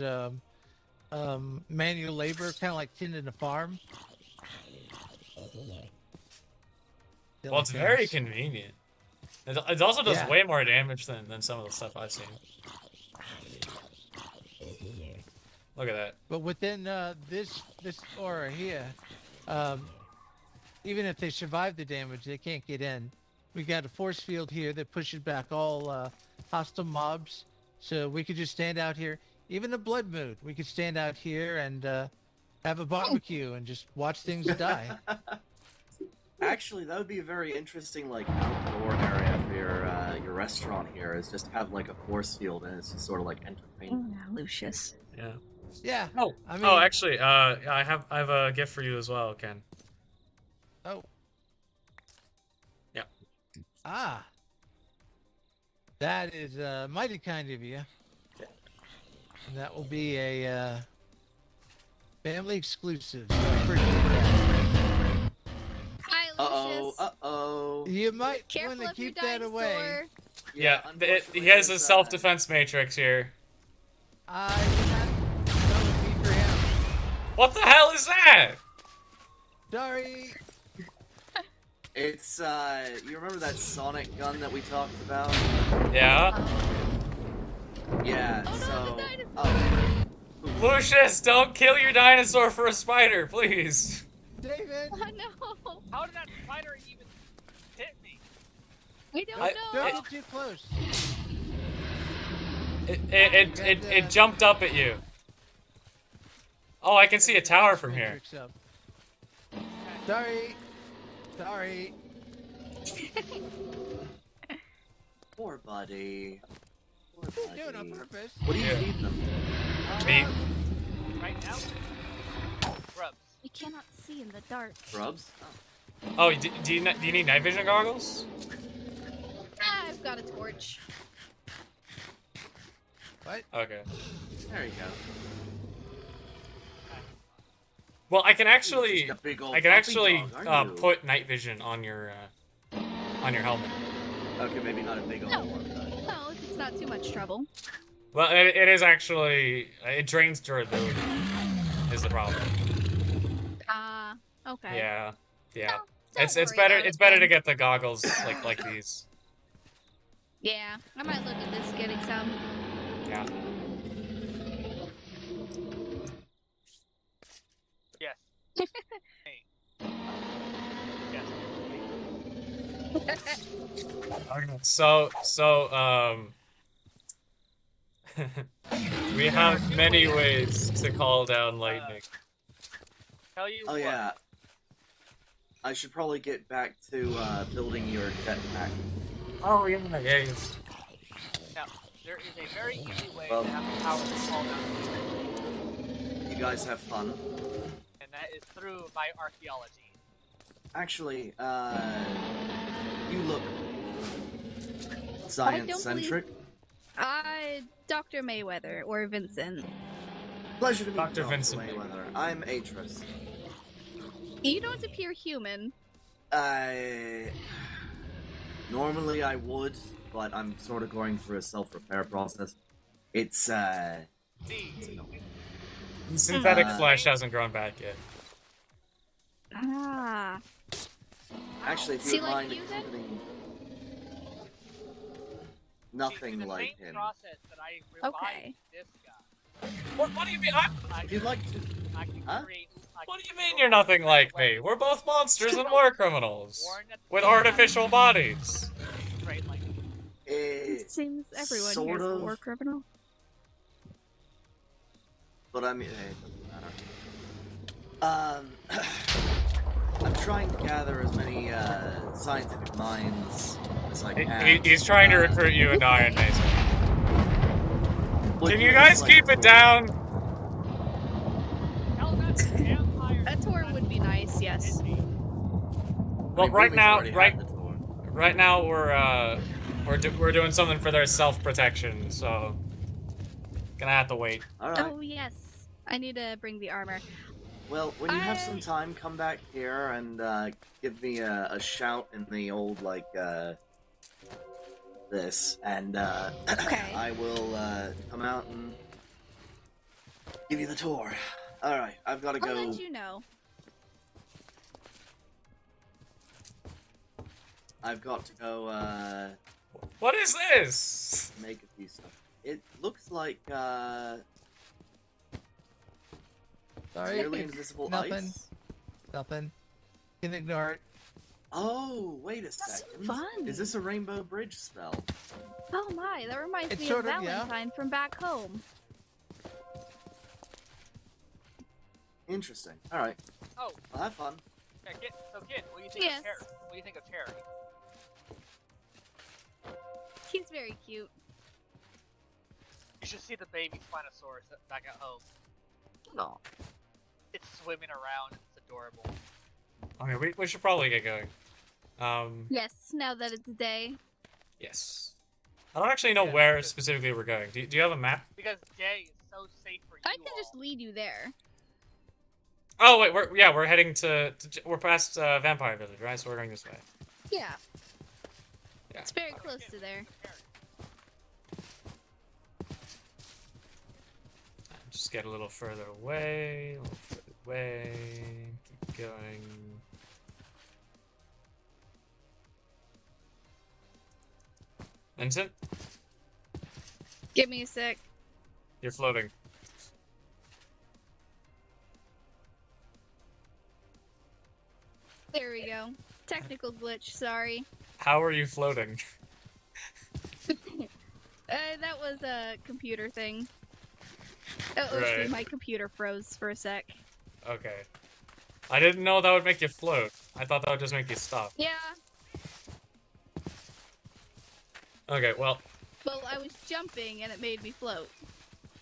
manual labor, kind of like tending a farm. Well, it's very convenient. It also does Yeah. way more damage than some of the stuff I've seen. Look at that. But within this aura here, even if they survive the damage, they can't get in. We got a force field here that pushes back all hostile mobs. So we could just stand out here. Even the blood mood, we could stand out here and have a barbecue and just watch things die. Actually, that would be a very interesting, like, outdoor area for your restaurant here. Is just have like a force field, and it's just sort of like entertainment. Lucius. Yeah. Yeah. Oh. I mean, Oh, actually, I have a gift for you as well, Ken. Oh. Yeah. Ah. That is mighty kind of you. And that will be a family exclusive. So I appreciate that. Hi, Lucius. Uh-oh. You might Careful want to of your keep that away. dinosaur. Yeah, unfortunately, he has a there's, self-defense matrix here. I would not know it would be for him. What the hell is that? Sorry. It's you remember that Sonic gun that we talked about? Yeah. Yeah. Oh, no, so. the dinosaur. Oh. Lucius, don't kill your dinosaur for a spider, please. David. Oh no. How did that spider even hit me? We don't I- know. Don't get too close. It jumped up at you. Oh, I can see a tower from here. Sorry. Sorry. Poor buddy. Poor What are you buddy. doing on purpose? What are you Yeah. feeding them? Me. Right now? Grubs. We cannot see in the dark. Grubs? Oh. Oh, do you need night vision goggles? I've got a torch. What? Okay. There you go. Well, I can You're actually just a big old I can puppy actually dog, aren't you? put night vision on your helmet. Okay, maybe not a big old No. one. But... No, it's not too much trouble. Well, it is actually it drains durability. Is the problem? Okay. Yeah. Yeah. No, don't It's worry better about it better to then. get the goggles like these. Yeah, I might look at this getting some. Yeah. Yes. Hey. Yes. So we have many ways to call down lightning. Tell you Oh what. yeah. I should probably get back to building your jetpack. Oh yeah. Now, there is a very easy way Well- to have the power to fall down, You guys have fun. and that is through my archaeology. Actually, you look science-centric. Dr. Mayweather or Vincent. Pleasure to meet Dr. you, Vincent. Mayweather. I'm Atris. You don't appear human. Normally I would, but I'm sort of going through a self-repair process. It's See, Synthetic Uh, flesh hasn't grown back yet. Ah. actually, if See, you would like mind you then? including see, nothing through the like same him. process that I revived Okay. this guy. What do you mean? If you'd like to, I can Huh? create. What do you mean you're nothing like me? We're both monsters and war criminals with artificial bodies. Right, like It seems everyone sort here's a of. war criminal. But I mean, hey, it doesn't matter. I'm trying to gather as many scientific minds as I can. He's trying to Uh, recruit you into Iron Mason. what Can you looks guys like keep a it down? hell, that's vampire. A tour would be nice, yes. I Well, mean, right Ruby's now, already had the tour. right now we're doing something for their self-protection, so gonna have to wait. All right. Oh, yes. I need to bring the armor. Well, when you have some I- time, come back here and give me a shout in the old this, and Okay. I will come out and give you the tour. All right, I've got to I'll go. let you know. I've got to go What is this? make a few stuff. It looks like Sorry. nearly invisible Nothing. ice. Nothing. Can ignore it. Oh, wait a That's second. fun. Is this a rainbow bridge spell? Oh my, that reminds It's me sort of of, yeah. Valentine from back home. Interesting. Alright. Oh, Well, have fun. yeah, Kid, what do you think Yes. of Terry? What do you think of Terry? He's very cute. You should see the baby Spinosaurus back at home. No. It's swimming around. It's adorable. Okay, we should probably get going. Yes, now that it's day. Yes. I don't actually know Yeah, where because- specifically we're going. Do you have a map? Because day is so safe for you I can all. just lead you there. Oh wait, we're heading we're past Vampire Village, right? So we're going this way. Yeah. Yeah. It's very Okay, close Kid, to there. Terry. Just get a little further away, a little further away. Keep going. Vincent, Give me a sec. you're floating. There we go. Technical glitch, sorry. How are you floating? That was a computer thing. Oh, Right. my computer froze for a sec. Okay. I didn't know that would make you float. I thought that would just make you stop. Yeah, Okay, well, well, I was jumping and it made me float.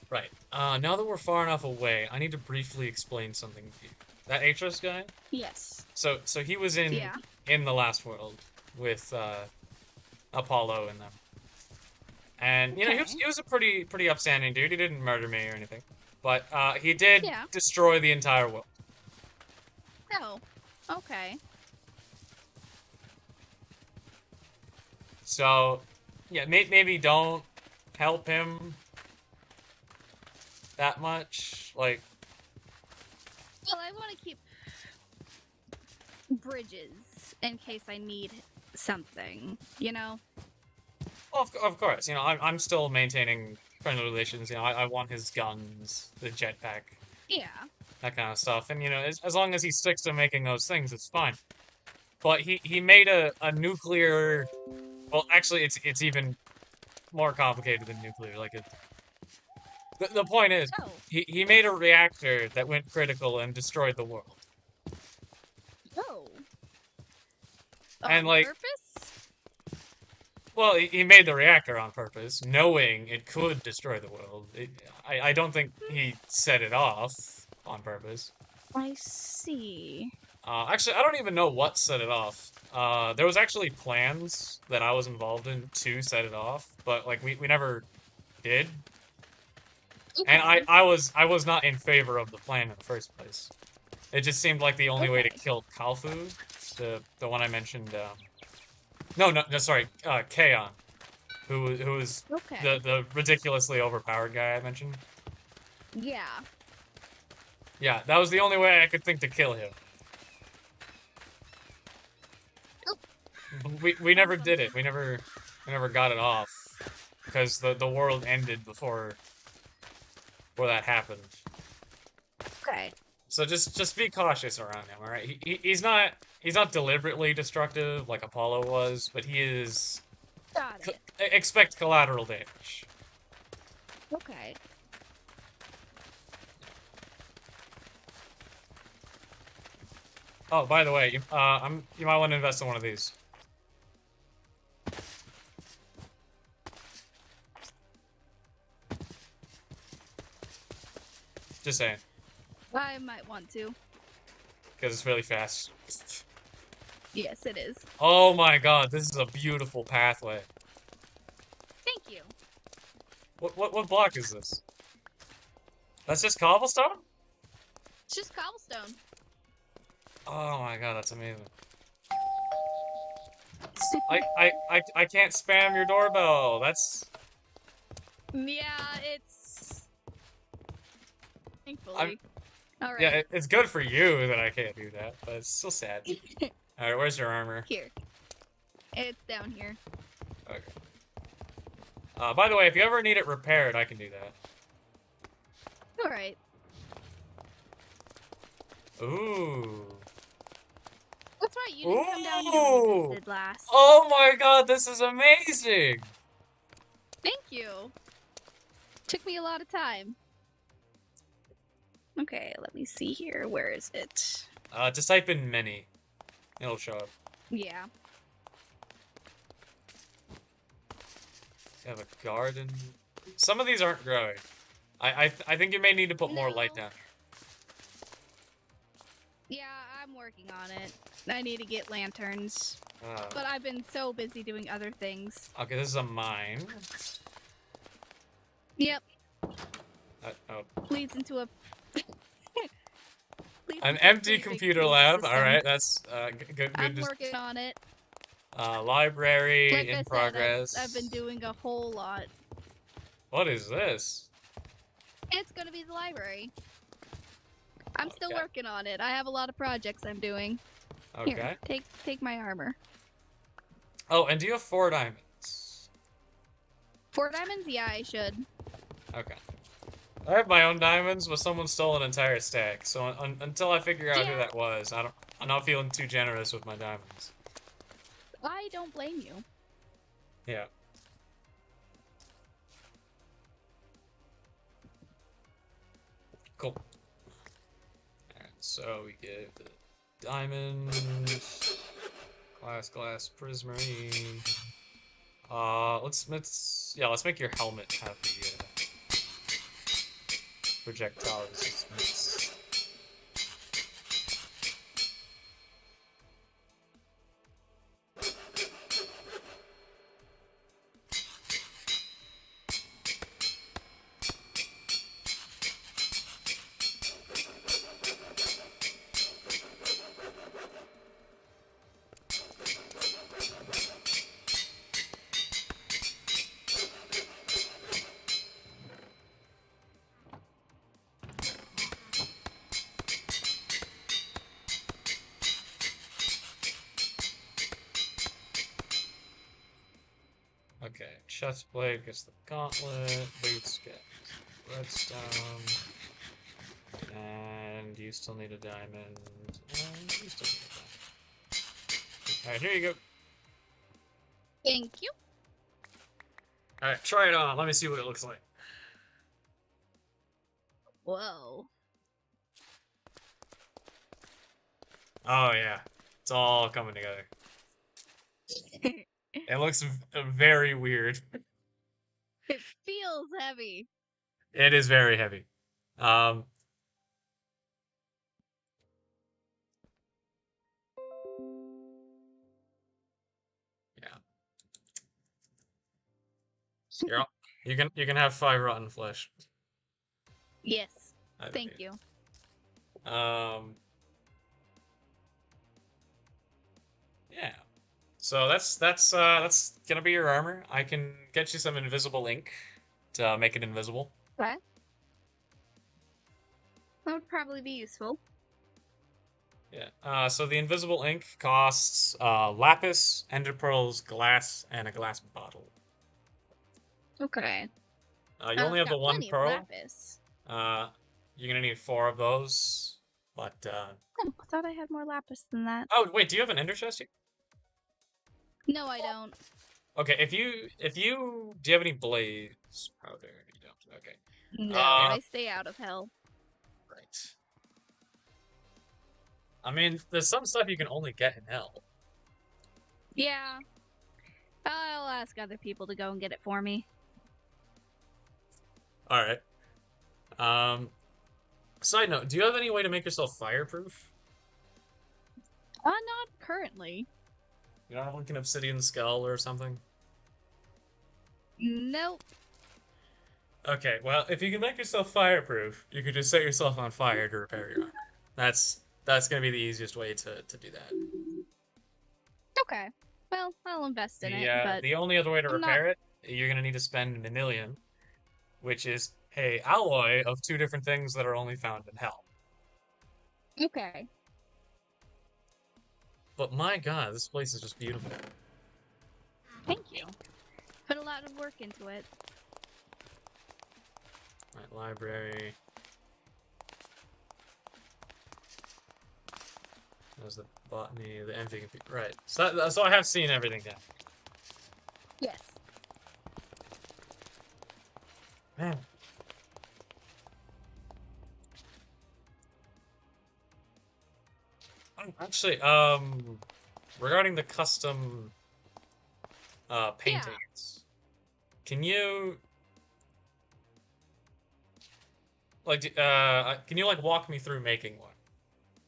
right. Now that we're far enough away, I need to briefly explain something to you. That Atros guy? Yes. So he was in Yeah. the last world with Apollo and them. And you know, Okay. he was a pretty upstanding dude. He didn't murder me or anything. But he did Yeah. destroy the entire world. Oh, okay. So yeah, maybe don't help him that much. Like, Well, I want to keep bridges in case I need something, you know? well, of course, you know, I'm still maintaining friendly relations. You know, I want his guns, the jetpack, Yeah. that kind of stuff. And you know, as long as he sticks to making those things, it's fine. But he made a nuclear. Well, actually, it's even more complicated than nuclear. Like the point is, Oh. he made a reactor that went critical and destroyed the world. Oh. And, On like- purpose? Well, he made the reactor on purpose, knowing it could destroy the world. I don't think he set it off on purpose. I see. Actually, I don't even know what set it off. There was actually plans that I was involved in to set it off, but like we never did. And Okay. I was not in favor of the plan in the first place. It just seemed like the only way to Okay. kill Kalfu, the one I mentioned. No, sorry, Kaon, who was Okay. the ridiculously overpowered guy I mentioned. Yeah. Yeah, that was the only way I could think to kill him. We never Awesome. did it. We never got it off because the world ended before that happened. Okay. So just be cautious around him, all right? He's not deliberately destructive like Apollo was, but he is. Got it. Expect collateral damage. Okay. Oh, by the way, you might want to invest in one of these. Just saying, I might want to. because it's really fast. Yes, it is. Oh my god, this is a beautiful pathway. Thank you. What block is this? That's just cobblestone? It's just cobblestone. Oh my god, that's amazing. I can't spam your doorbell. That's Yeah, it's. Thankfully. Alright. yeah, it's good for you that I can't do that, but it's still sad. All right, where's your armor? Here. It's down here. Okay. By the way, if you ever need it repaired, I can do that. Alright. Ooh. That's right, you didn't come down here when you Ooh! visited last. Oh my god, this is amazing! Thank you. Took me a lot of time. Okay, let me see here. Where is it? Just type in mini. It'll show up. Yeah. You have a garden. Some of these aren't growing. I think you may need to put more light No. down. Yeah, I'm working on it. I need to get lanterns. Uh, But I've been so busy doing other things. okay, this is a mine. Yep, Oh. leads into a... leads An into a empty pretty big computer cave lab. system. Alright, that's good. I'm to- working on it. Library Like in I said, progress. I've been doing a whole lot. What is this? It's gonna be the library. I'm still Okay. working on it. I have a lot of projects I'm doing. Okay. Here, take my armor. Oh, and do you have 4 diamonds? 4 diamonds? Yeah, I should. Okay. I have my own diamonds, but someone stole an entire stack. So until I figure out who Yeah. that was, I'm not feeling too generous with my diamonds. I don't blame you. Yeah. Cool. Alright, so we get the diamond, glass, prismarine. Let's make your helmet have the projectile resistance. Okay, chest plate gets the gauntlet, boots get redstone, and you still need a diamond, and you still need a diamond. Alright, here you go. Thank you. Alright, try it on. Let me see what it looks like. Whoa. Oh yeah, it's all coming together. It looks very weird. It feels heavy. It is very heavy. Yeah. You can have 5 rotten flesh. Yes. I Thank believe. you. Yeah. So that's gonna be your armor. I can get you some invisible ink to make it invisible. What? That would probably be useful. Yeah. So the invisible ink costs lapis, ender pearls, glass, and a glass bottle. Okay. You only have I've the got 1 plenty of pearl. lapis. You're gonna need 4 of those. But Oh, I thought I had more lapis than that. oh wait, do you have an ender chest here? No, I don't. Okay, if you do you have any blaze powder? You don't. Okay. No, I stay out of hell. Right. I mean, there's some stuff you can only get in hell. Yeah. I'll ask other people to go and get it for me. All right. Side note: do you have any way to make yourself fireproof? Not currently. You don't have like an obsidian skull or something? Nope. Okay, well, if you can make yourself fireproof, you could just set yourself on fire to repair your armor. That's gonna be the easiest way to do that. Okay. Well, I'll invest in it, but The only other way to I'm not- repair it, you're gonna need to spend manilium, which is a alloy of 2 different things that are only found in hell. okay. But my god, this place is just beautiful. Thank you. Put a lot of work into it. Right, library. There's the botany, the MVP. Right. So I have seen everything down. Yes. Man. Actually, regarding the custom paintings, can you can you like walk me through making one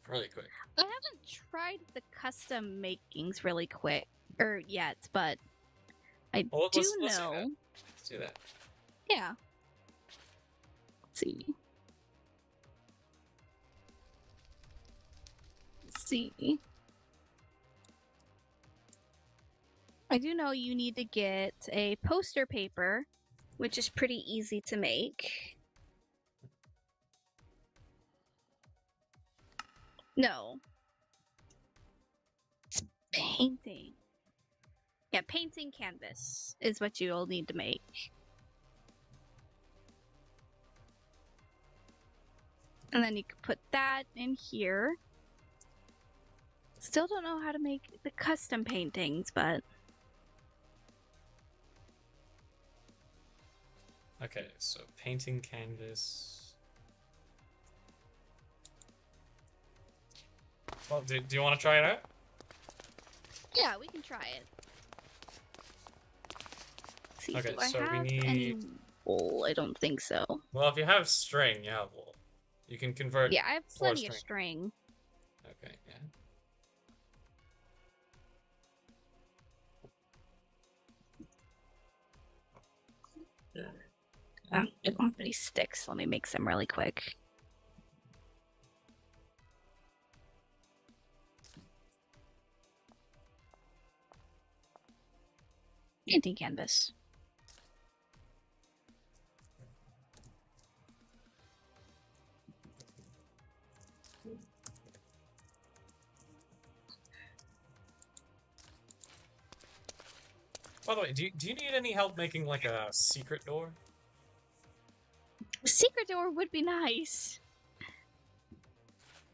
really quick? I haven't tried the custom makings really quick or yet, but I Well, do let's do know. that. Let's do that. Yeah. Let's see. I do know you need to get a poster paper, which is pretty easy to make. No. It's painting. Yeah, painting canvas is what you'll need to make. And then you can put that in here. Still don't know how to make the custom paintings, but... Okay, so painting canvas. Well, do you want to try it out? Yeah, we can try it. Let's see, Okay, do I so we have need- any wool? I don't think so. Well, if you have string, you have wool. You can convert. Yeah, I have four plenty of string. Okay, yeah. I don't have any sticks. Let me make some really quick. Painting canvas. By the way, do you need any help making like a secret door? A secret door would be nice.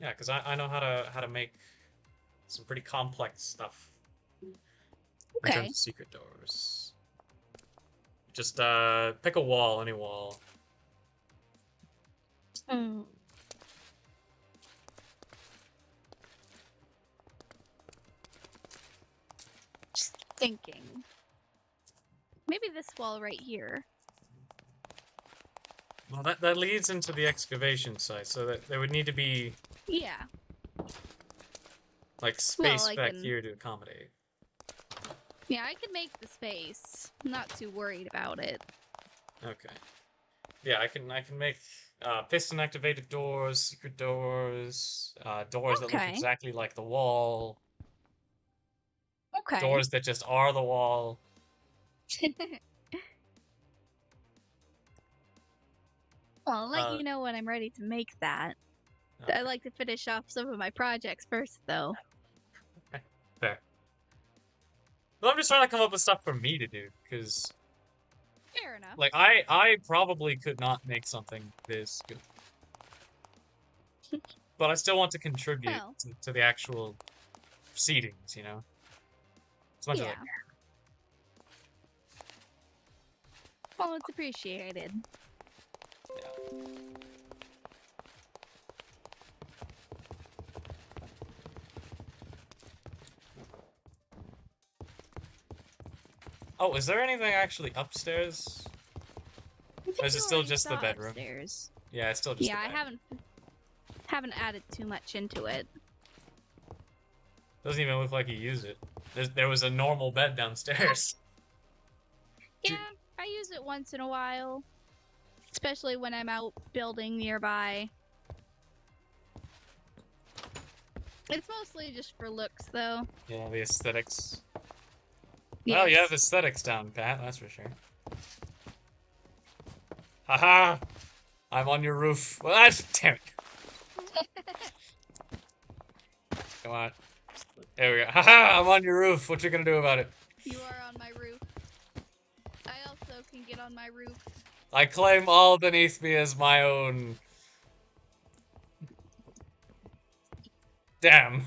Yeah, because I know how to make some pretty complex stuff. In Okay. terms of secret doors. Just pick a wall, any wall. Hmm. Just thinking. Maybe this wall right here. Well, that leads into the excavation site, so that there would need to be Yeah. like space I back can- here to accommodate. Yeah, I can make the space. I'm not too worried about it. Okay. Yeah, I can make piston activated doors, secret doors, doors that look Okay. exactly like the wall, Okay. doors that just are the wall. Well, I'll let Uh, you know when I'm ready to make that. Okay, I like to finish off some of my projects first, though. fair. Well, I'm just trying to come up with stuff for me to do, because Fair enough. like I probably could not make something this good. But I still want to contribute Well. to the actual proceedings, you know? As much as I Yeah. can. Well, it's appreciated. Oh, is there anything actually upstairs? I think Or is it you still already just the saw bedroom? Upstairs. Yeah, it's still just Yeah, the I bed. haven't added too much into it. Doesn't even look like you use it. There was a normal bed downstairs. Do- Yeah, I use it once in a while, especially when I'm out building nearby. It's mostly just for looks, though. Yeah, the aesthetics. Yes. Well, you have aesthetics down, Pat, that's for sure. Haha! I'm on your roof. Well, damn it. Come on. There we go. Haha! I'm on your roof. What you gonna do about it? You are on my roof. I also can get on my roof. I claim all beneath me as my own. Damn.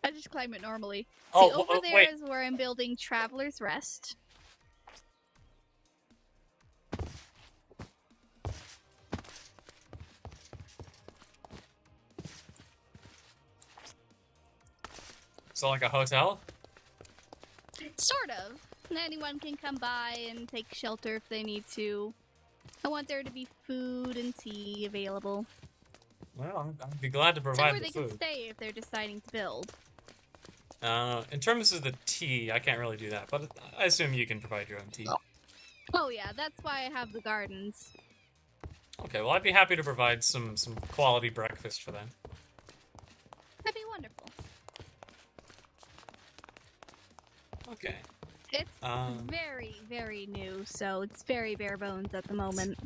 I just climb it normally. Oh, See, over there wait. is where I'm building Traveler's Rest. So like a hotel? Sort of. Anyone can come by and take shelter if they need to. I want there to be food and tea available. Well, I'd be glad to provide Somewhere the they food. can stay if they're deciding to build. In terms of the tea, I can't really do that, but I assume you can provide your own tea. Oh yeah, that's why I have the gardens. Okay, well I'd be happy to provide some quality breakfast for them. That'd be wonderful. Okay. It's Um, very, very new, so it's very bare bones at the moment.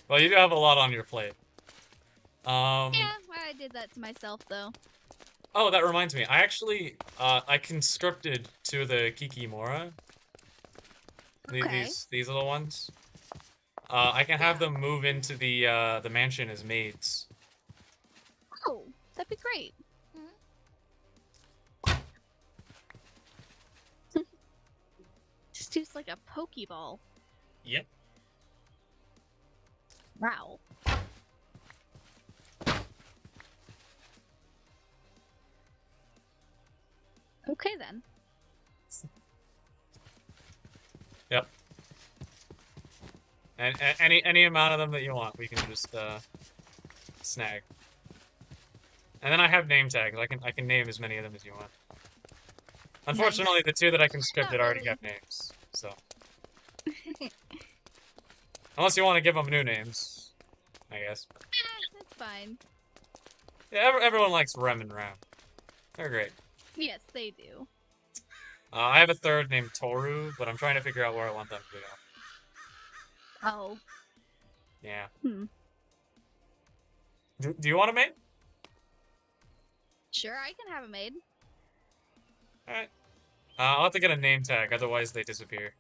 Well, you do have a lot on your plate. Yeah, I did that to myself though. Oh, that reminds me. I actually, I conscripted two of the Kikimora. Okay. These little ones. I can have them move into the mansion as maids. Oh, that'd be great. Just use like a Pokeball. Yep. Wow. Okay then. Yep. And any amount of them that you want, we can just snag. And then I have name tags. I can name as many of them as you want. Unfortunately, the two that I conscripted Not already really. have names, so. Unless you want to give them new names, I guess. That's fine. Yeah, everyone likes Rem and Ram. They're great. Yes, they do. I have a third named Toru, but I'm trying to figure out where I want them to go. Oh. Yeah. Hmm. Do you want a maid? Sure, I can have it made. Alright. I'll have to get a name tag, otherwise they disappear.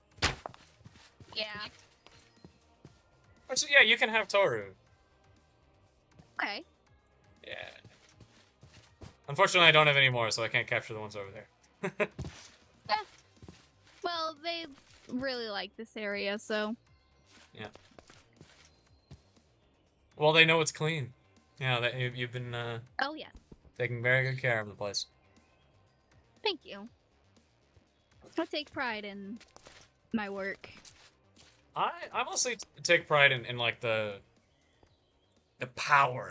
Yeah. Actually, yeah, you can have Toru. Okay. Yeah. Unfortunately, I don't have any more, so I can't capture the ones over there. Well, they really like this area, so. Yeah. Well, they know it's clean. Yeah, that you've been Oh, yes. taking very good care of the place. Thank you. I take pride in my work. I mostly take pride in like the power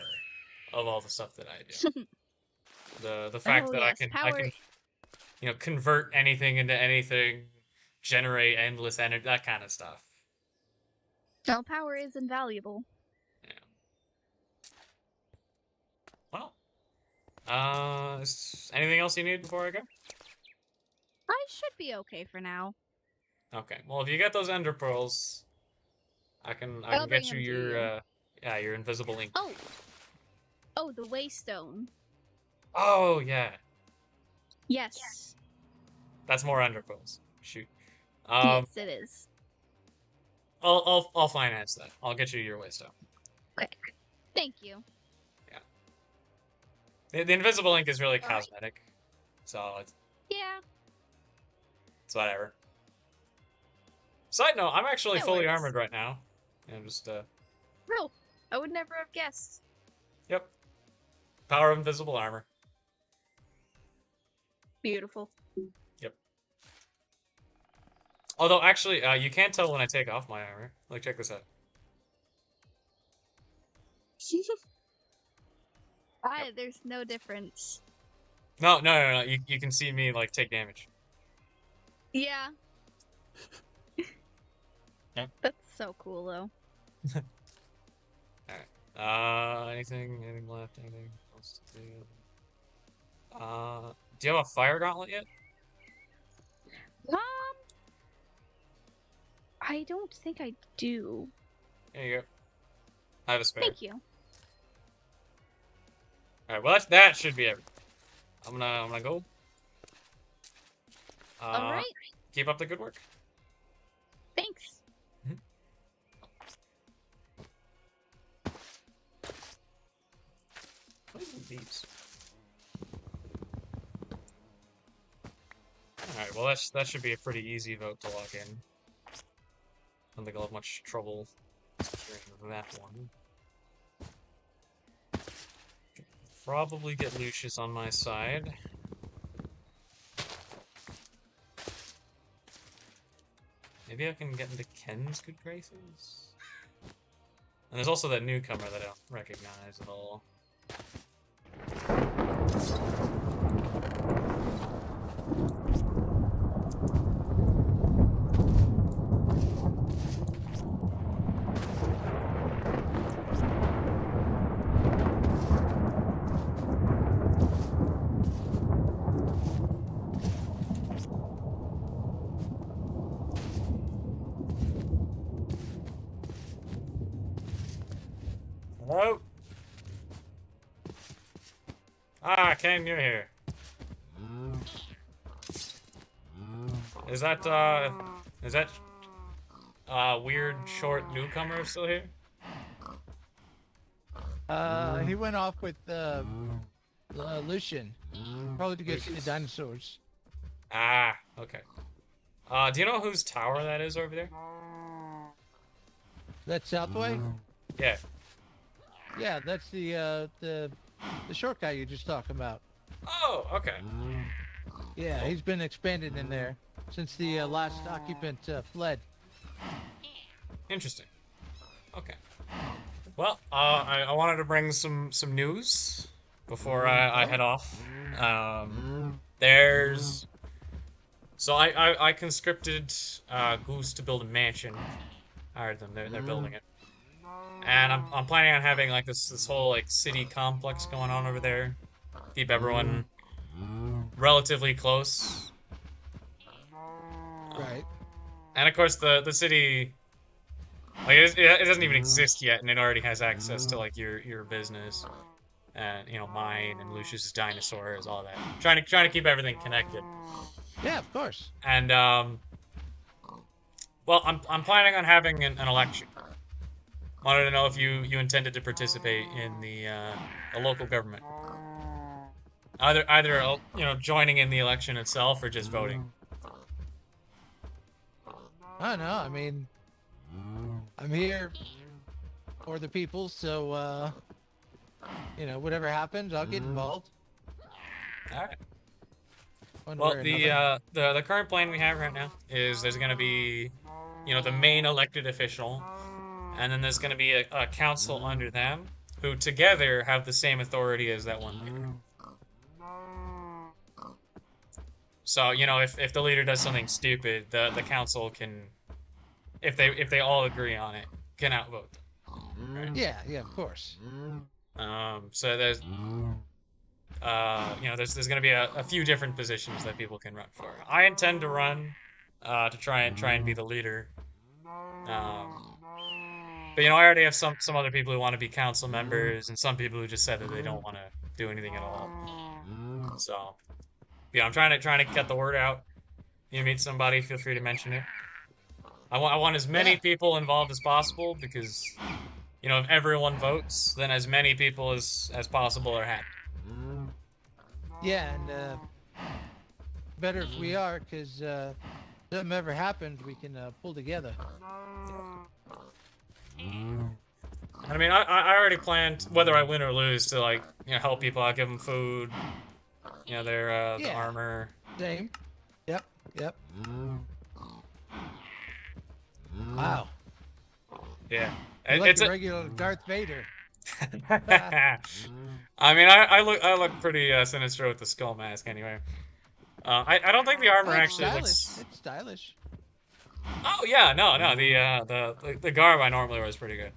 of all the stuff that I do. The fact Oh, that yes, I power. can convert anything into anything, generate endless energy, that kind of stuff. Well, power is invaluable. Yeah. Well, anything else you need before I go? I should be okay for now. Okay. Well, if you get those ender pearls, I can I'll bring get you them to your you. yeah, your invisible ink. Oh. Oh, the Waystone. Oh yeah, Yes. that's more ender pearls. Shoot. Yes, it is. I'll finance that. I'll get you your waystone. Okay. Thank you. The invisible ink is really All right. cosmetic, so Yeah. it's whatever. Side note, I'm actually That fully works. armored right now. I'm just Oh, I would never have guessed. yep. Power of invisible armor. Beautiful. Although actually, you can't tell when I take off my armor. Like, check this out. There's no difference. No. You can see me like take damage. Yeah. Yep. That's so cool, though. Anything left? Anything else to do? Do you have a fire gauntlet yet? I don't think I do. There you go. I have a spare. Thank you. All right. Well, that should be everything. I'm gonna go. All right. Keep up the good work. Thanks. What are these? Alright, well that should be a pretty easy vote to lock in. I don't think I'll have much trouble securing that one. Probably get Lucius on my side. Maybe I can get into Ken's good graces? And there's also that newcomer that I don't recognize at all. Hello? Ah, Ken, you're here. Is that weird short newcomer still here? He went off with Lucian, probably to go see the dinosaurs. Ah, okay. Do you know whose tower that is over there? That Southway? Yeah. Yeah, that's the short guy you just talking about. Oh, okay. Yeah, he's been expanded in there since the last occupant fled. Interesting. Okay. Well, I wanted to bring some news before I head off. There's... So I conscripted Goose to build a mansion. Hired them. They're building it. And I'm planning on having like this whole like city complex going on over there. Keep everyone relatively close. Right. And of course the city, like it doesn't even exist yet, and it already has access to like your business, and you know mine and Lucius's dinosaurs, all that. Trying to keep everything connected. Yeah, of course. And well, I'm planning on having an election. Wanted to know if you intended to participate in the local government. Either you know joining in the election itself or just voting. I don't know. I mean, I'm here for the people, so you know, whatever happens, I'll get involved. All right. One Well, way or another. the current plan we have right now is there's going to be, you know, the main elected official, and then there's going to be a council under them who together have the same authority as that one leader. So, you know, if the leader does something stupid, the council can, if they all agree on it, can outvote them. Right? Yeah, of course. So there's you know, there's going to be a few different positions that people can run for. I intend to run to try and be the leader. But you know, I already have some other people who want to be council members, and some people who just said that they don't want to do anything at all. So, yeah, I'm trying to get the word out. You meet somebody, feel free to mention it. I want as many people involved as possible because, you know, if everyone votes, then as many people as possible are happy. Yeah, and better if we are, because if something ever happens, we can pull together. I mean, I already planned, whether I win or lose, to, like, you know, help people out, give them food, you know, their the armor. Same. Yep. Wow. Yeah. You're like It's a regular Darth Vader. I mean, I look pretty sinister with the skull mask anyway. I don't think the armor It's actually stylish. looks. It's stylish. Oh yeah, no, the garb I normally wear is pretty good.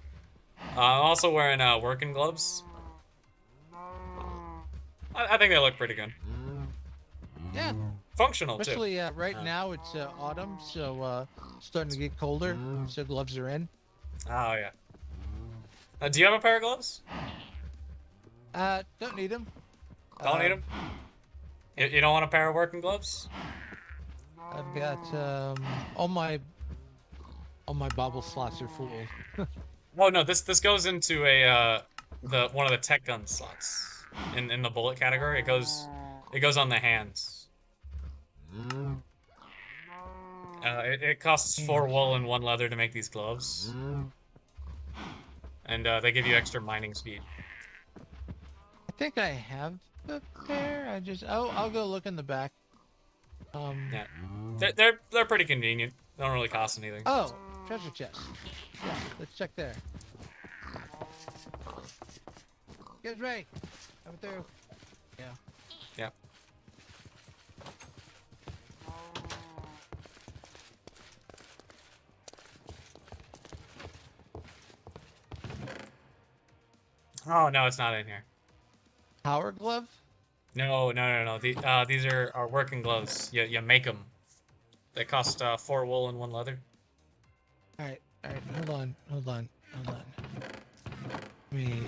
I'm also wearing working gloves. I think they look pretty good. Yeah. Functional too. Especially right now, it's autumn, so starting to get colder, so gloves are in. Oh yeah. Do you have a pair of gloves? Don't need them. Don't need them. You don't want a pair of working gloves? I've got all my bobble slots are full. Oh no, this goes into a one of the tech gun slots in the bullet category. It goes on the hands. It costs 4 wool and 1 leather to make these gloves. And they give you extra mining speed. I think I have a pair. I'll go look in the back. Yeah. They're pretty convenient. They don't really cost anything. Oh, treasure chest. Yeah, let's check there. Get ready. Coming through. Yeah. Yeah. Oh no, it's not in here. Power glove? No. These are working gloves. You make them. They cost 4 wool and 1 leather. All right. Hold on. Let me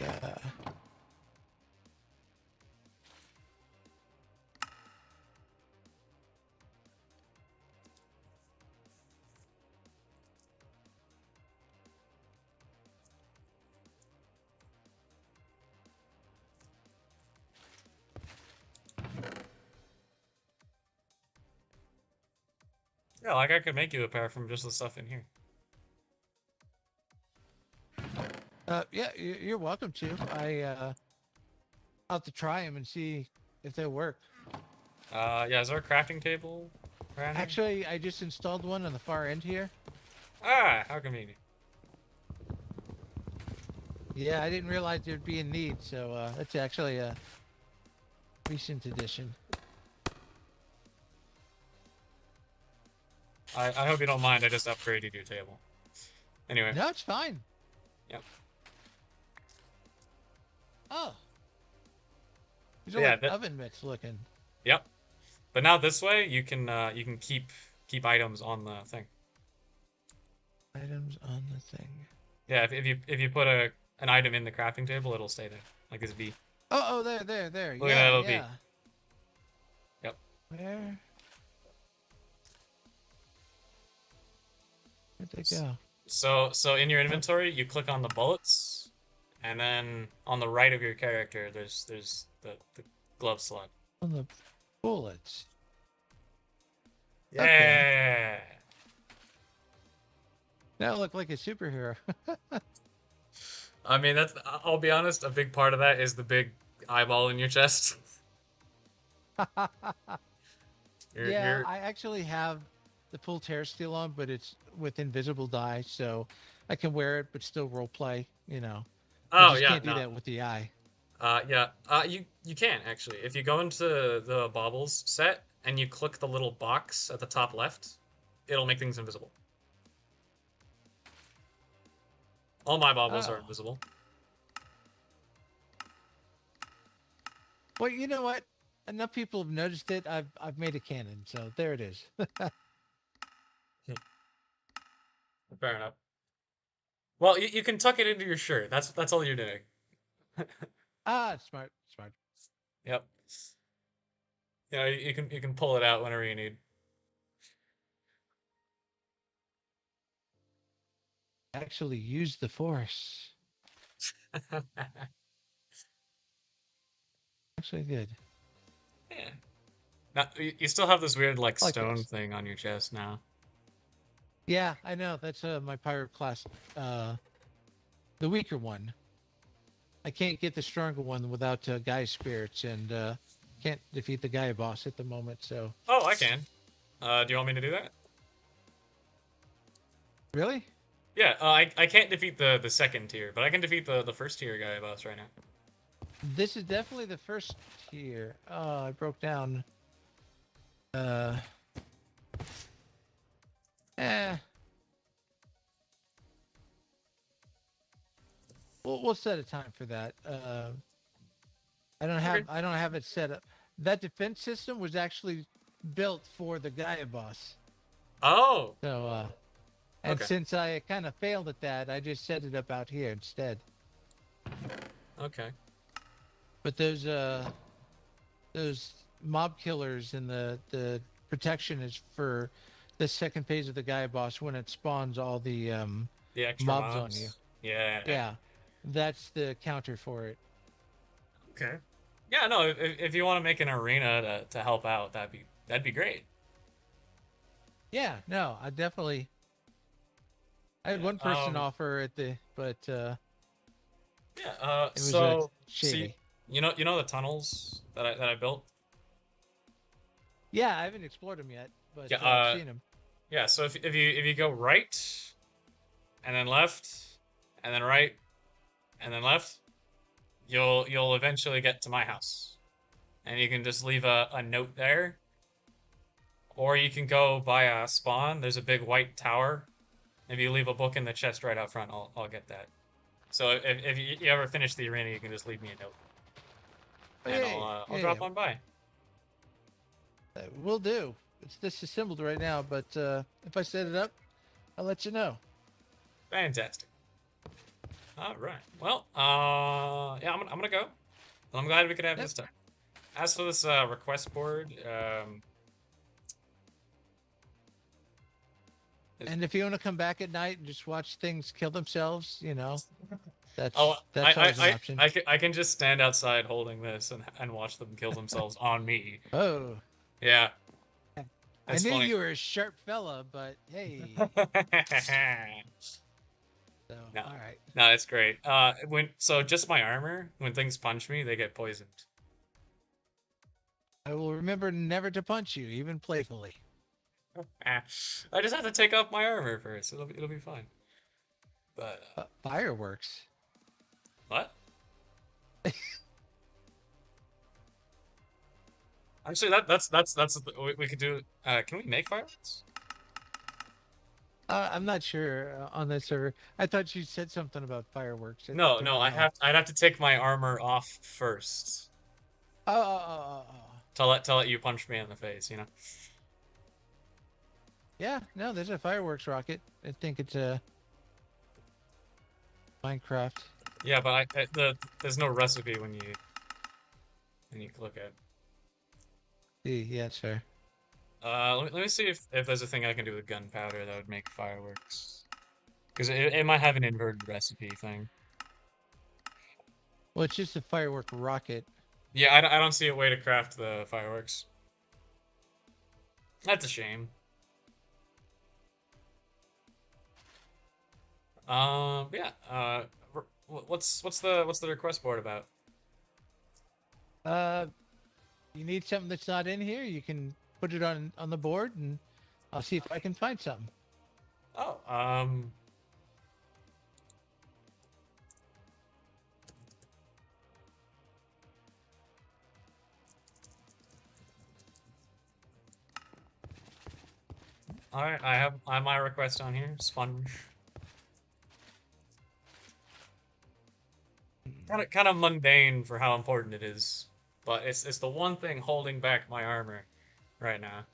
Yeah, like I could make you a pair from just the stuff in here. yeah, you're welcome to. I'll have to try them and see if they work. Yeah, is there a crafting table around here? Actually, I just installed one on the far end here. Ah, how convenient. Yeah, I didn't realize there'd be a need, so that's actually a recent addition. I hope you don't mind, I just upgraded your table. Anyway. No, it's fine. Yep. Oh. These are Yeah, like oven mitts looking. Yep. But now this way you can keep items on the thing. Items on the thing. Yeah, if you put an item in the crafting table, it'll stay there. Like this bee. Oh, there. Look at that little bee. Yeah. Yep. Where'd they go? So in your inventory, you click on the bullets, and then on the right of your character, there's the glove slot. On the bullets. Yeah. Okay. Now I look like a superhero. I mean, I'll be honest, a big part of that is the big eyeball in your chest. Yeah, I actually have the full tear steel on, but it's with invisible dye, so I can wear it but still roleplay, you know. Oh, I yeah, can't do that with the eye. Yeah. You can actually. If you go into the baubles set and you click the little box at the top left, it'll make things invisible. All my baubles are invisible. Well, you know what? Enough people have noticed it. I've made a canon, so there it is. Fair enough. Well, you can tuck it into your shirt. That's all you're doing. Smart. Yep. You know, you can pull it out whenever you need. Actually use the force. Actually good. Yeah. Now, you still have this weird like I like stone this. thing on your chest now. Yeah, I know. That's my pirate class, the weaker one. I can't get the stronger one without Gaia spirits, and can't defeat the Gaia boss at the moment. So Oh, I can. Do you want me to do that? really, Yeah. I can't defeat the second tier, but I can defeat the first tier guy boss right now. this is definitely the first tier. Oh, I broke down. We'll set a time for that. I don't have it set up. That defense system was actually built for the Gaia boss. Oh. So and Okay. since I kind of failed at that, I just set it up out here instead. Okay. But those mob killers and the protection is for the second phase of the Gaia boss when it spawns all the The extra mobs on you. Yeah. Yeah, that's the counter for it. Okay. Yeah. No. If, you want to make an arena to help out, that'd be great. Yeah, no, I definitely. I had Yeah, one person offer at the, but yeah. it was a So see, shady. you know the tunnels that I built. Yeah, I haven't explored them yet, but Yeah. I've seen them. Yeah. So if you go right, and then left, and then right, and then left, you'll eventually get to my house, and you can just leave a note there, or you can go by a spawn. There's a big white tower. If you leave a book in the chest right out front, I'll get that. So if you ever finish the arena, you can just leave me a note, Oh, and yeah, I'll yeah, drop yeah. on by. Will do. It's disassembled right now, but if I set it up, I'll let you know. Fantastic. All right. Well, yeah, I'm gonna go. I'm glad we could have Yep. this time. As for this request board, And if you want to come back at night and just watch things kill themselves, that's oh, that's always an option. I can just stand outside holding this and watch them kill themselves on me. Oh, Yeah, I that's knew funny. you were a sharp fella, but hey. So, No. all right. No, it's great. So just my armor, when things punch me, they get poisoned. I will remember never to punch you, even playfully. I just have to take off my armor first. It'll be fine. But Fireworks. what? Actually, we could do. Can we make fireworks? I'm not sure on this server. I thought you said something about fireworks. No, don't no. know. I'd have to take my armor off first Oh. to let you punch me in the face. You know. Yeah, no, there's a fireworks rocket. I think it's a Minecraft. Yeah, but there's no recipe when you click it. Yeah, it's fair. Let me see if there's a thing I can do with gunpowder that would make fireworks. Because it might have an inverted recipe thing. Well, it's just a firework rocket. Yeah, I don't see a way to craft the fireworks. That's a shame. Yeah. What's the request board about? You need something that's not in here, you can put it on the board, and I'll see if I can find something. Oh, all right. I have my request on here. Sponge. Kind of mundane for how important it is, but it's the one thing holding back my armor right now.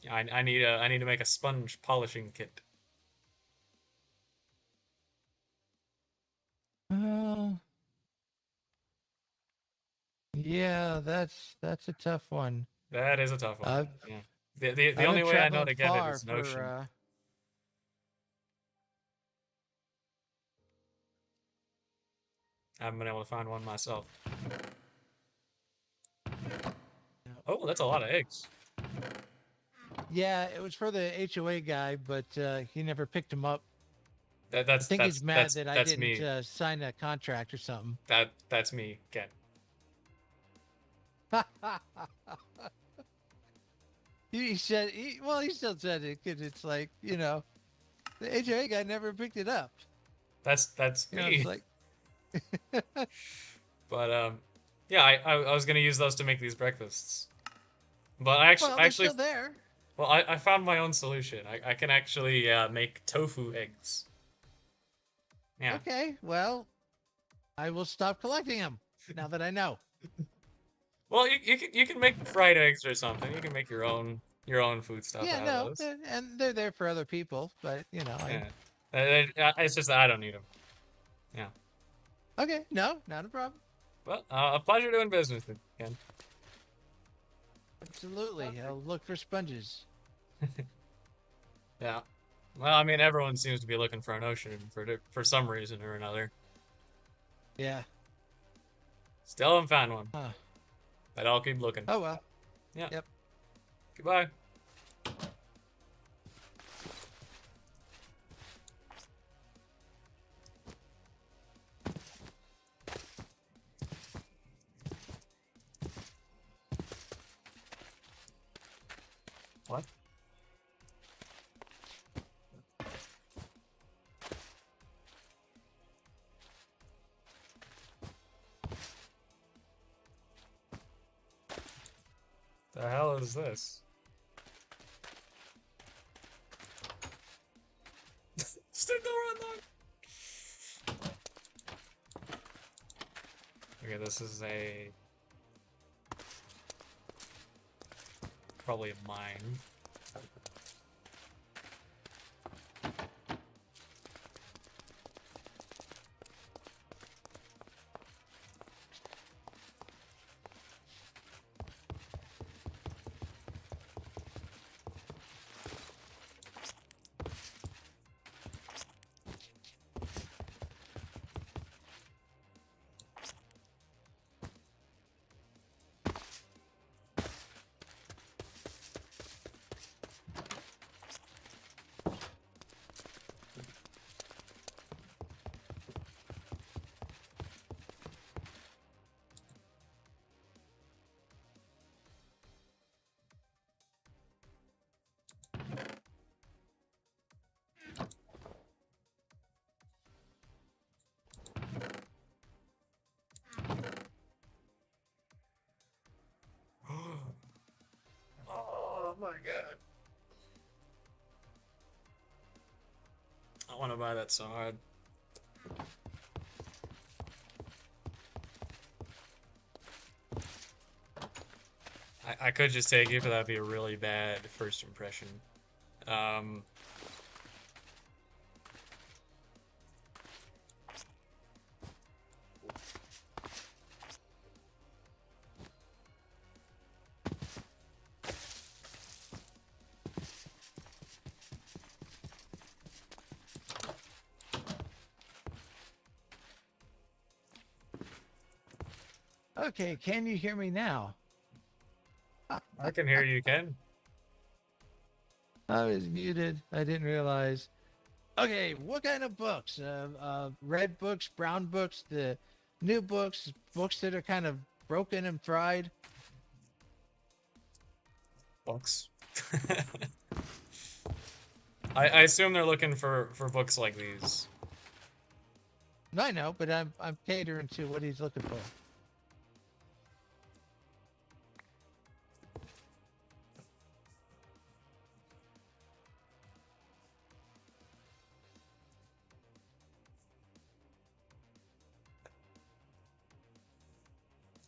I need to make a sponge polishing kit. Yeah, that's a tough one. That is a tough one. I've, Yeah. The I've only been way I know traveling to get it far is an ocean. for, I haven't been able to find one myself. Oh, that's a lot of eggs. Yeah, it was for the HOA guy, but he never picked him up. I That's think he's mad that I that's didn't me. sign a contract or something. That's me, Ken. He said, well, he still said it because it's like, the HOA guy never picked it up. That's It's me. like, But yeah, I was gonna use those to make these breakfasts. But well, they're still there. well, I found my own solution. I can actually make tofu eggs. Yeah. Okay, well, I will stop collecting them now that I know. Well, you can make fried eggs or something. You can make your own food stuff Yeah, out no, of those. they're there for other people, but Yeah. It's just that I don't need them. Yeah. Okay, no, not a problem. Well, a pleasure doing business with you, Ken. Absolutely, I'll look for sponges. Yeah. Well, I mean, everyone seems to be looking for an ocean for some reason or another. Yeah. Still haven't found one, Huh. but I'll keep looking. Oh well. Yeah. Yep. Goodbye. What? The hell is this? Still door unlocked. Okay, this is a probably a mine. Oh my god. I want to buy that so hard. I could just take it, but that'd be a really bad first impression. Um, Okay, can you hear me now? I can hear you, Ken. I was muted. I didn't realize. Okay, what kind of books? Red books, brown books, the new books, books that are kind of broken and fried. Books. I assume they're looking for books like these. I know, but I'm catering to what he's looking for.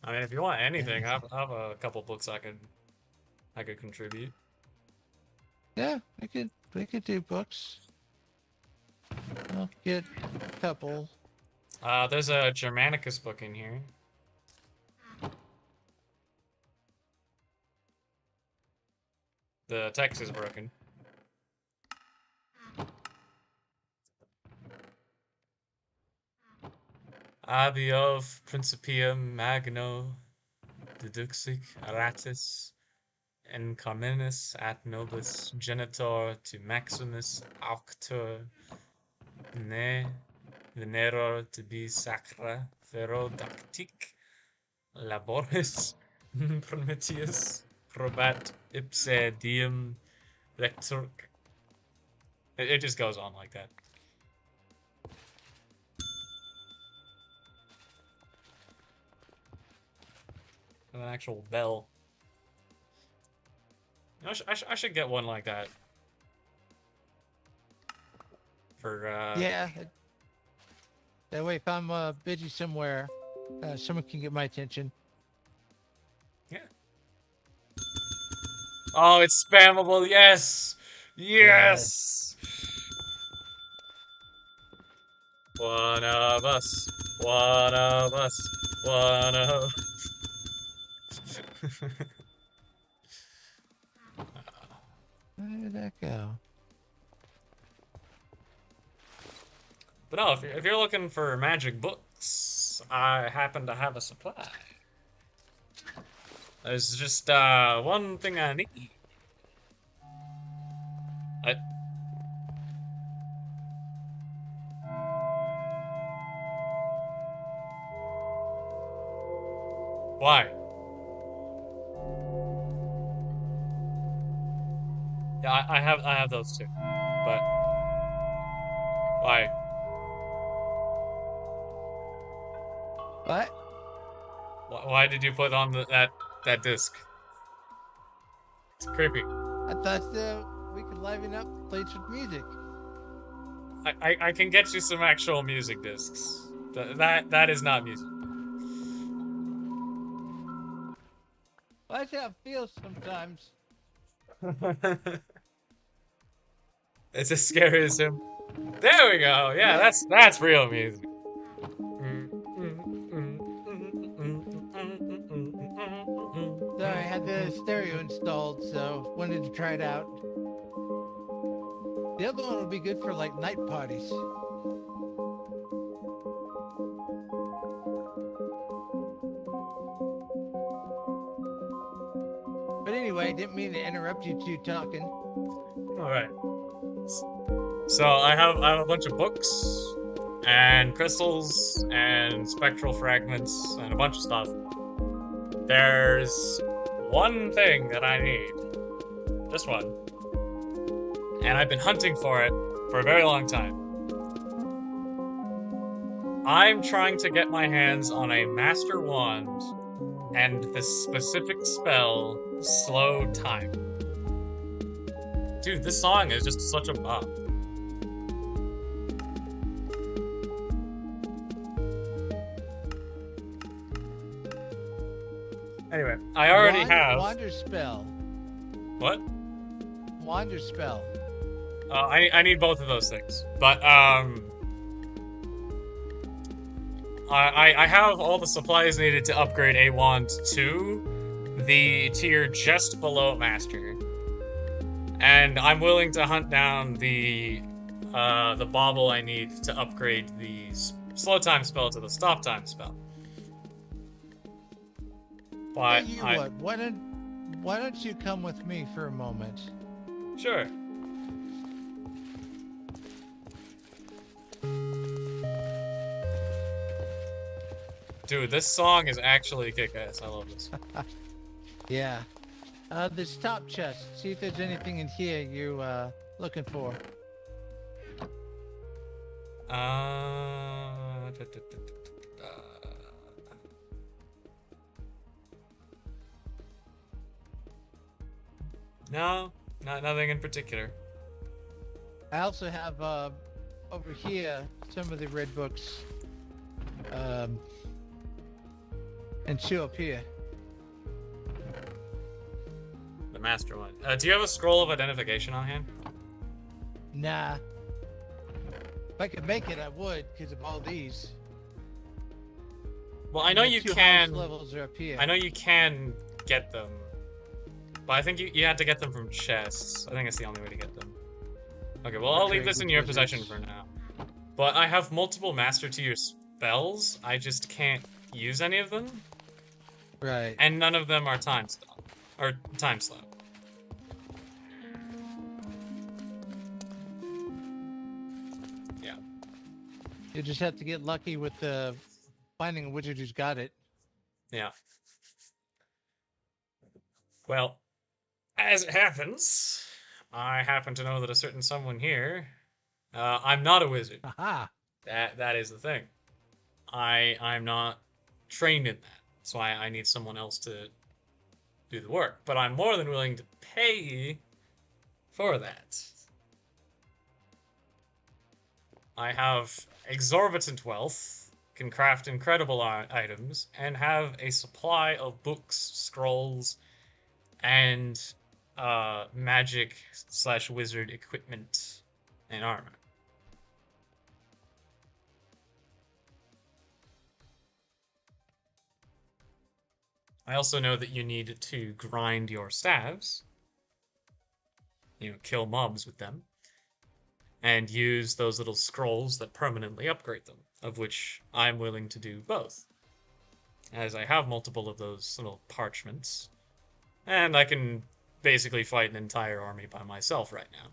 I mean, if you want anything, I have a couple books I could contribute. Yeah, we could do books. I'll get a couple. There's a Germanicus book in here. The text is broken. Abiov Principium Magno Deduxic Ratis en Carminus at nobis genitor to Maximus Auctor ne veneror tibi sacra ferodactic laboris Prometheus probat ipse diem lectur. It just goes on like that. An actual bell. You know, I should get one like that. For, Yeah. That way, if I'm busy somewhere, someone can get my attention. Yeah. Oh, it's spammable. Yes! Yes! One of us. One of us. One of... Where did that go? But no, if you're looking for magic books, I happen to have a supply. There's just one thing I need. Why? Yeah, I have those too. But why? What? Why did you put on that disc? It's creepy. I thought we could liven up the place with music. I can get you some actual music discs. That is not music. Well, that's how it feels sometimes. It's as scary as him. There we go. Yeah, that's real music. Sorry, I had the stereo installed, so wanted to try it out. The other one would be good for like night parties. But anyway, didn't mean to interrupt you two talking. All right. So I have a bunch of books and crystals and spectral fragments and a bunch of stuff. There's one thing that I need. Just one. And I've been hunting for it for a very long time. I'm trying to get my hands on a Master Wand and the specific spell, Slow Time. Dude, this song is just such a bop. Anyway, I already have... Wander spell. What? Wander spell. I need both of those things. But, I have all the supplies needed to upgrade a wand to the tier just below Master. And I'm willing to hunt down the bauble I need to upgrade the slow time spell to the stop time spell. But Tell you what, why don't you come with me for a moment? Sure. Dude, this song is actually kick-ass. I love this. Yeah. This top chest. See if there's anything in here you looking for. No, nothing in particular. I also have over here some of the red books. And two up here. The master one. Do you have a scroll of identification on hand? Nah. If I could make it, I would, because of all these. Well, I know And the you two can. house levels are up here. I know you can get them, but I think you had to get them from chests. I think it's the only way to get them. Okay, well, I'll leave this in your possession for now. But I have multiple master tier spells. I just can't use any of them. Right. And none of them are time stop or time slot. Yeah. You just have to get lucky with finding a wizard who's got it. Yeah. Well, as it happens, I happen to know that a certain someone here. I'm not a wizard. Aha. That is the thing. I'm not trained in that. So I need someone else to do the work. But I'm more than willing to pay for that. I have exorbitant wealth, can craft incredible items, and have a supply of books, scrolls, and magic/wizard equipment and armor. I also know that you need to grind your staves, kill mobs with them, and use those little scrolls that permanently upgrade them, of which I'm willing to do both. As I have multiple of those little parchments, And I can basically fight an entire army by myself right now.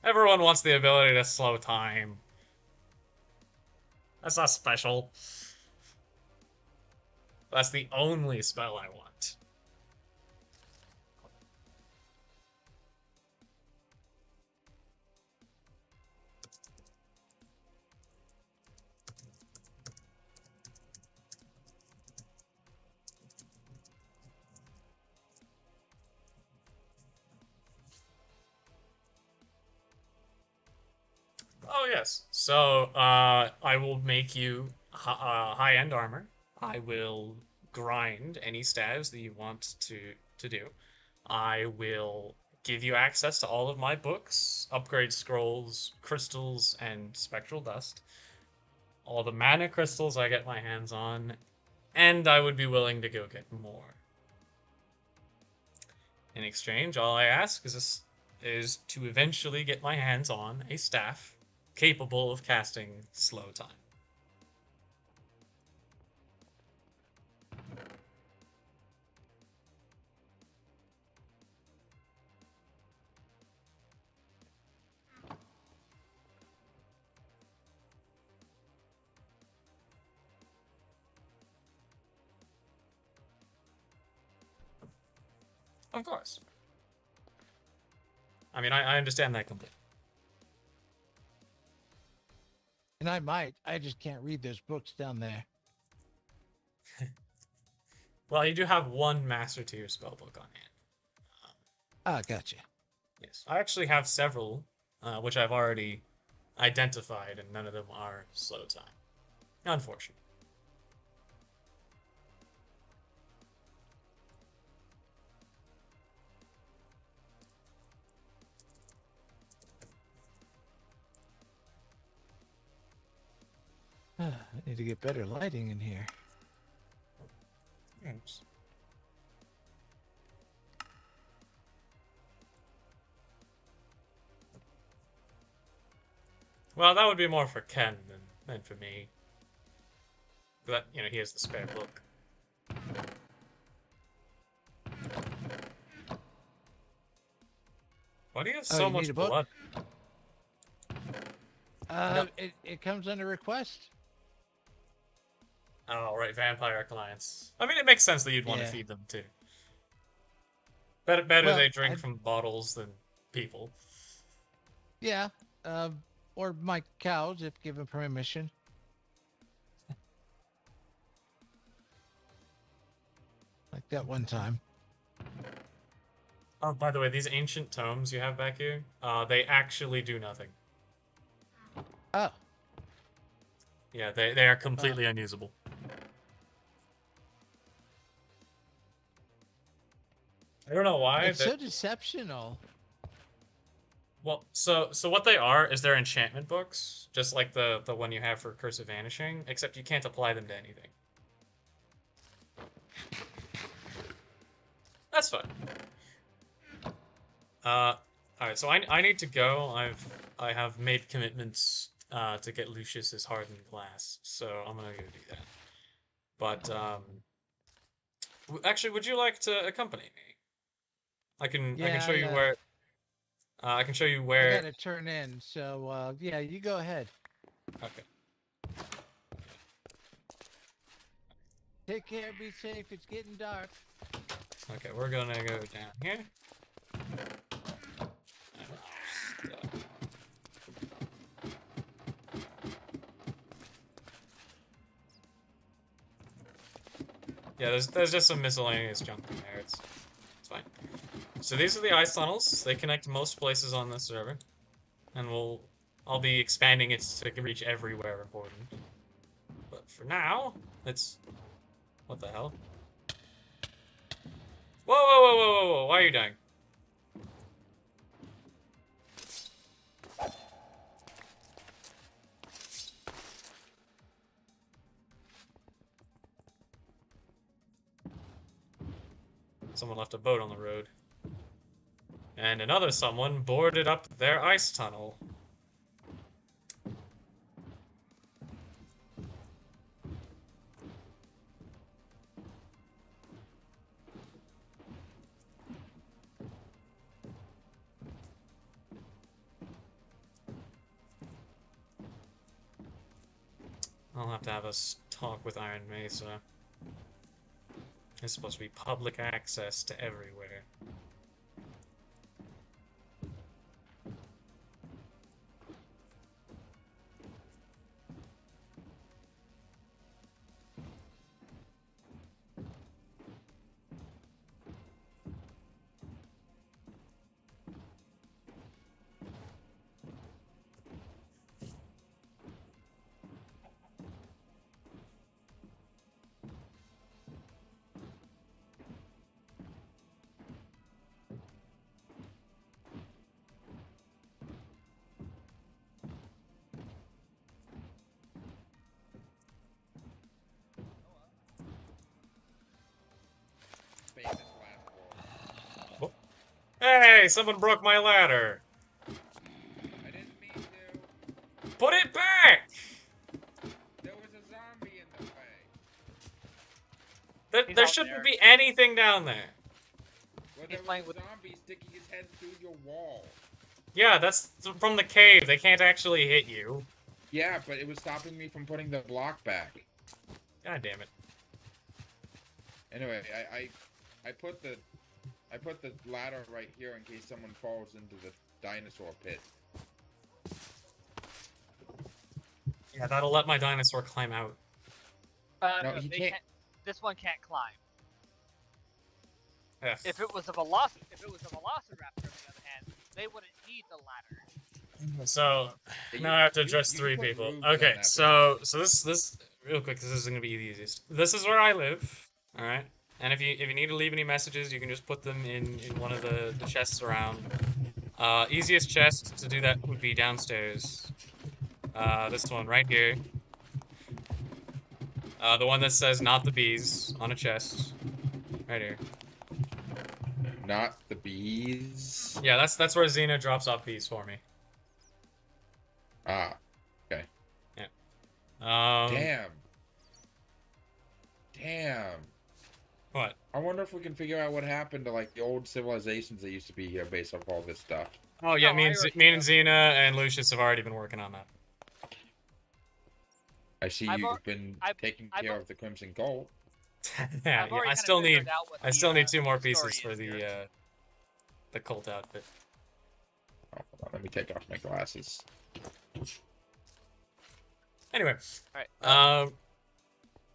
Everyone wants the ability to slow time. That's not special. That's the only spell I want. Oh yes. So I will make you high-end armor. I will grind any stabs that you want to do. I will give you access to all of my books, upgrade scrolls, crystals, and spectral dust. All the mana crystals I get my hands on, and I would be willing to go get more. In exchange, all I ask is to eventually get my hands on a staff capable of casting slow time. Of course. I mean, I understand that completely. And I just can't read those books down there. Well, you do have one Master Tier spellbook on hand. Ah, gotcha. Yes, I actually have several, which I've already identified, and none of them are slow time. Unfortunately. I need to get better lighting in here. Yes. Well, that would be more for Ken than for me. But, you know, he has the spare book. Why do you have Oh, so you much need a book? blood? No. It comes under request. Oh, right, vampire clients. I mean, it makes sense that you'd want to Yeah. feed them, too. Better Well, they drink from bottles than people. Yeah. Or my cows, if given permission. Like that one time. Oh, by the way, these ancient tomes you have back here, they actually do nothing. Oh. Yeah, they are completely unusable. I don't know why. It's so deceptional. Well, so what they are is they're enchantment books, just like the one you have for Curse of Vanishing, except you can't apply them to anything. That's fine. Alright, so I need to go. I have made commitments to get Lucius's hardened glass, so I'm gonna go do that. But actually, would you like to accompany me? I can show you where. I can show you I where. gotta turn in, so yeah, you go ahead. Okay. Take care, be safe, it's getting dark. Okay, we're gonna go down here. Yeah, there's just some miscellaneous junk in there. It's fine. So these are the ice tunnels. They connect most places on this server, and I'll be expanding it so it can reach everywhere important. But for now, it's what the hell? Whoa, whoa, whoa, whoa, whoa, whoa! Why are you dying? Someone left a boat on the road. And another someone boarded up their ice tunnel. I'll have to have us talk with Iron Mesa. It's supposed to be public access to everywhere. Hey, someone broke my ladder. I didn't mean to. Put it back! There was a zombie in the way. He's There out shouldn't there. be anything down there. Well, He's there was playing a with- zombie sticking his head through your wall. Yeah, that's from the cave. They can't actually hit you. Yeah, but it was stopping me from putting the block back. God damn it. Anyway, I put the ladder right here in case someone falls into the dinosaur pit. Yeah, that'll let my dinosaur climb out. No, No, he they can't- This one can't climb. F. If it was a velociraptor, on the other hand, they wouldn't need the ladder. So Yeah, now I have to you- address you 3 put people. roofs on Okay, that so this real quick, this is gonna be the easiest. This is where I live. All right, and if you need to leave any messages, you can just put them in one of the chests around. Easiest chest to do that would be downstairs. This one right here. The one that says "not the bees" on a chest, right here. Not the bees. Yeah, that's where Xena drops off bees for me. Ah, Um, damn. What? I wonder if we can figure out what happened to like the old civilizations that used to be here based off all this stuff. Oh yeah, No, me I and already me and know. Xena and Lucius have already been working on that. I see I've you've al- been I've- taking I've care al- of the Crimson Cult. Yeah, I've already I kinda still need figured out what I still need 2 more story pieces for is here. the cult outfit. Oh, hold on, let me take off my glasses. Anyway, Alright.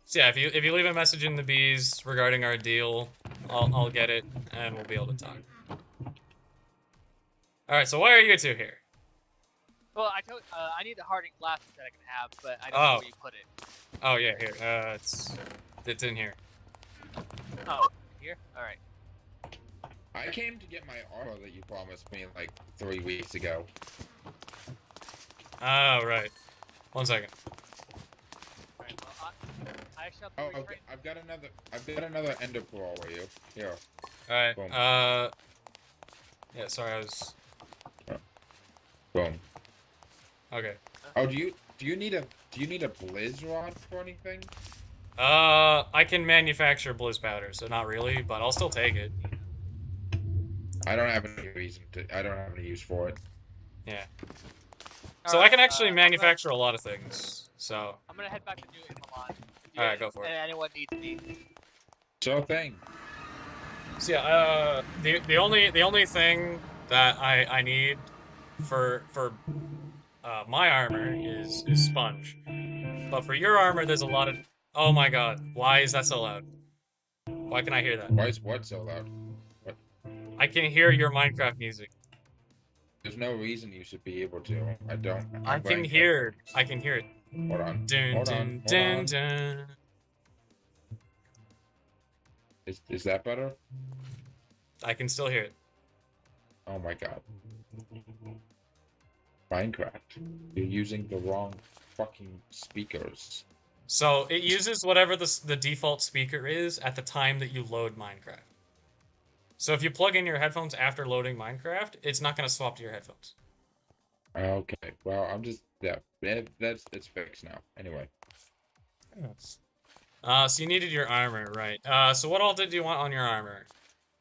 so yeah, if you leave a message in the bees regarding our deal, I'll get it and we'll be able to talk. All right, so why are you 2 here? Well, I need the hardened glasses that I can have, but I don't Oh. know where you put it. Oh yeah, here. It's in here. Oh, here? Alright. I came to get my armor that you promised me like 3 weeks ago. Oh right. 1 second. Alright, well, I shall be Oh, returning. okay. I've got another ender pearl for you. Here. All right. Boom. Yeah. Sorry, I was. Boom. Okay. Oh, do you need a blizz rod for anything? I can manufacture blizz powder, so not really, but I'll still take it. I don't have any reason to. I don't have any use for it. Yeah. So I Alright, can actually I'm manufacture a lot of things. So gonna head back to New Milan. Alright, go for it. And anyone needs me. Sure thing. So yeah, the only thing that I need for my armor is sponge, but for your armor there's a lot of. Oh my god, why is that so loud? Why can I hear that? Why is what so loud? I can hear your Minecraft music. There's no reason you should be able to. I don't. I I'm can wearing hear. headphones. I can hear it. Hold on. Dun Hold dun on. dun Hold on. dun. Is that better? I can still hear it. Oh my god. Minecraft. You're using the wrong fucking speakers. So it uses whatever the default speaker is at the time that you load Minecraft. So if you plug in your headphones after loading Minecraft, it's not going to swap to your headphones. Okay. Well, I'm just it's fixed now. Anyway. Yes. So you needed your armor, right? So what all did you want on your armor?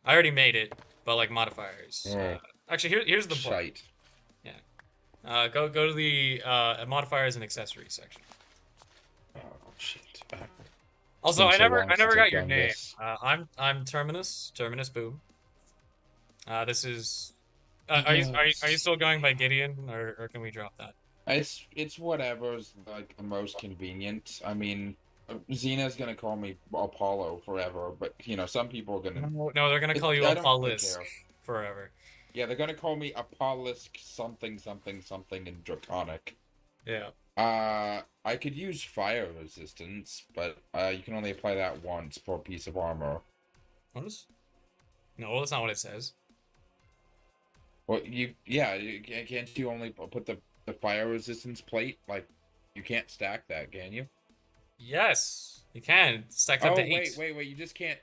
I already made it, but like modifiers. Oh, Actually, here's the book. shite. Go to the modifiers and accessories section. Oh shit. Also, been I so never long I since never I've got your done name. this. I'm Terminus. Terminus Boom. This is. Are you still going by Gideon, or can we drop that? It's whatever's like the most convenient. I mean, Xena's gonna call me Apollo forever, but you know, some people are gonna. No, they're gonna call you I don't really Apollisk care. forever. Yeah, they're gonna call me Apollisk something something something in Draconic. Yeah. I could use fire resistance, but you can only apply that once per piece of armor. What is? No, that's not what it says. Well, can't you only put the fire resistance plate? Like, you can't stack that, can you? Yes, you can. It's stacked up Oh, to 8. wait, you just can't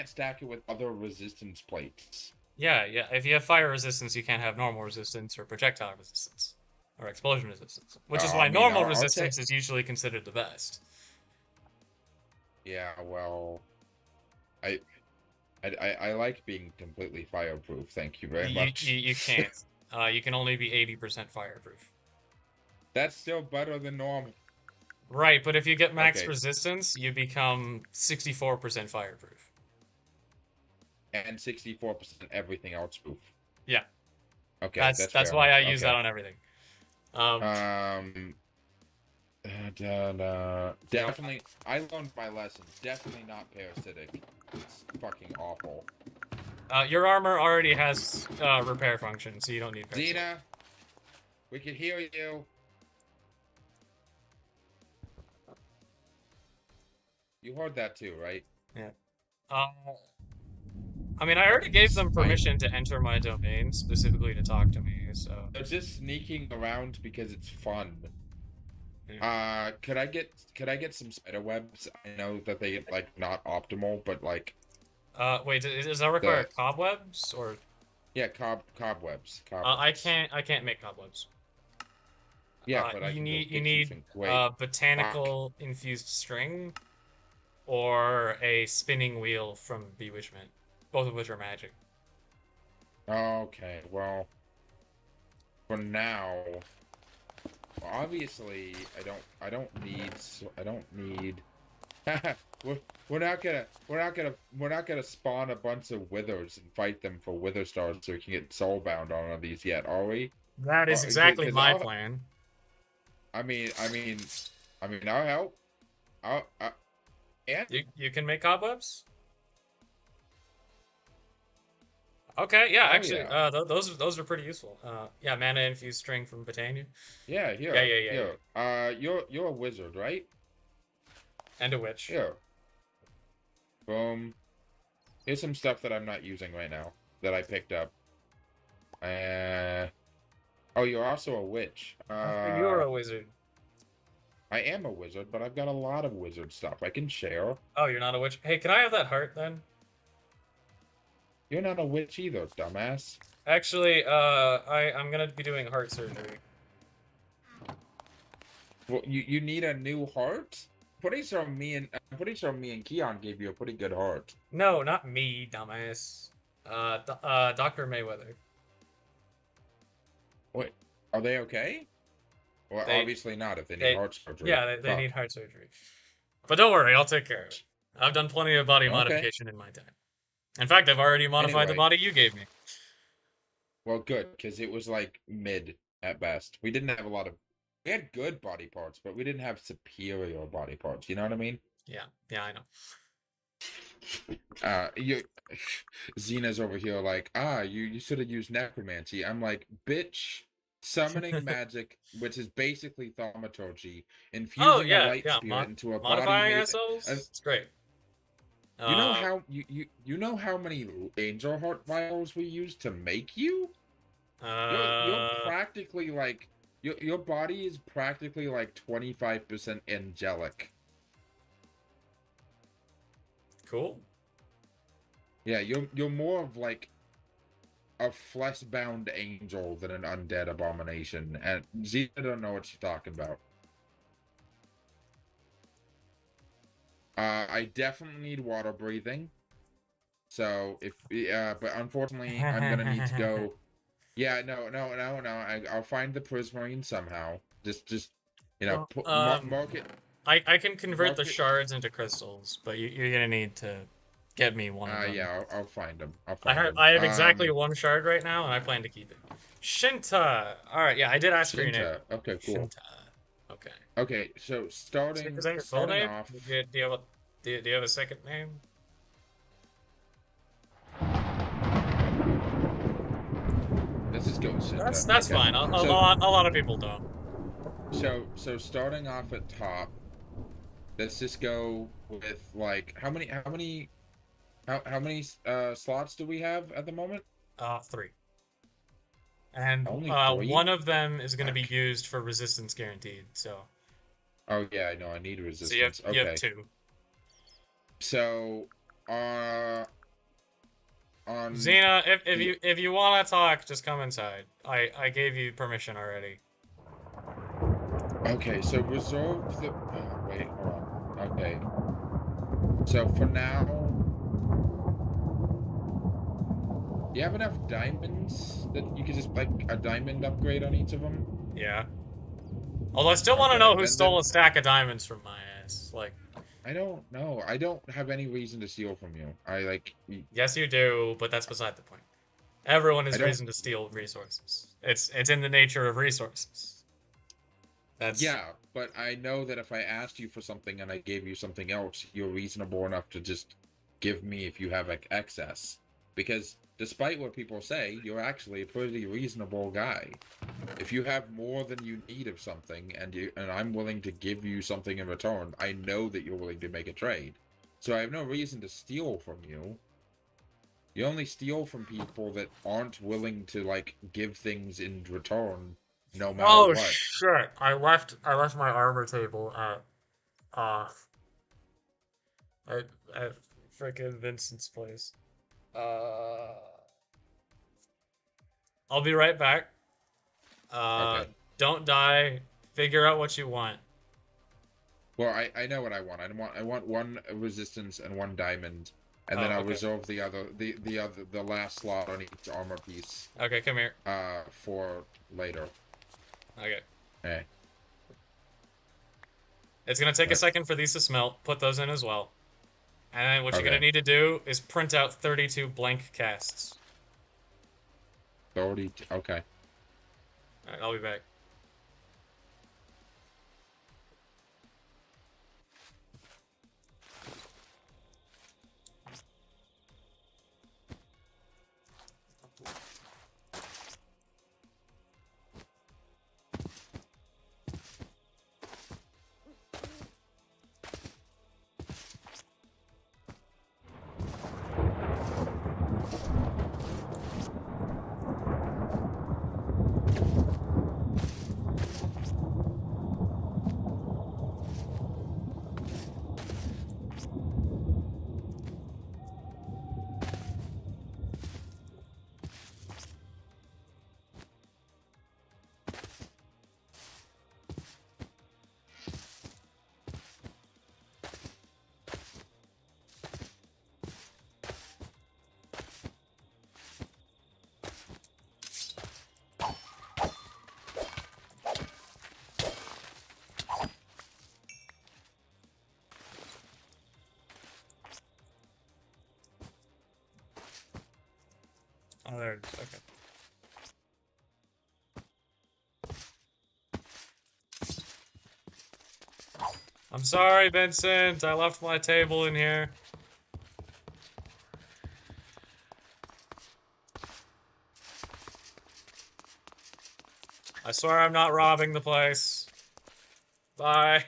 stack it with other resistance plates. Yeah. If you have fire resistance, you can't have normal resistance or projectile resistance or explosion resistance, which is I why mean, normal I'll resistance is usually considered the best. Yeah, well, I like being completely fireproof. Thank you very much. You can't. You can only be 80% fireproof. That's still better than normal. Right, but if you get max Okay. resistance, you become 64% fireproof. And 64% everything else proof. Yeah. Okay, That's fair why I enough. use that on everything. Definitely, I learned my lesson. Definitely not parasitic. It's fucking awful. Your armor already has repair function, so you don't need parasitic. Xena, we can hear you. You heard that too, right? I mean, I already gave them permission to enter my domain specifically to talk to me, so. They're just sneaking around because it's fun. Yeah. Could I get some spider webs? I know that they get like not optimal, but like. Wait, does that require cobwebs or? Yeah, cobwebs. I can't make cobwebs. Yeah, but you need botanical infused string, or a spinning wheel from Bewitchment, both of which are magic. Okay, well, for now, obviously, I don't need. we're not gonna spawn a bunch of withers and fight them for wither stars so we can get soulbound on one of these yet, are we? That is exactly my plan. I mean, I'll help. And you can make cobwebs. Okay, yeah, actually, yeah. those are pretty useful. Yeah, mana infused string from Botania. Yeah, here. Yeah. You're a wizard, right? And a witch. Here. Boom. Here's some stuff that I'm not using right now that I picked up. Oh, you're also a witch. You're a wizard. I am a wizard, but I've got a lot of wizard stuff I can share. Oh, you're not a witch? Hey, can I have that heart then? You're not a witch either, dumbass. Actually, I'm gonna be doing heart surgery. Well, you need a new heart? I'm pretty sure me and Keon gave you a pretty good heart. No, not me, dumbass. Dr. Mayweather. Wait, are they okay? Well, obviously not if they need heart surgery. Yeah, they need heart surgery. But don't worry, I'll take care of it. I've done plenty of body modification in my time. In fact, I've already modified the body you gave me. Well, good, because it was like mid at best. We didn't have a lot of. We had good body parts, but we didn't have superior body parts. You know what I mean? Yeah, I know. Xena's over here like, you should have used necromancy. I'm like, bitch, summoning magic, which is basically thaumaturgy, infusing a light spirit into a modifying body. ourselves. It's great. You know how you know how many angel heart vials we used to make you? You're practically like your body is practically like 25% angelic. Cool. Yeah, you're more of like a flesh-bound angel than an undead abomination, and Zeta don't know what she's talking about. I definitely need water breathing. So but unfortunately, I'm gonna need to go. Yeah, no. I'll find the prismarine somehow. Just Well, mark it. I can convert Mark the it. shards into crystals, but you're gonna need to get me one of them. Yeah, I'll find them. I have exactly one shard right now, and I plan to keep it. Shinta. All right, yeah, I did ask for your name. Shinta. Okay, cool. Shinta. Okay. Okay, so starting full name? off. Do you have a second name? Let's just go with Shinta. That's okay. fine. A lot of people don't. So starting off at top, let's just go with like how many slots do we have at the moment? 3. And Only 3? one of them is going to be used for resistance guaranteed. So. Oh yeah, I know. I need resistance. So you have 2. So, on Xena, if you want to talk, just come inside. I gave you permission already. Okay, so resolve the. Oh, wait, hold on. Okay. So for now, do you have enough diamonds that you could just like a diamond upgrade on each of them? Yeah. Although I still want to know who stole a stack of diamonds from my ass. Like. I don't know. I don't have any reason to steal from you. Yes, you do, but that's beside the point. Everyone has reason to steal resources. It's in the nature of resources. Yeah, but I know that if I asked you for something and I gave you something else, you're reasonable enough to just give me if you have excess. Because despite what people say, you're actually a pretty reasonable guy. If you have more than you need of something and I'm willing to give you something in return, I know that you're willing to make a trade. So I have no reason to steal from you. You only steal from people that aren't willing to like give things in return no matter what. Oh shit. I left my armor table at freaking Vincent's place. I'll be right back. Okay. Don't die. Figure out what you want. Well, I know what I want. I want 1 resistance and 1 diamond, and then I'll resolve the last slot on each armor piece. Okay, come here. For later. Okay. Hey. It's gonna take a second for these to smelt. Put those in as well. And then what you're gonna need to do is print out 32 blank casts. 30. Okay. Alright, I'll be back. Oh, there it is. Okay. I'm sorry, Vincent. I left my table in here. I swear I'm not robbing the place. Bye.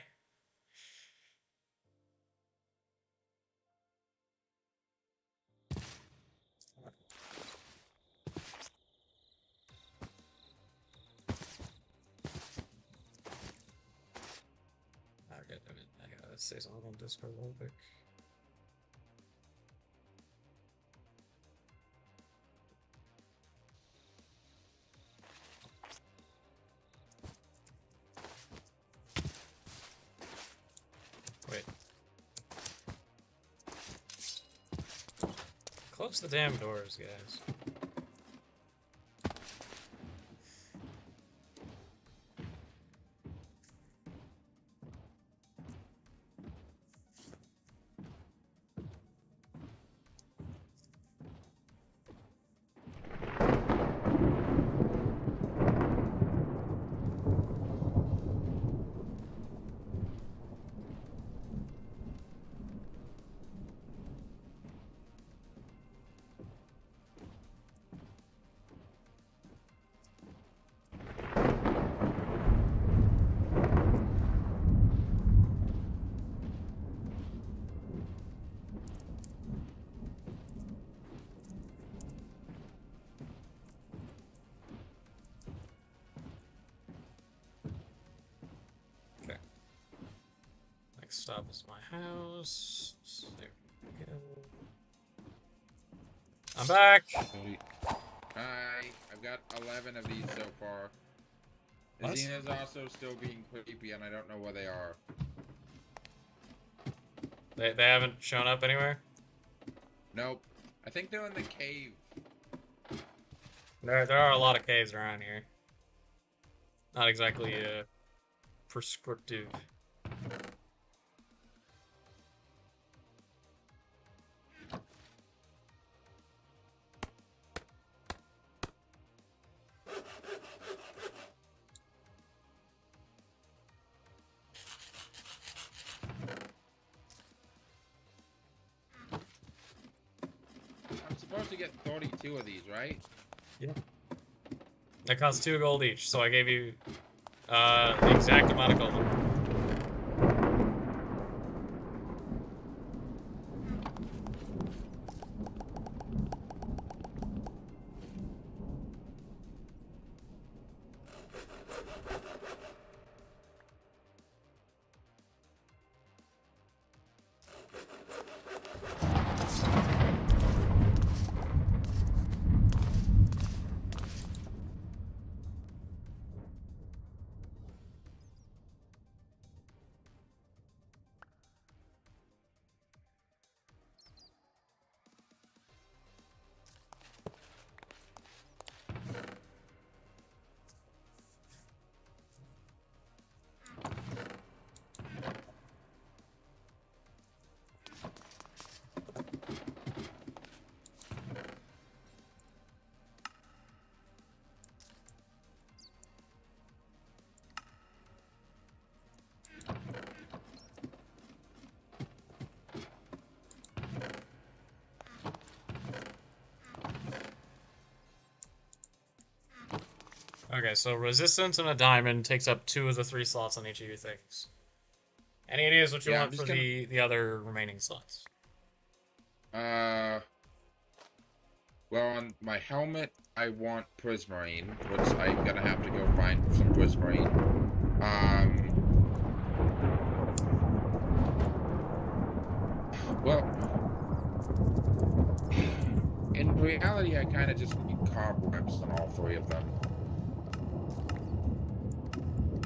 I gotta say something on Discord real quick. Close the damn doors, guys. Next stop is my house. There we go. I'm back! Hi, I've got 11 of these so far. What? Xena's also still being creepy, and I don't know where they are. They haven't shown up anywhere? Nope. I think they're in the cave. There are a lot of caves around here. Not exactly prescriptive. I'm supposed to get 32 of these, right? Yeah. That costs 2 gold each, so I gave you the exact amount of gold. Okay, so resistance and a diamond takes up 2 of the 3 slots on each of your things. Any ideas what you Yeah, want for the other remaining slots? Well, on my helmet, I want prismarine, which I'm gonna have to go find some prismarine. Well, in reality, I kind of just need cobwebs on all 3 of them.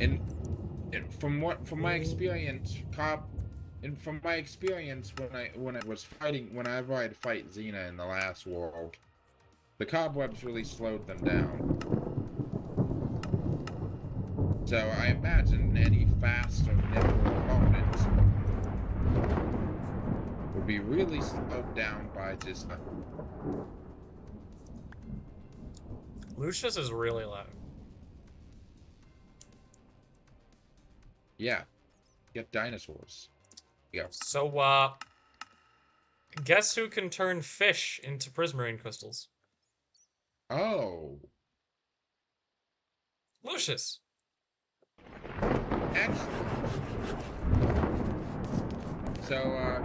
And from my experience, whenever I'd fight Xena in the last world, the cobwebs really slowed them down. So I imagine any fast or nimble opponent would be really slowed down by just... Lucius is really loud. Yeah. Get dinosaurs. Yeah. So, guess who can turn fish into prismarine crystals? Oh. Lucius. Excellent. So,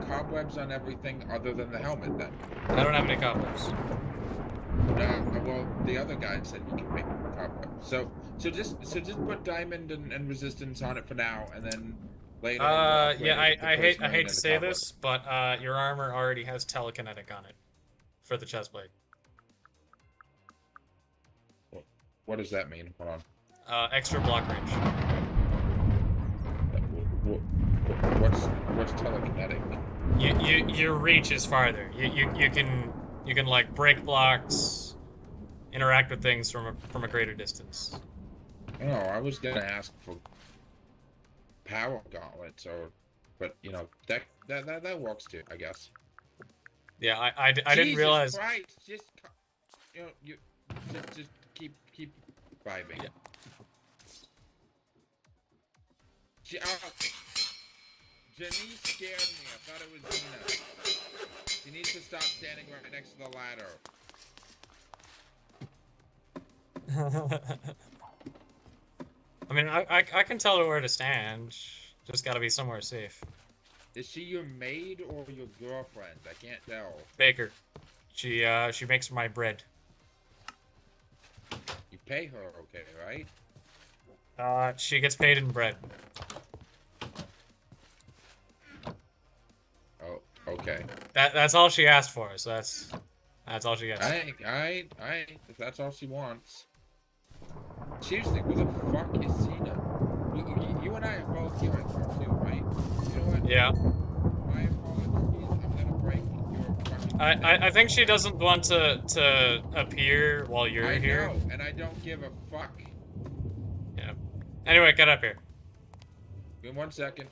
cobwebs on everything other than the helmet, then? I don't have any cobwebs. Well, the other guy said he can make cobwebs. So just put diamond and resistance on it for now, and then later. Yeah, I hate to say this, but your armor already has telekinetic on it for the chestplate. What does that mean? Hold on. Extra block range. What's telekinetic? Your reach is farther. You can You can like break blocks, interact with things from a greater distance. Oh, I was gonna ask for power gauntlets, but you know that works too, I guess. Yeah, I didn't realize. Jesus Christ! Just you just keep vibing. Yeah. Janice scared me. I thought it was Zena. She needs to stop standing right next to the ladder. I mean, I can tell her where to stand. Just gotta be somewhere safe. Is she your maid or your girlfriend? I can't tell. Baker. She makes my bread. You pay her, okay, right? She gets paid in bread. Oh, okay. That's all she asked for, so that's all she gets. I, if that's all she wants. Seriously, where the fuck is Cena? You and I are both here at part 2, right? You know what? Yeah. My apologies. I'm gonna break your fucking... I think she doesn't want to appear while you're here. I know, and I don't give a fuck. Yeah. Anyway, get up here. Give me 1 second.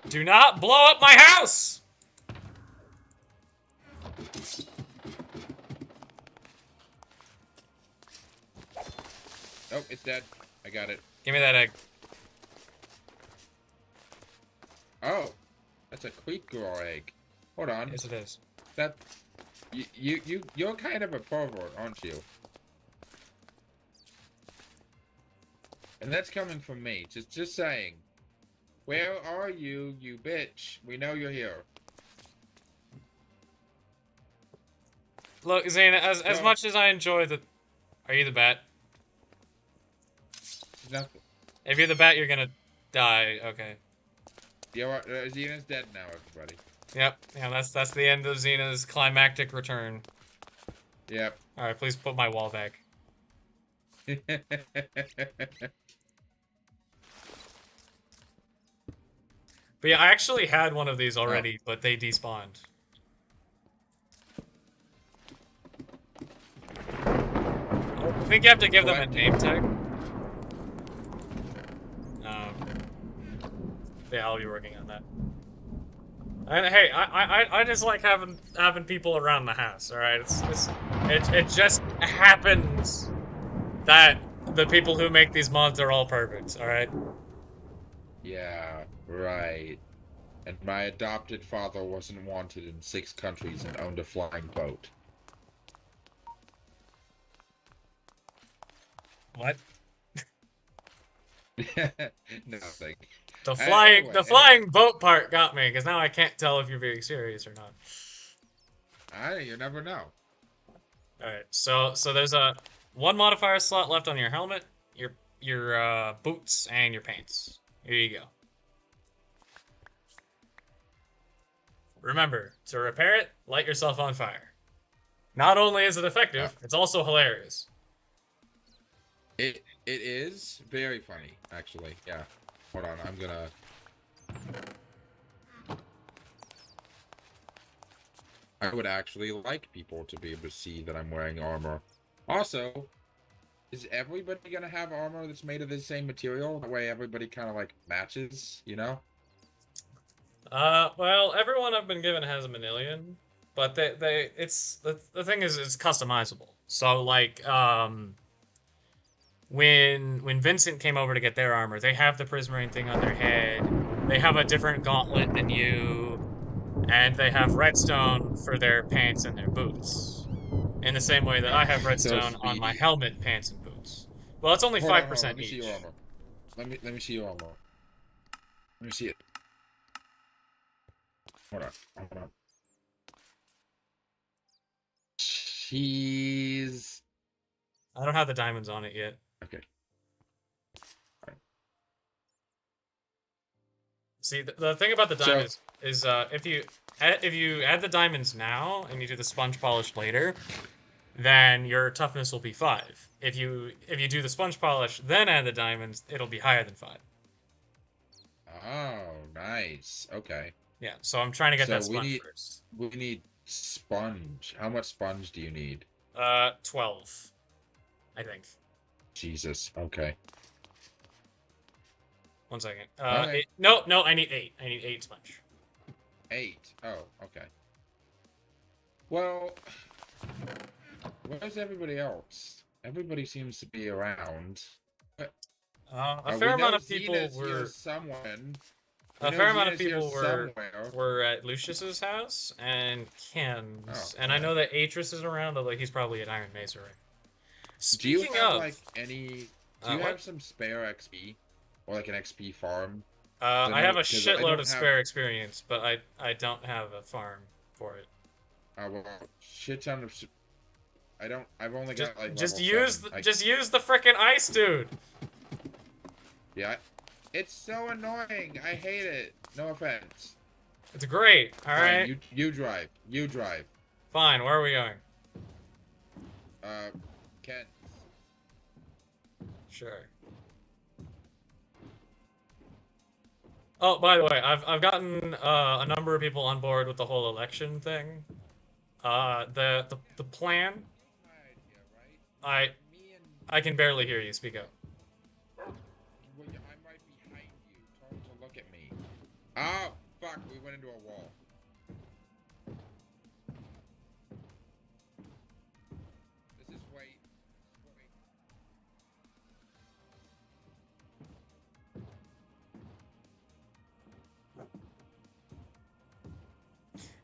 Do not blow up my house! Oh, it's dead. I got it. Give me that egg. Oh, that's a quick grow egg. Hold on. Yes, it is. That you're kind of a pervert, aren't you? And that's coming from me. Just saying. Where are you, you bitch? We know you're here. Look, Zane, as much as I enjoy the... Are you the bat? Nothing. If you're the bat, you're gonna die. Okay. Yeah, Xena's dead now, everybody. Yep. Yeah, that's the end of Xena's climactic return. Yep. Alright, please put my wall back. But yeah, I actually had one of these already, but they despawned. I think you have to give them a name tag. Yeah, I'll be working on that. And hey, I just like having people around the house. All right, it just happens that the people who make these mods are all perfect. All right. Yeah, right. And my adopted father wasn't wanted in 6 countries and owned a flying boat. What? Nothing. The flying Anyway. boat part got me, because now I can't tell if you're being serious or not. You never know. Alright, so there's a 1 modifier slot left on your helmet, your boots, and your pants. Here you go. Remember, to repair it, light yourself on fire. Not only is it effective, it's also hilarious. It is very funny, actually. Yeah. Hold on, I'm gonna... I would actually like people to be able to see that I'm wearing armor. Also, is everybody gonna have armor that's made of the same material? That way everybody kind of like matches, you know? Well, everyone I've been given has a manilion, but the thing is, it's customizable. So like, when Vincent came over to get their armor, they have the prismarine thing on their head, they have a different gauntlet than you, and they have redstone for their pants and their boots. In the same way that I have redstone on my helmet, pants, and boots. Well, it's only 5% Let me each. see your armor. Let me see your armor. Let me see it. Hold on. Jeez. I don't have the diamonds on it yet. Okay. See, the thing about the diamonds is if you add the diamonds now and you do the sponge polish later, then your toughness will be 5. If you do the sponge polish, then add the diamonds, it'll be higher than 5. Oh, nice. Okay. Yeah, so I'm trying to get So that sponge first. We need sponge. How much sponge do you need? 12, I think. Jesus. Okay. 1 second. Okay. No, I need 8. I need 8 sponge. 8. Oh, okay. Well, where's everybody else? Everybody seems to be around. A fair amount of people were. A fair amount of people were at Lucius's house and Ken's, and I know that Atris is around, although he's probably at Iron Mesa right now. Speaking do you have of, like any? Do you have some spare XP or like an XP farm? I have a shitload of spare experience, but I don't have a farm for it. Oh well, shit ton of. I've only got like. Just use the frickin' ice, dude. Yeah, it's so annoying. I hate it. No offense. It's great. All right. You drive. You drive. Fine. Where are we going? Ken. Sure. Oh, by the way, I've gotten a number of people on board with the whole election thing. The plan. I can barely hear you. Speak up. Well, yeah, I might be behind you. Tell him to look at me. Oh, fuck. We went into a wall. This is wait.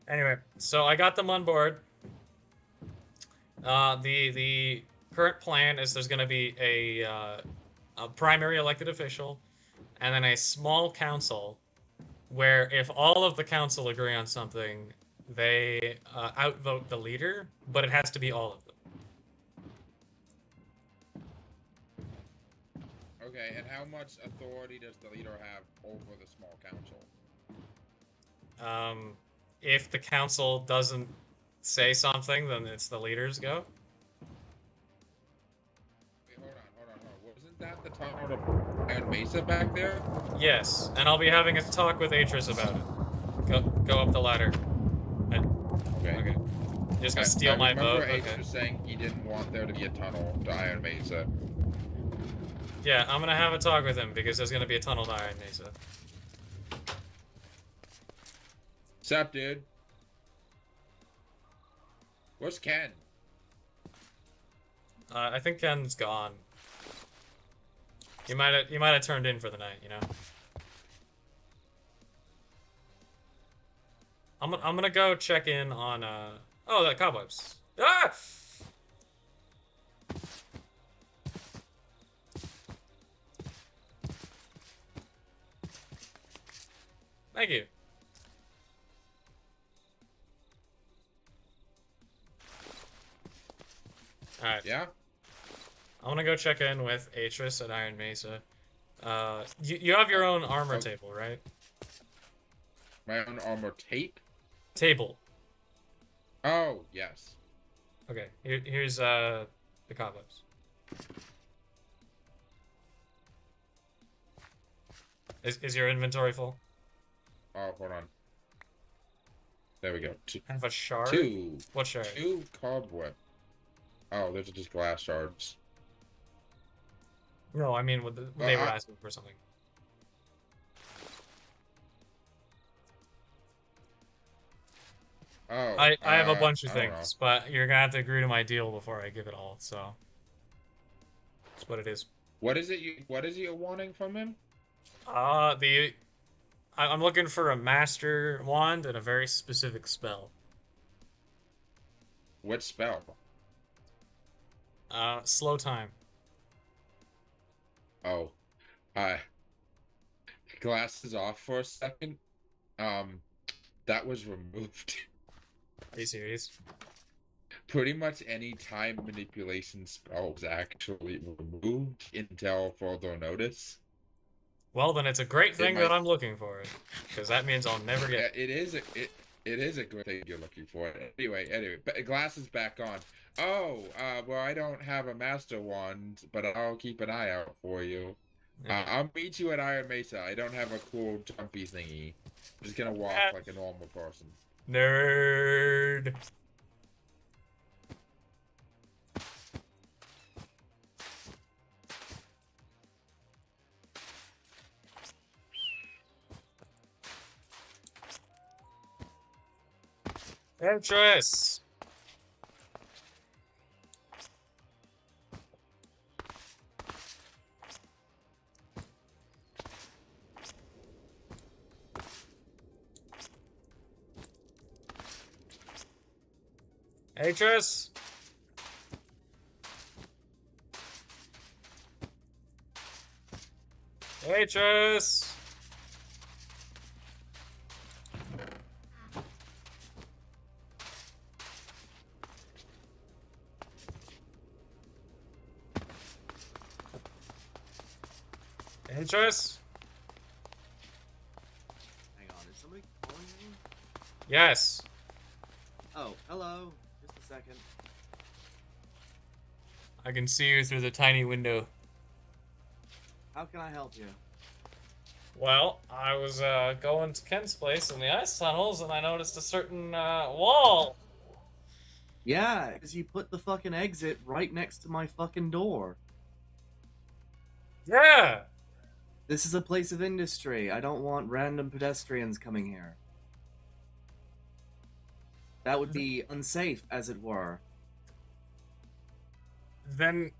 Anyway, so I got them on board. The current plan is there's going to be a primary elected official, and then a small council, where if all of the council agree on something, they outvote the leader, but it has to be all of them. Okay, and how much authority does the leader have over the small council? If the council doesn't say something, then it's the leader's go. Wait, hold on. Wasn't that the tunnel to Iron Mesa back there? Yes, and I'll be having a talk with Atris about it. Go up the ladder. Okay. You're just gonna steal my vote? I remember Atris saying he didn't want there to be a tunnel to Iron Mesa. Yeah, I'm gonna have a talk with him because there's gonna be a tunnel to Iron Mesa. Sup, dude? Where's Ken? I think Ken's gone. You might have turned in for the night, you know. I'm gonna go check in on oh, the cobwebs. Ah! Thank you. Alright. Yeah? I want to go check in with Atris at Iron Mesa. You have your own armor table, right? My own armor tape? Table. Oh, yes. Okay, here's the cobwebs. Is your inventory full? Oh, hold on. There we go. Have a shard? 2. What shard? 2 cobweb. Oh, those are just glass shards. No, I mean, they were asking for something. Oh. I have a bunch of things, but you're gonna have to agree to my deal before I give it all, so. That's what it is. What is you wanting from him? I'm looking for a master wand and a very specific spell. What spell? Slow time. Oh. Glasses off for a second. That was removed. Are you serious? Pretty much any time manipulation spell was actually removed until further notice. Well, then it's a great thing that I'm looking for it, because that means I'll never get. Yeah, it is a good thing you're looking for. Anyway, glasses back on. Oh, well, I don't have a master wand, but I'll keep an eye out for you. Yeah. I'll meet you at Iron Mesa. I don't have a cool jumpy thingy. I'm just gonna walk like a normal person. Nerd. Interest. Atris. Atris. Atris. Hang on, is somebody calling me? Yes. Oh, hello. Just a second. I can see you through the tiny window. How can I help you? Well, I was going to Ken's place in the ice tunnels, and I noticed a certain wall. Yeah, because you put the fucking exit right next to my fucking door. Yeah. This is a place of industry. I don't want random pedestrians coming here. That would be unsafe, as it were. Then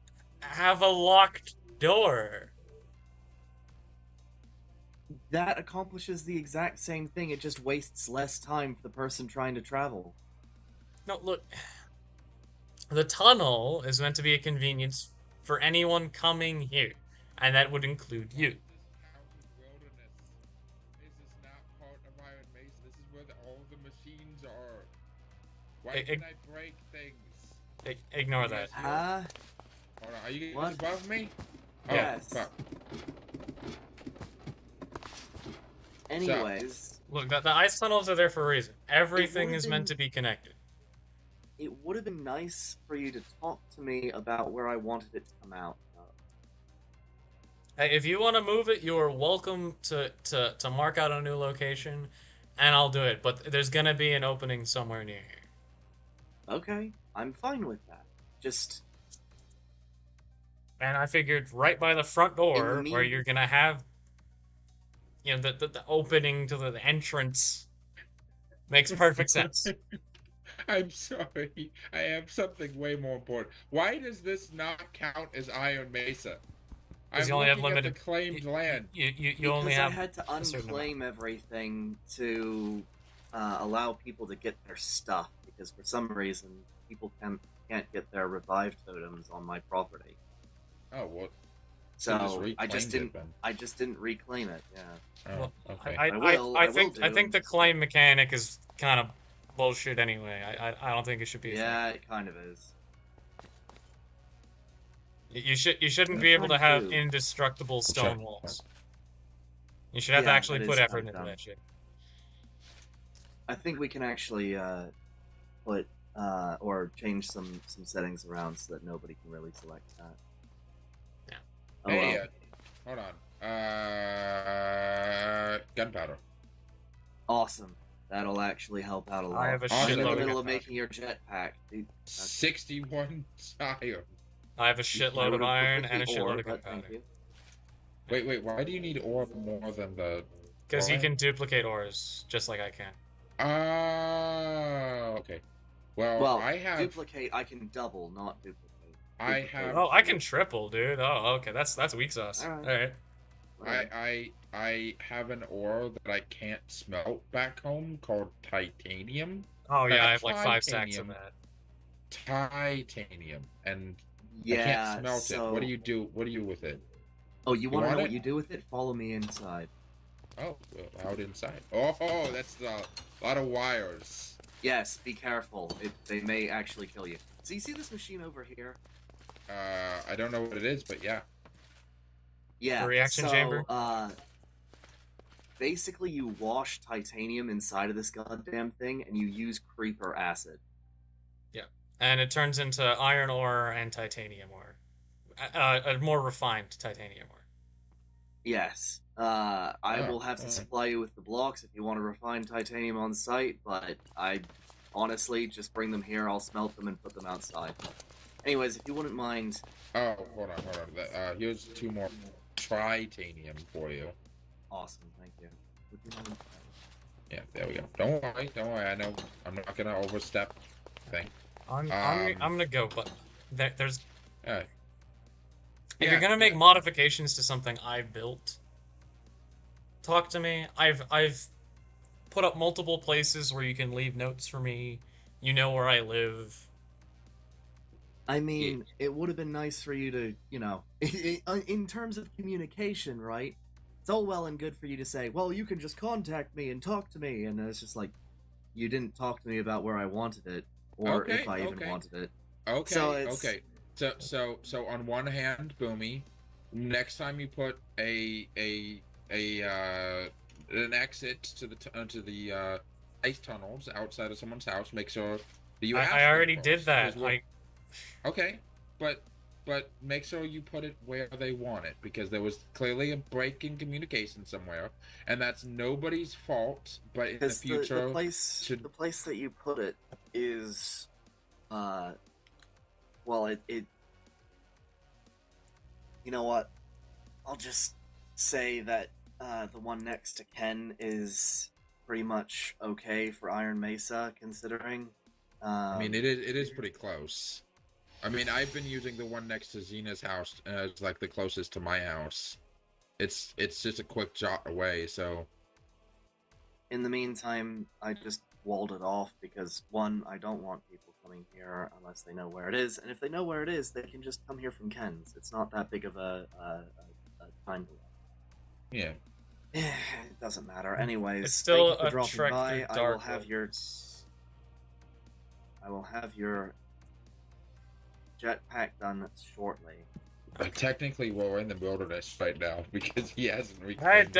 have a locked door. That accomplishes the exact same thing. It just wastes less time for the person trying to travel. No, look. The tunnel is meant to be a convenience for anyone coming here, and that would include you. This mountain wilderness. This is not part of Iron Mesa. This is where all the machines are. Why can I break things? Ignore that. Hold on, are you What? above me? Yes. Oh, fuck. Anyways, Look, the ice tunnels are there for a reason. Everything would've is meant been- to be connected. it would have been nice for you to talk to me about where I wanted it to come out. Hey, if you want to move it, you are welcome to mark out a new location, and I'll do it. But there's gonna be an opening somewhere near here. Okay, I'm fine with that. Just And I figured right by the front door, In the where mean- you're gonna have, you know, the opening to the entrance, makes perfect sense. I'm sorry. I have something way more important. Why does this not count as Iron Mesa? 'Cause I'm you only have looking at limited- the claimed land. You only because have. I had to a certain amount. unclaim everything to allow people to get their stuff, because for some reason people can't get their revived totems on my property. Oh, well. So reclaimed I just didn't. it, then. I just didn't reclaim it. Yeah. Oh, Well, okay. I I will think do, the just- claim mechanic is kind of bullshit anyway. I don't think it should be. a thing. Yeah, it kind of is. You shouldn't I'm be able to trying have to- indestructible stone Sure. walls. You should have to Yeah, actually that put is effort kinda into dumb. that shit. I think we can actually put or change some settings around so that nobody can really select that. Yeah. Oh, Hey, well. hold on. Gunpowder. Awesome. That'll actually help out a lot. I have a Awesome. I'm in shitload the of middle of gunpowder. making your jetpack. Dude, 61 iron. I have a I shitload of would've iron put and a the shitload ore, of but thank gunpowder. you. Wait, why do you need ore more than the... Because you ore? can duplicate ores just like I can. Okay. Well, Well, I have... duplicate. I can double, not duplicate. I Duplicate. have... Oh, I can triple, dude. Oh, okay. That's weak sauce. All Alright. right. Whatever. I have an ore that I can't smelt back home called titanium. Oh yeah, Not I have like 5 stacks of titanium. that. Titanium. And Yeah. I can't smelt so... it. What do you do? What do you with it? Oh, you want to want know it? what you do with it? Follow me inside. Oh, well, out inside. Oh, that's a lot of wires. Yes, be careful. They may actually kill you. So you see this machine over here? I don't know what it is, but yeah. Yeah. The reaction chamber? Basically, you wash titanium inside of this goddamn thing, and you use creeper acid. and it turns into iron ore and titanium ore. A more refined titanium ore. Yes. I will have to supply you with the blocks if you want to refine titanium on site, but I honestly just bring them here, I'll smelt them and put them outside. Anyways, if you wouldn't mind... Oh, hold on. Here's 2 more tritanium for you. Awesome, thank you. Would you mind... Yeah, there we go. Don't worry, I know I'm not gonna overstep thing. I'm gonna go, but there's... If you're gonna make modifications to something I built, talk to me. I've put up multiple places where you can leave notes for me. You know where I live. I mean, it would have been nice for you to, you know, in terms of communication, right? It's all well and good for you to say, well, you can just contact me and talk to me, and it's just like, you didn't talk to me about where I wanted it, or if I even wanted it. Okay. So on one hand, Boomy, next time you put an exit to the ice tunnels outside of someone's house, make sure that you. I already did that. Okay, but make sure you put it where they want it, because there was clearly a break in communication somewhere, and that's nobody's fault. But in the future, the place that you put it is, well, it. You know what? I'll just say that the one next to Ken is pretty much okay for Iron Mesa, considering. I mean, it is pretty close. I mean, I've been using the one next to Xena's house as like the closest to my house. It's just a quick jot away, so. In the meantime, I just walled it off because, one, I don't want people coming here unless they know where it is, and if they know where it is, they can just come here from Ken's. It's not that big of a time delay. Yeah. It doesn't matter. Anyways, it's still thank you for a trek dropping by. through dark I will have your jetpack done shortly. Technically, we're in the wilderness right now because he hasn't reclaimed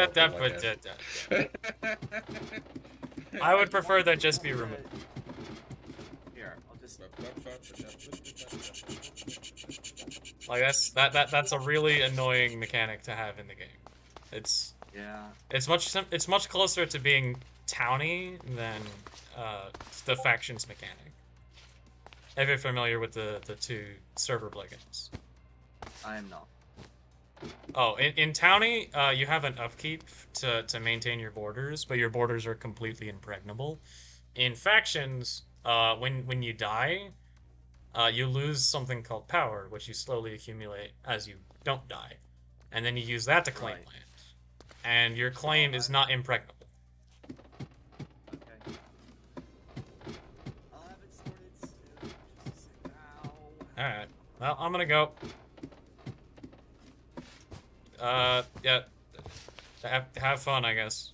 I would prefer that just be removed. Here, I'll just... Like that's a really annoying mechanic to have in the game. It's much closer to being towny than the factions mechanic. If you're familiar with the 2 server plugins. I am not. Oh, in Towny, you have an upkeep to maintain your borders, but your borders are completely impregnable. In Factions, when you die, you lose something called power, which you slowly accumulate as you don't die. And then you use that to claim land. And your claim is not impregnable. Alright. Well, I'm gonna go. Yeah. Have fun, I guess.